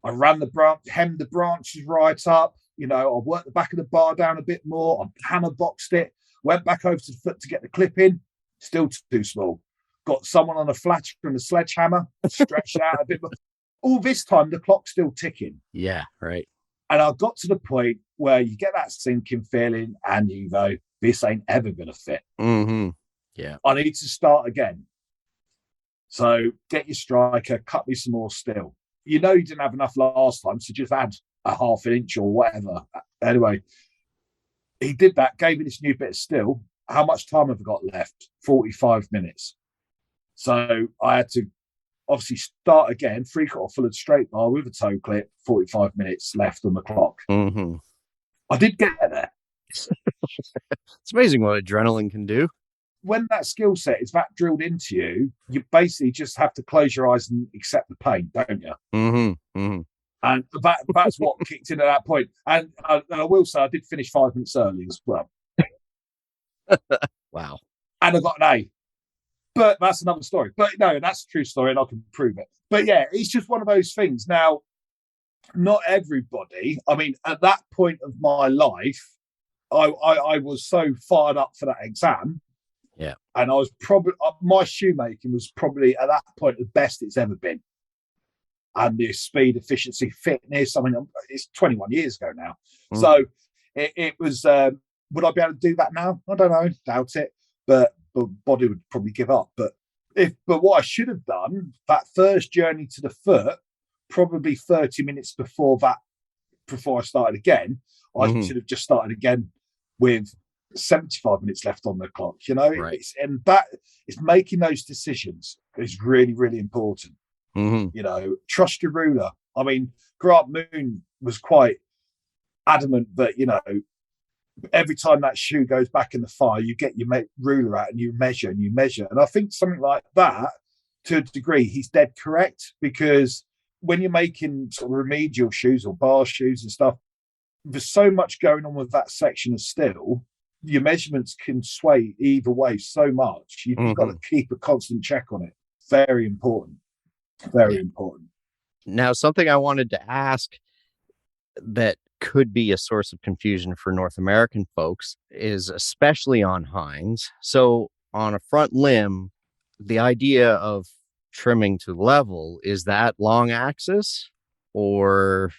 I ran the branch, hemmed the branches right up. You know, I worked the back of the bar down a bit more. I hammer boxed it. Went back over to the foot to get the clip in. Still too small. Got someone on a flatter and a sledgehammer. Stretched it out a bit more. All this time, the clock's still ticking. Yeah, right. And I got to the point where you get that sinking feeling and you go, this ain't ever going to fit. Mm-hmm. Yeah. I need to start again. So get your striker, cut me some more steel. You know you didn't have enough last time, so just add a 1/2 inch or whatever. Anyway, he did that, gave me this new bit of steel. How much time have I got left? 45 minutes. So I had to obviously start again, 3/4 full of straight bar with a toe clip, 45 minutes left on the clock. Mm-hmm. I did get there. It's amazing what adrenaline can do. When that skill set is that drilled into you, you basically just have to close your eyes and accept the pain, don't you? Mm-hmm. Mm-hmm. And that's what kicked in at that point. And I will say I did finish 5 minutes early as well. Wow. And I got an A. But that's another story. But no, that's a true story and I can prove it. But yeah, it's just one of those things. Now, not everybody, I mean, at that point of my life, I was so fired up for that exam. Yeah. And I was probably, my shoemaking was probably at that point the best it's ever been. And the speed, efficiency, fitness, I mean, it's 21 years ago now. Mm. So it was, would I be able to do that now? I don't know, doubt it. But body would probably give up. But what I should have done, that first journey to the foot, probably 30 minutes before I started again, I should have just started again with 75 minutes left on the clock, you know? Right. It's making those decisions is really, really important. Mm-hmm. You know, trust your ruler. I mean, Grant Moon was quite adamant that, you know, every time that shoe goes back in the fire, you get your ruler out and you measure. And I think something like that, to a degree, he's dead correct, because when you're making sort of remedial shoes or bar shoes and stuff, there's so much going on with that section of steel. Your measurements can sway either way so much. You've got to keep a constant check on it. Very important. Very important. Now, something I wanted to ask that could be a source of confusion for North American folks is especially on hinds. So on a front limb, the idea of trimming to level, is that long axis or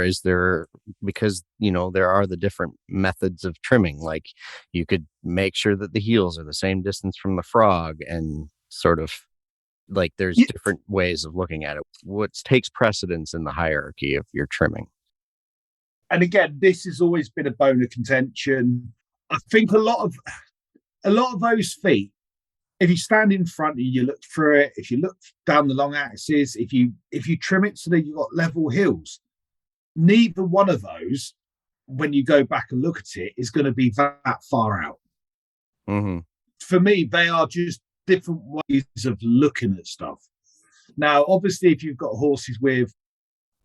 is there, because, you know, there are the different methods of trimming, like you could make sure that the heels are the same distance from the frog, and sort of like there's different ways of looking at it. What takes precedence in the hierarchy of your trimming? And again, this has always been a bone of contention. I think a lot of those feet, if you stand in front and you look through it, if you look down the long axis, if you trim it so that you've got level heels, neither one of those, when you go back and look at it, is going to be that far out. Mm-hmm. For me, they are just different ways of looking at stuff. Now, obviously, if you've got horses with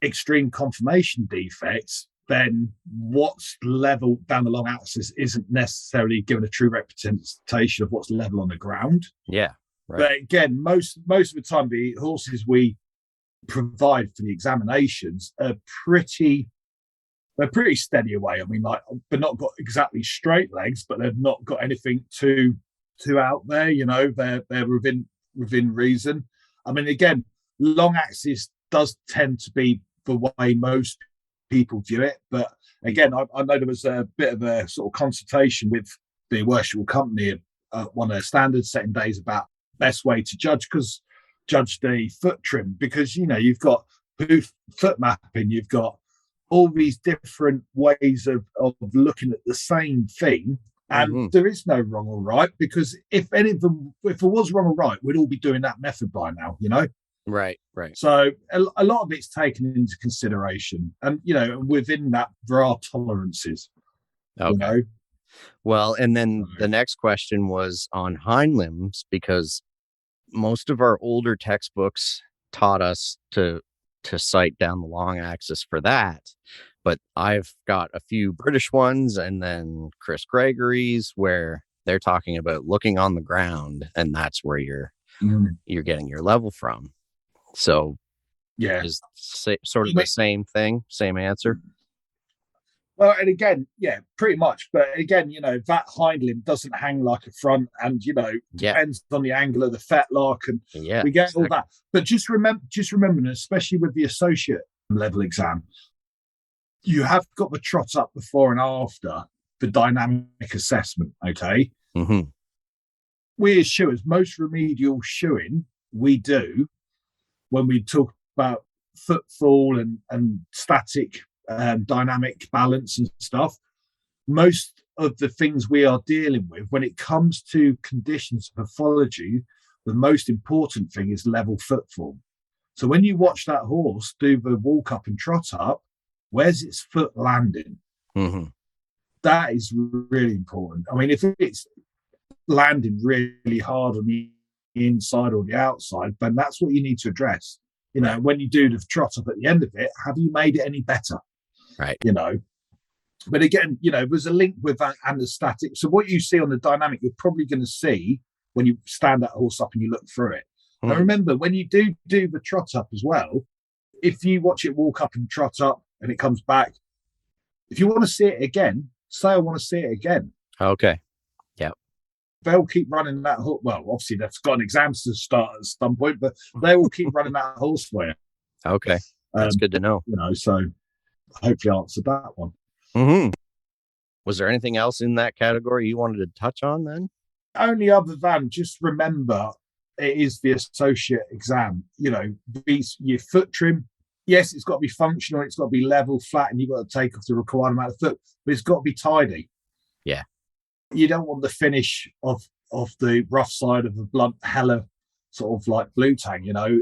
extreme conformation defects, then what's level down the long axis isn't necessarily given a true representation of what's level on the ground. Yeah, right. But again, most of the time, the horses we provide for the examinations are pretty steady away. I mean, like, they've not got exactly straight legs, but they've not got anything too out there. You know, they're within reason. I mean, again, long axis does tend to be the way most people view it, but again, I know there was a bit of a sort of consultation with the worshipful company at one of their standard setting days about best way to judge the foot trim, because, you know, you've got foot mapping, you've got all these different ways of looking at the same thing, and there is no wrong or right, because if it was wrong or right, we'd all be doing that method by now, you know. Right. So a lot of it's taken into consideration, and, you know, within that there are tolerances. Okay. You know? Well, and then the next question was on hind limbs, because most of our older textbooks taught us to sight down the long axis for that. But I've got a few British ones and then Chris Gregory's where they're talking about looking on the ground, and that's where you're getting your level from. So yeah, is sort of the same thing, same answer. Well, and again, yeah, pretty much. But again, you know, that hind limb doesn't hang like a front, and, you know, depends on the angle of the fetlock, and we get all that. But just remember, especially with the associate level exam, you have got the trot up before and after the dynamic assessment. Okay. Mm-hmm. We as shoeers, most remedial shoeing we do, when we talk about footfall and static dynamic balance and stuff, most of the things we are dealing with when it comes to conditions of pathology, the most important thing is level foot form. So when you watch that horse do the walk up and trot up, where's its foot landing? Mm-hmm. That is really important. I mean, if it's landing really hard on the inside or the outside, then that's what you need to address. You know, when you do the trot up at the end of it, have you made it any better? Right. You know, but again, you know, there's a link with that and the static. So what you see on the dynamic, you're probably going to see when you stand that horse up and you look through it. And remember, when you do the trot up as well, if you watch it walk up and trot up and it comes back, if you want to see it again, say, I want to see it again. Okay. Yep. They'll keep running that horse. Well, obviously, they've got an exam to start at some point, but they will keep running that horse for you. Okay. That's good to know. You know, so hopefully answered that one. Mm-hmm. Was there anything else in that category you wanted to touch on then? Only other than just remember, it is the associate exam. You know, your foot trim, yes, it's got to be functional, it's got to be level, flat, and you've got to take off the required amount of foot, but it's got to be tidy. Yeah. You don't want the finish of the rough side of the blunt hella sort of like blue tang, you know.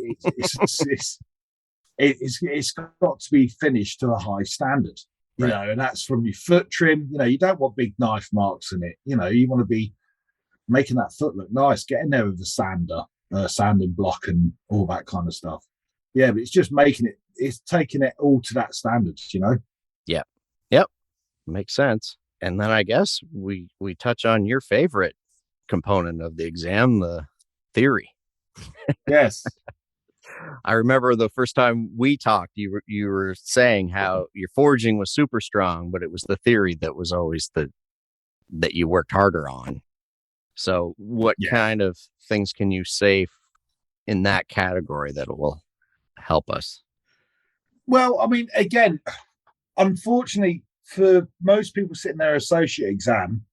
It's got to be finished to a high standard, you know, and that's from your foot trim. You know, you don't want big knife marks in it. You know, you want to be making that foot look nice, getting there with the sanding block and all that kind of stuff. Yeah, but it's just it's taking it all to that standard, you know? Yep. Makes sense. And then I guess we touch on your favorite component of the exam, the theory. Yes. I remember the first time we talked, you were saying how your forging was super strong, but it was the theory that was always that you worked harder on. So what kind of things can you say in that category that will help us? Well, I mean, again, unfortunately, for most people sitting their associate exam,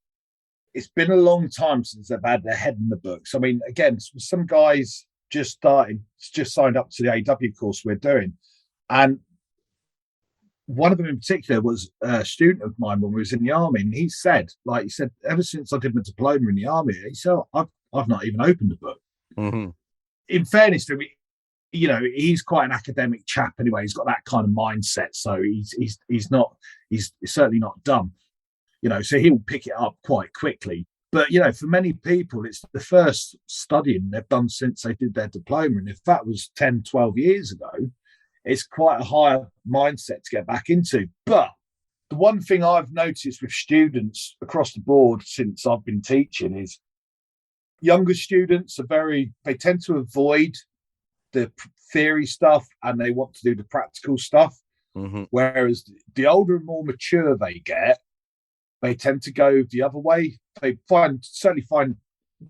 it's been a long time since they've had their head in the books. I mean, again, some guys just signed up to the AW course we're doing. And one of them in particular was a student of mine when we was in the army. And he said, ever since I did my diploma in the army, he said, I've not even opened a book. Mm-hmm. In fairness to him, you know, he's quite an academic chap anyway. He's got that kind of mindset. So he's certainly not dumb, you know, so he'll pick it up quite quickly. But, you know, for many people, it's the first studying they've done since they did their diploma. And if that was 10, 12 years ago, it's quite a higher mindset to get back into. But the one thing I've noticed with students across the board since I've been teaching is younger students they tend to avoid the theory stuff and they want to do the practical stuff. Mm-hmm. Whereas the older and more mature they get, they tend to go the other way. They certainly find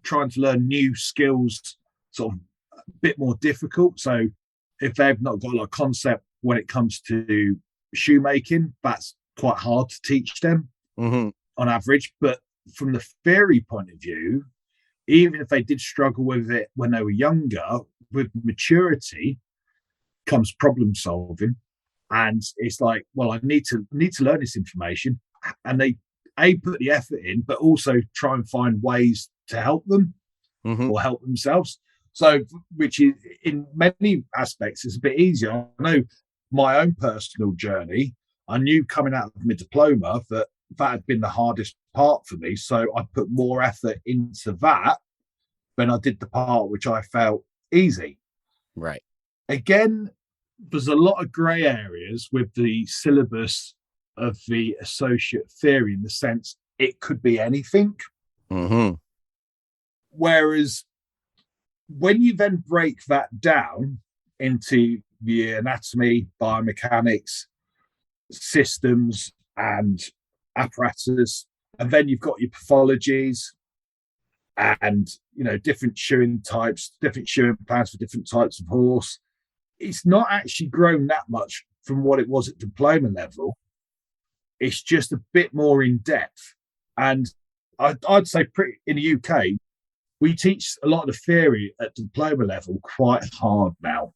trying to learn new skills sort of a bit more difficult. So if they've not got a lot of concept when it comes to shoemaking, that's quite hard to teach them on average. But from the theory point of view, even if they did struggle with it when they were younger, with maturity comes problem solving. And it's like, well, I need to learn this information. And they put the effort in, but also try and find ways to help them or help themselves. So, which is in many aspects is a bit easier. I know my own personal journey. I knew coming out of my diploma that had been the hardest part for me. So I put more effort into that than I did the part which I felt easy. Right. Again, there's a lot of grey areas with the syllabus of the associate theory in the sense it could be anything. Mm-hmm. Whereas when you then break that down into the anatomy, biomechanics, systems and apparatus, and then you've got your pathologies and, you know, different shoeing types, different shoeing plans for different types of horse, it's not actually grown that much from what it was at diploma level. It's just a bit more in depth. And I'd say in the UK, we teach a lot of the theory at diploma level quite hard now.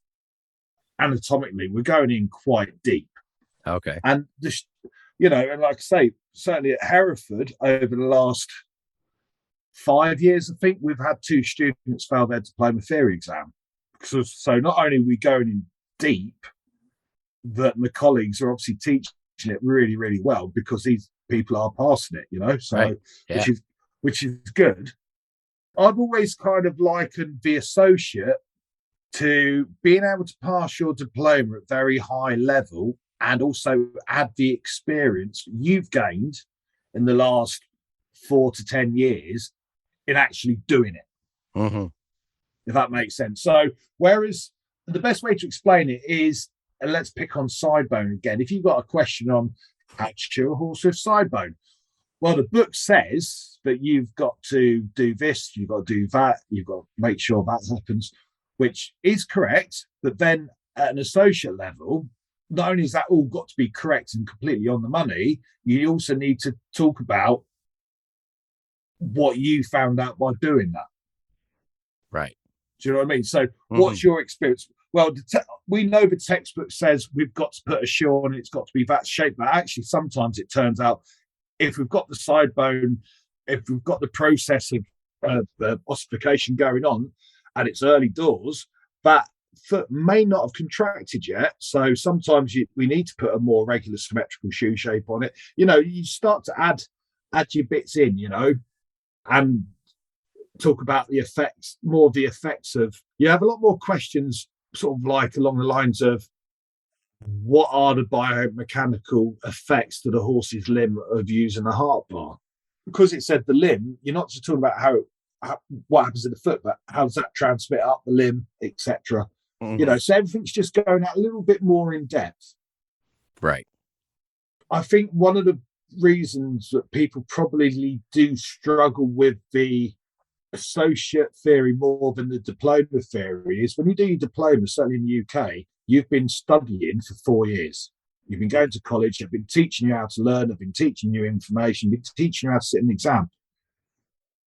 Anatomically, we're going in quite deep. Okay. And And like I say, certainly at Hereford over the last 5 years, I think we've had 2 students fail their diploma theory exam. So not only are we going in deep, that my colleagues are obviously teaching it really, really well because these people are passing it, so Right. Yeah. which is good. I've always kind of likened the associate to being able to pass your diploma at very high level and also add the experience you've gained in the last 4 to 10 years in actually doing it. Mm-hmm. If that makes sense. So whereas the best way to explain it is, and let's pick on sidebone again. If you've got a question on how to chew a horse with sidebone, well, the book says that you've got to do this, you've got to do that, you've got to make sure that happens, which is correct. But then at an associate level, not only is that all got to be correct and completely on the money, you also need to talk about what you found out by doing that. Right. Do you know what I mean? So what's your experience? Well, we know the textbook says we've got to put a shoe on, it's got to be that shape, but actually sometimes it turns out if we've got the side bone, if we've got the process of ossification going on and it's early doors, that foot may not have contracted yet. So sometimes we need to put a more regular symmetrical shoe shape on it. You start to add your bits in, and talk about the effects, more of the effects of, you have a lot more questions sort of like along the lines of what are the biomechanical effects to the horse's limb of using a heart bar? Because it said the limb, you're not just talking about how what happens in the foot, but how does that transmit up the limb, etc. So everything's just going out a little bit more in depth. Right. I think one of the reasons that people probably do struggle with the associate theory more than the diploma theory is when you do your diploma, certainly in the UK, you've been studying for 4 years. You've been going to college, they've been teaching you how to learn, they've been teaching you information, they've been teaching you how to sit an exam.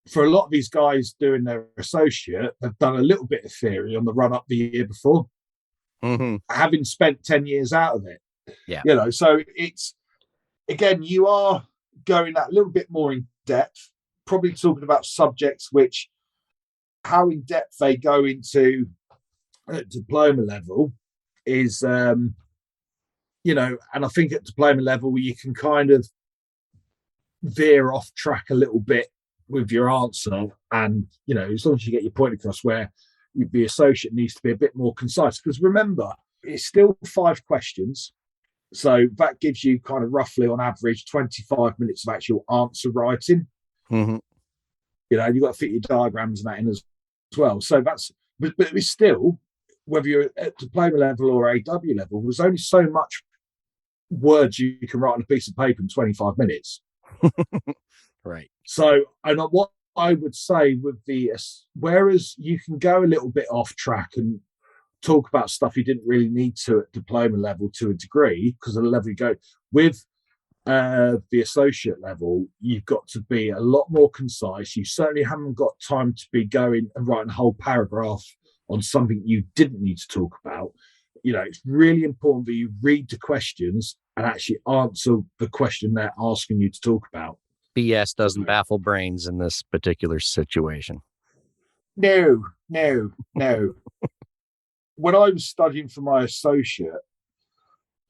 For a lot of these guys doing their associate, they've done a little bit of theory on the run up the year before, having spent 10 years out of it. Yeah. So it's, again, you are going that little bit more in depth, probably talking about subjects which, how in depth they go into at diploma level is, and I think at diploma level you can kind of veer off track a little bit with your answer, and as long as you get your point across, where the associate needs to be a bit more concise, because remember, it's still 5 questions, so that gives you kind of roughly on average 25 minutes of actual answer writing. You've got to fit your diagrams and that in as well. So that's, but it's still, whether you're at diploma level or AW level, there's only so much words you can write on a piece of paper in 25 minutes. Right. So, and what I would say with whereas you can go a little bit off track and talk about stuff you didn't really need to at diploma level to a degree, because of the level you go with, the associate level, you've got to be a lot more concise. You certainly haven't got time to be going and writing a whole paragraph on something you didn't need to talk about. It's really important that you read the questions and actually answer the question they're asking you to talk about. BS doesn't baffle brains in this particular situation. No. When I was studying for my associate,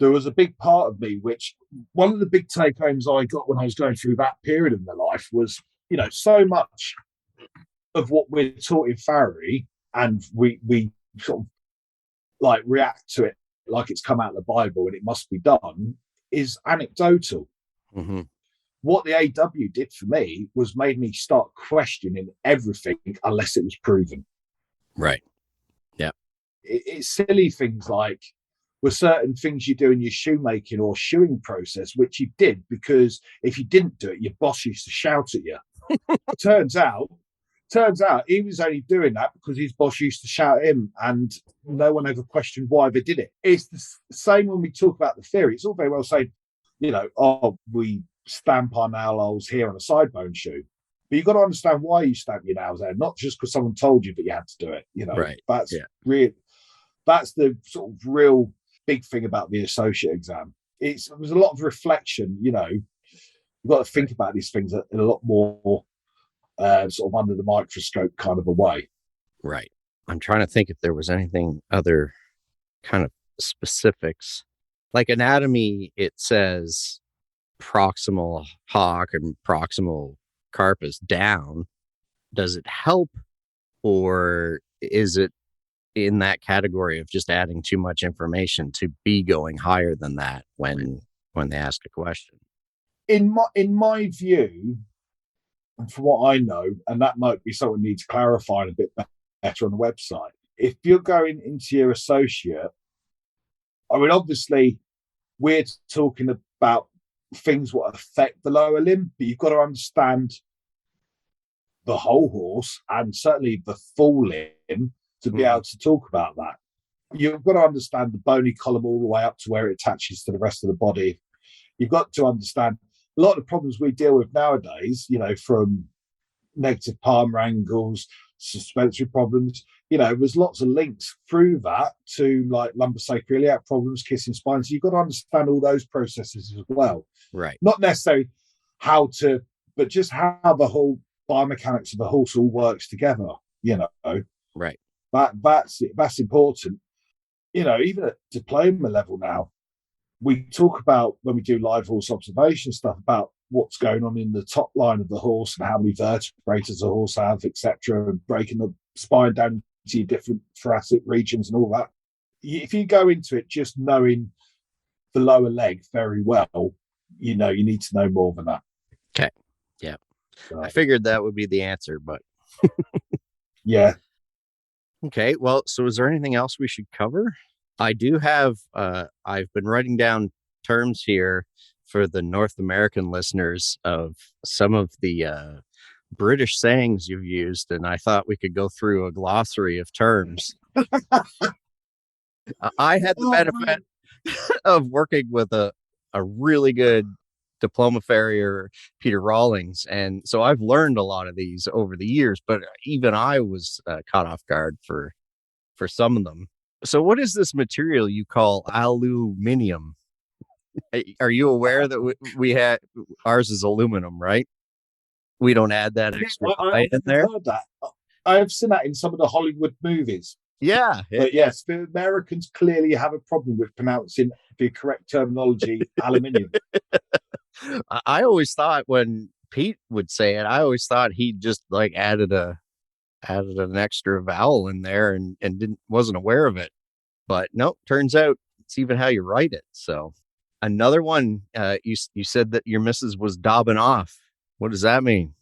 there was a big part of me, which one of the big take homes I got when I was going through that period of my life was, so much of what we're taught in Farry, and we sort of like react to it like it's come out of the Bible and it must be done, is anecdotal. What the AW did for me was made me start questioning everything unless it was proven. Right. Yeah. It's silly things like, were certain things you do in your shoemaking or shoeing process, which you did because if you didn't do it, your boss used to shout at you. Turns out he was only doing that because his boss used to shout at him, and no one ever questioned why they did it. It's the same when we talk about the theory. It's all very well saying, we stamp our nail holes here on a sidebone shoe. But you've got to understand why you stamp your nails there, not just because someone told you that you had to do it. Right. That's the sort of real big thing about the associate exam it was a lot of reflection. You know, you've got to think about these things in a lot more sort of under the microscope kind of a way. Right. I'm trying to think if there was anything other kind of specifics. Like anatomy, it says proximal hock and proximal carpus down. Does it help, or is it in that category of just adding too much information to be going higher than that when they ask a question? In my view, and from what I know, and that might be something needs clarifying a bit better on the website. If you're going into your associate, I mean, obviously, we're talking about things what affect the lower limb, but you've got to understand the whole horse and certainly the full limb to be able to talk about that. You've got to understand the bony column all the way up to where it attaches to the rest of the body. You've got to understand a lot of the problems we deal with nowadays, you know, from negative palmar angles, suspensory problems, you know, there's lots of links through that to like lumbosacroiliac problems, kissing spines. So you've got to understand all those processes as well. Right. Not necessarily how to, but just how the whole biomechanics of the horse all works together, you know. Right. That's important. You know, even at diploma level now, we talk about, when we do live horse observation stuff, about what's going on in the top line of the horse and how many vertebrae does the horse have, etc., and breaking the spine down to your different thoracic regions and all that. If you go into it just knowing the lower leg very well, you know, you need to know more than that. Okay. Yeah. I figured that would be the answer, but yeah. Okay. Well, so is there anything else we should cover? I do have, I've been writing down terms here for the North American listeners of some of the British sayings you've used, and I thought we could go through a glossary of terms. I had the benefit of working with a really good diploma farrier, Peter Rawlings, and so I've learned a lot of these over the years, but even I was caught off guard for some of them. So what is this material you call aluminium? Are you aware that we had, ours is aluminum, right? We don't add that extra in there. Heard that. I've seen that in some of the Hollywood movies. Yeah. But yes, the Americans clearly have a problem with pronouncing the correct terminology, aluminium. I always thought when Pete would say it, I always thought he just like added an extra vowel in there and wasn't aware of it. But no, turns out it's even how you write it. So another one, you said that your missus was dobbing off. What does that mean?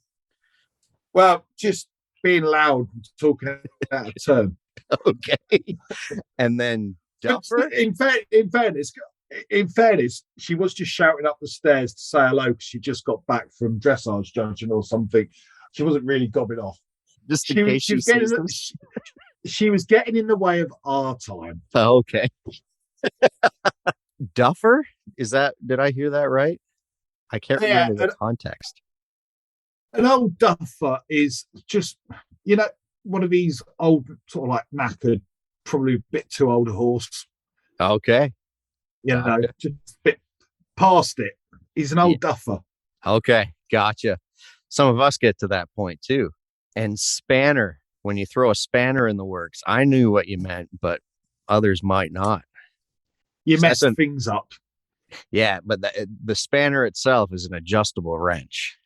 Well, just being loud, talking out of turn. Okay. And then Duffer? In fairness, she was just shouting up the stairs to say hello because she just got back from dressage judging or something. She wasn't really gobbing off. Just in case she was getting in the way of our time. Oh, okay. Duffer? Did I hear that right? I can't remember the context. An old duffer is just, you know, one of these old, sort of like knackered, probably a bit too old a horse. Okay. You know, just a bit past it. He's an old duffer. Okay. Gotcha. Some of us get to that point too. And spanner, when you throw a spanner in the works, I knew what you meant, but others might not. You mess things up. Yeah, but the spanner itself is an adjustable wrench.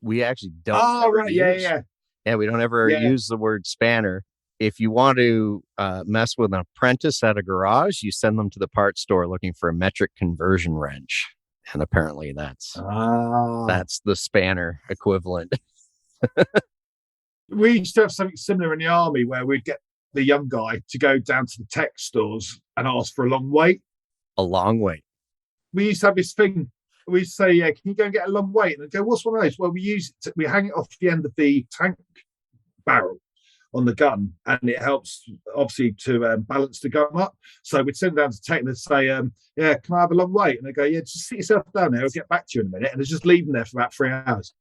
We actually don't. Oh, right. Yeah. Yeah, we don't ever use the word spanner. If you want to mess with an apprentice at a garage, you send them to the parts store looking for a metric conversion wrench. And apparently that's the spanner equivalent. We used to have something similar in the army where we'd get the young guy to go down to the tech stores and ask for a long wait. A long wait. We used to have this thing. We'd say, yeah, can you go and get a long wait? And I'd go, what's one of those? Well, we hang it off the end of the tank barrel on the gun, and it helps obviously to balance the gun up. So we'd send down to tech and they'd say, yeah, can I have a long wait? And they go, yeah, just sit yourself down there. I'll get back to you in a minute. And they just leave them there for about 3 hours.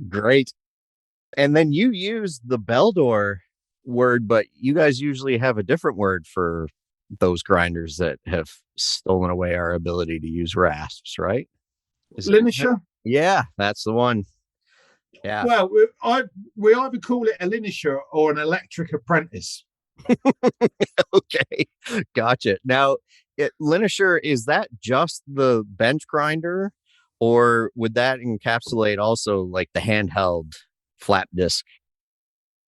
Great. And then you use the Beldor word, but you guys usually have a different word for those grinders that have stolen away our ability to use rasps, right? Linisher? Yeah, that's the one. Yeah. Well, we either call it a linisher or an electric apprentice. Okay, gotcha. Now, linisher, is that just the bench grinder, or would that encapsulate also like the handheld flat disc?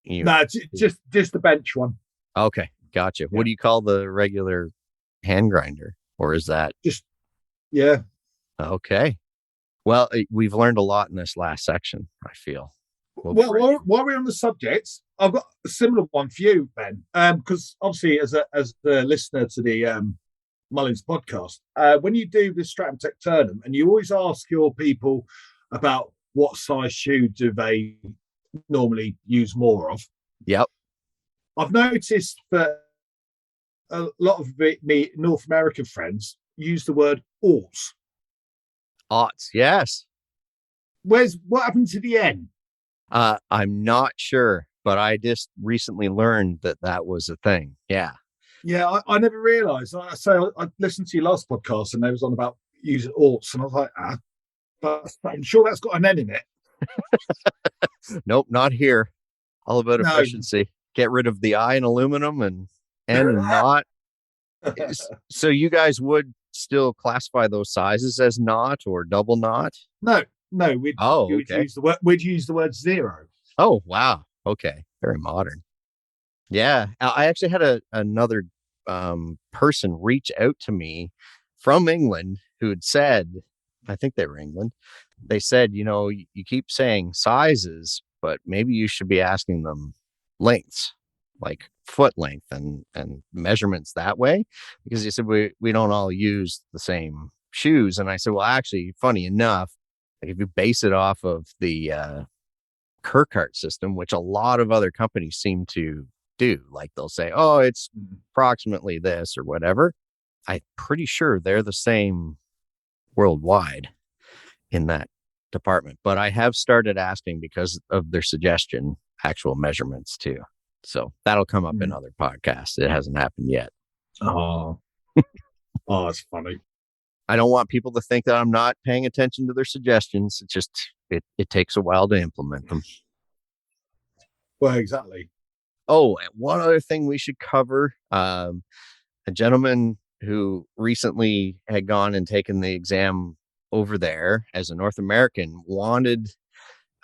No, just the bench one. Okay, gotcha. Yeah. What do you call the regular hand grinder, or is that just? Yeah. Okay. Well, we've learned a lot in this last section, I feel. Well, while we're on the subject, I've got a similar one for you, Ben, because obviously as the listener to the Mullins podcast, when you do the Stratum Tecturnum, and you always ask your people about what size shoe do they normally use more of. Yep. I've noticed that a lot of me North American friends use the word aughts. Aughts, yes. What happened to the N? I'm not sure, but I just recently learned that was a thing. Yeah. Yeah, I never realised. So I listened to your last podcast, and they was on about using aughts, and I was like, but I'm sure that's got an N in it. Nope, not here. All about efficiency. Get rid of the I in aluminum and N and not. So you guys would still classify those sizes as knot or double knot? No, we'd use the word zero. Oh, wow. Okay. Very modern. Yeah. I actually had another person reach out to me from England who had said, I think they were England. They said, you keep saying sizes, but maybe you should be asking them lengths, like foot length and measurements that way, because he said we don't all use the same shoes. And I said, well, actually, funny enough, like if you base it off of the Kirkhart system, which a lot of other companies seem to do, like they'll say, oh, it's approximately this or whatever. I'm pretty sure they're the same worldwide in that department, but I have started asking because of their suggestion actual measurements too. So that'll come up in other podcasts. It hasn't happened yet. Oh, it's funny. I don't want people to think that I'm not paying attention to their suggestions. It's just, it takes a while to implement them. Well, exactly. Oh, and one other thing we should cover. A gentleman who recently had gone and taken the exam over there as a North American wanted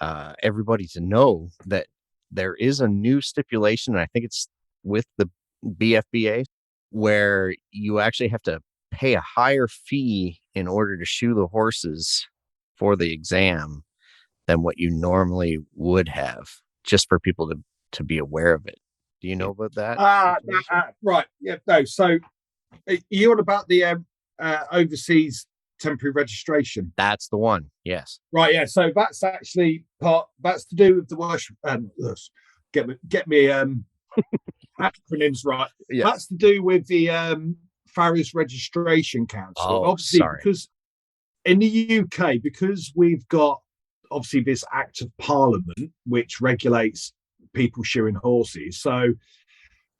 everybody to know that there is a new stipulation, and I think it's with the BFBA, where you actually have to pay a higher fee in order to shoe the horses for the exam than what you normally would have, just for people to be aware of it. Do you know about that? Right. Yeah. No. So you're on about the overseas temporary registration. That's the one. Yes. Right. Yeah. So that's actually that's to do with the worship. Get me acronyms right. Yeah. That's to do with the Farriers Registration Council. Oh, obviously, sorry. Because in the UK, because we've got obviously this Act of Parliament which regulates people shoeing horses. So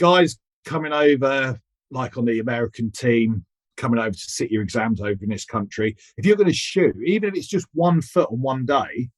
guys coming over, like on the American team, coming over to sit your exams over in this country, if you're going to shoe, even if it's just 1 foot on one day,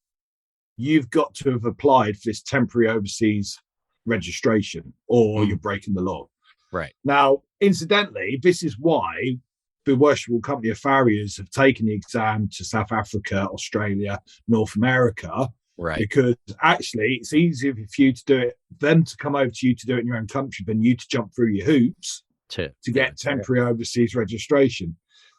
you've got to have applied for this temporary overseas registration, or you're breaking the law. Right. Now, incidentally, this is why the Worshipful Company of Farriers have taken the exam to South Africa, Australia, North America. Right. Because actually, it's easier for you to do it, them to come over to you to do it in your own country, than you to jump through your hoops to get temporary overseas registration.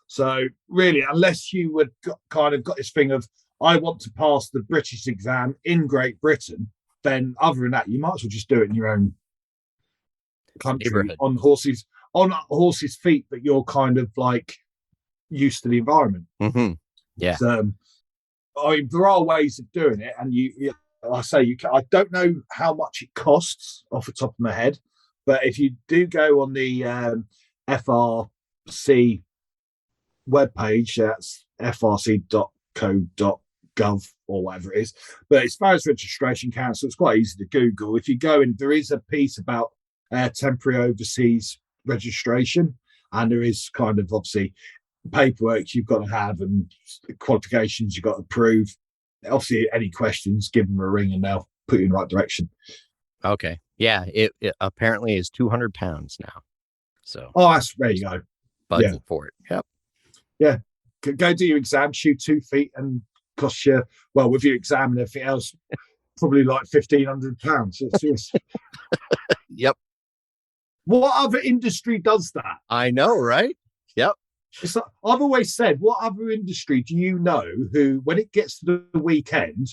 So really, unless you would got this thing of, I want to pass the British exam in Great Britain, then other than that, you might as well just do it in your own country on horses' feet, but you're kind of like used to the environment. Mm-hmm. Yeah. I mean, there are ways of doing it, and I don't know how much it costs off the top of my head, but if you do go on the FRC webpage, that's frc.co.gov or whatever it is. But as far as Registration Council, it's quite easy to Google. If you go in, there is a piece about temporary overseas registration, and there is kind of obviously paperwork you've got to have and qualifications you've got to prove. Obviously, any questions, give them a ring and they'll put you in the right direction. Okay. Yeah. It apparently is 200 pounds now. So, There you go. budget for it. Yep. Yeah. Go do your exam, shoot 2 feet, and cost you, well, with your exam and everything else, probably like £1,500. Yep. What other industry does that? I know, right? Yep. It's like, I've always said, what other industry do you know who, when it gets to the weekend,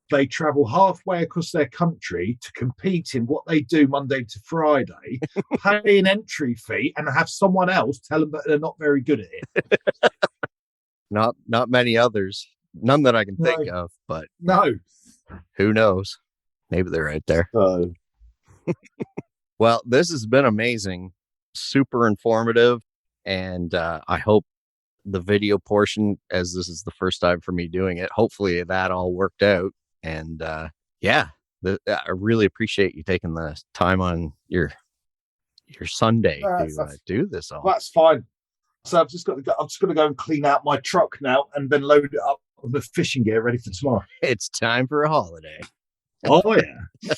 they travel halfway across their country to compete in what they do Monday to Friday, pay an entry fee, and have someone else tell them that they're not very good at it? Not many others. None that I can think of, but no. Who knows? Maybe they're right there. Well, this has been amazing, super informative, and I hope the video portion, as this is the first time for me doing it, hopefully that all worked out. And I really appreciate you taking the time on your Sunday to do this all. That's fine. So I'm just going to go and clean out my truck now, and then load it up with the fishing gear ready for tomorrow. It's time for a holiday. Oh yeah.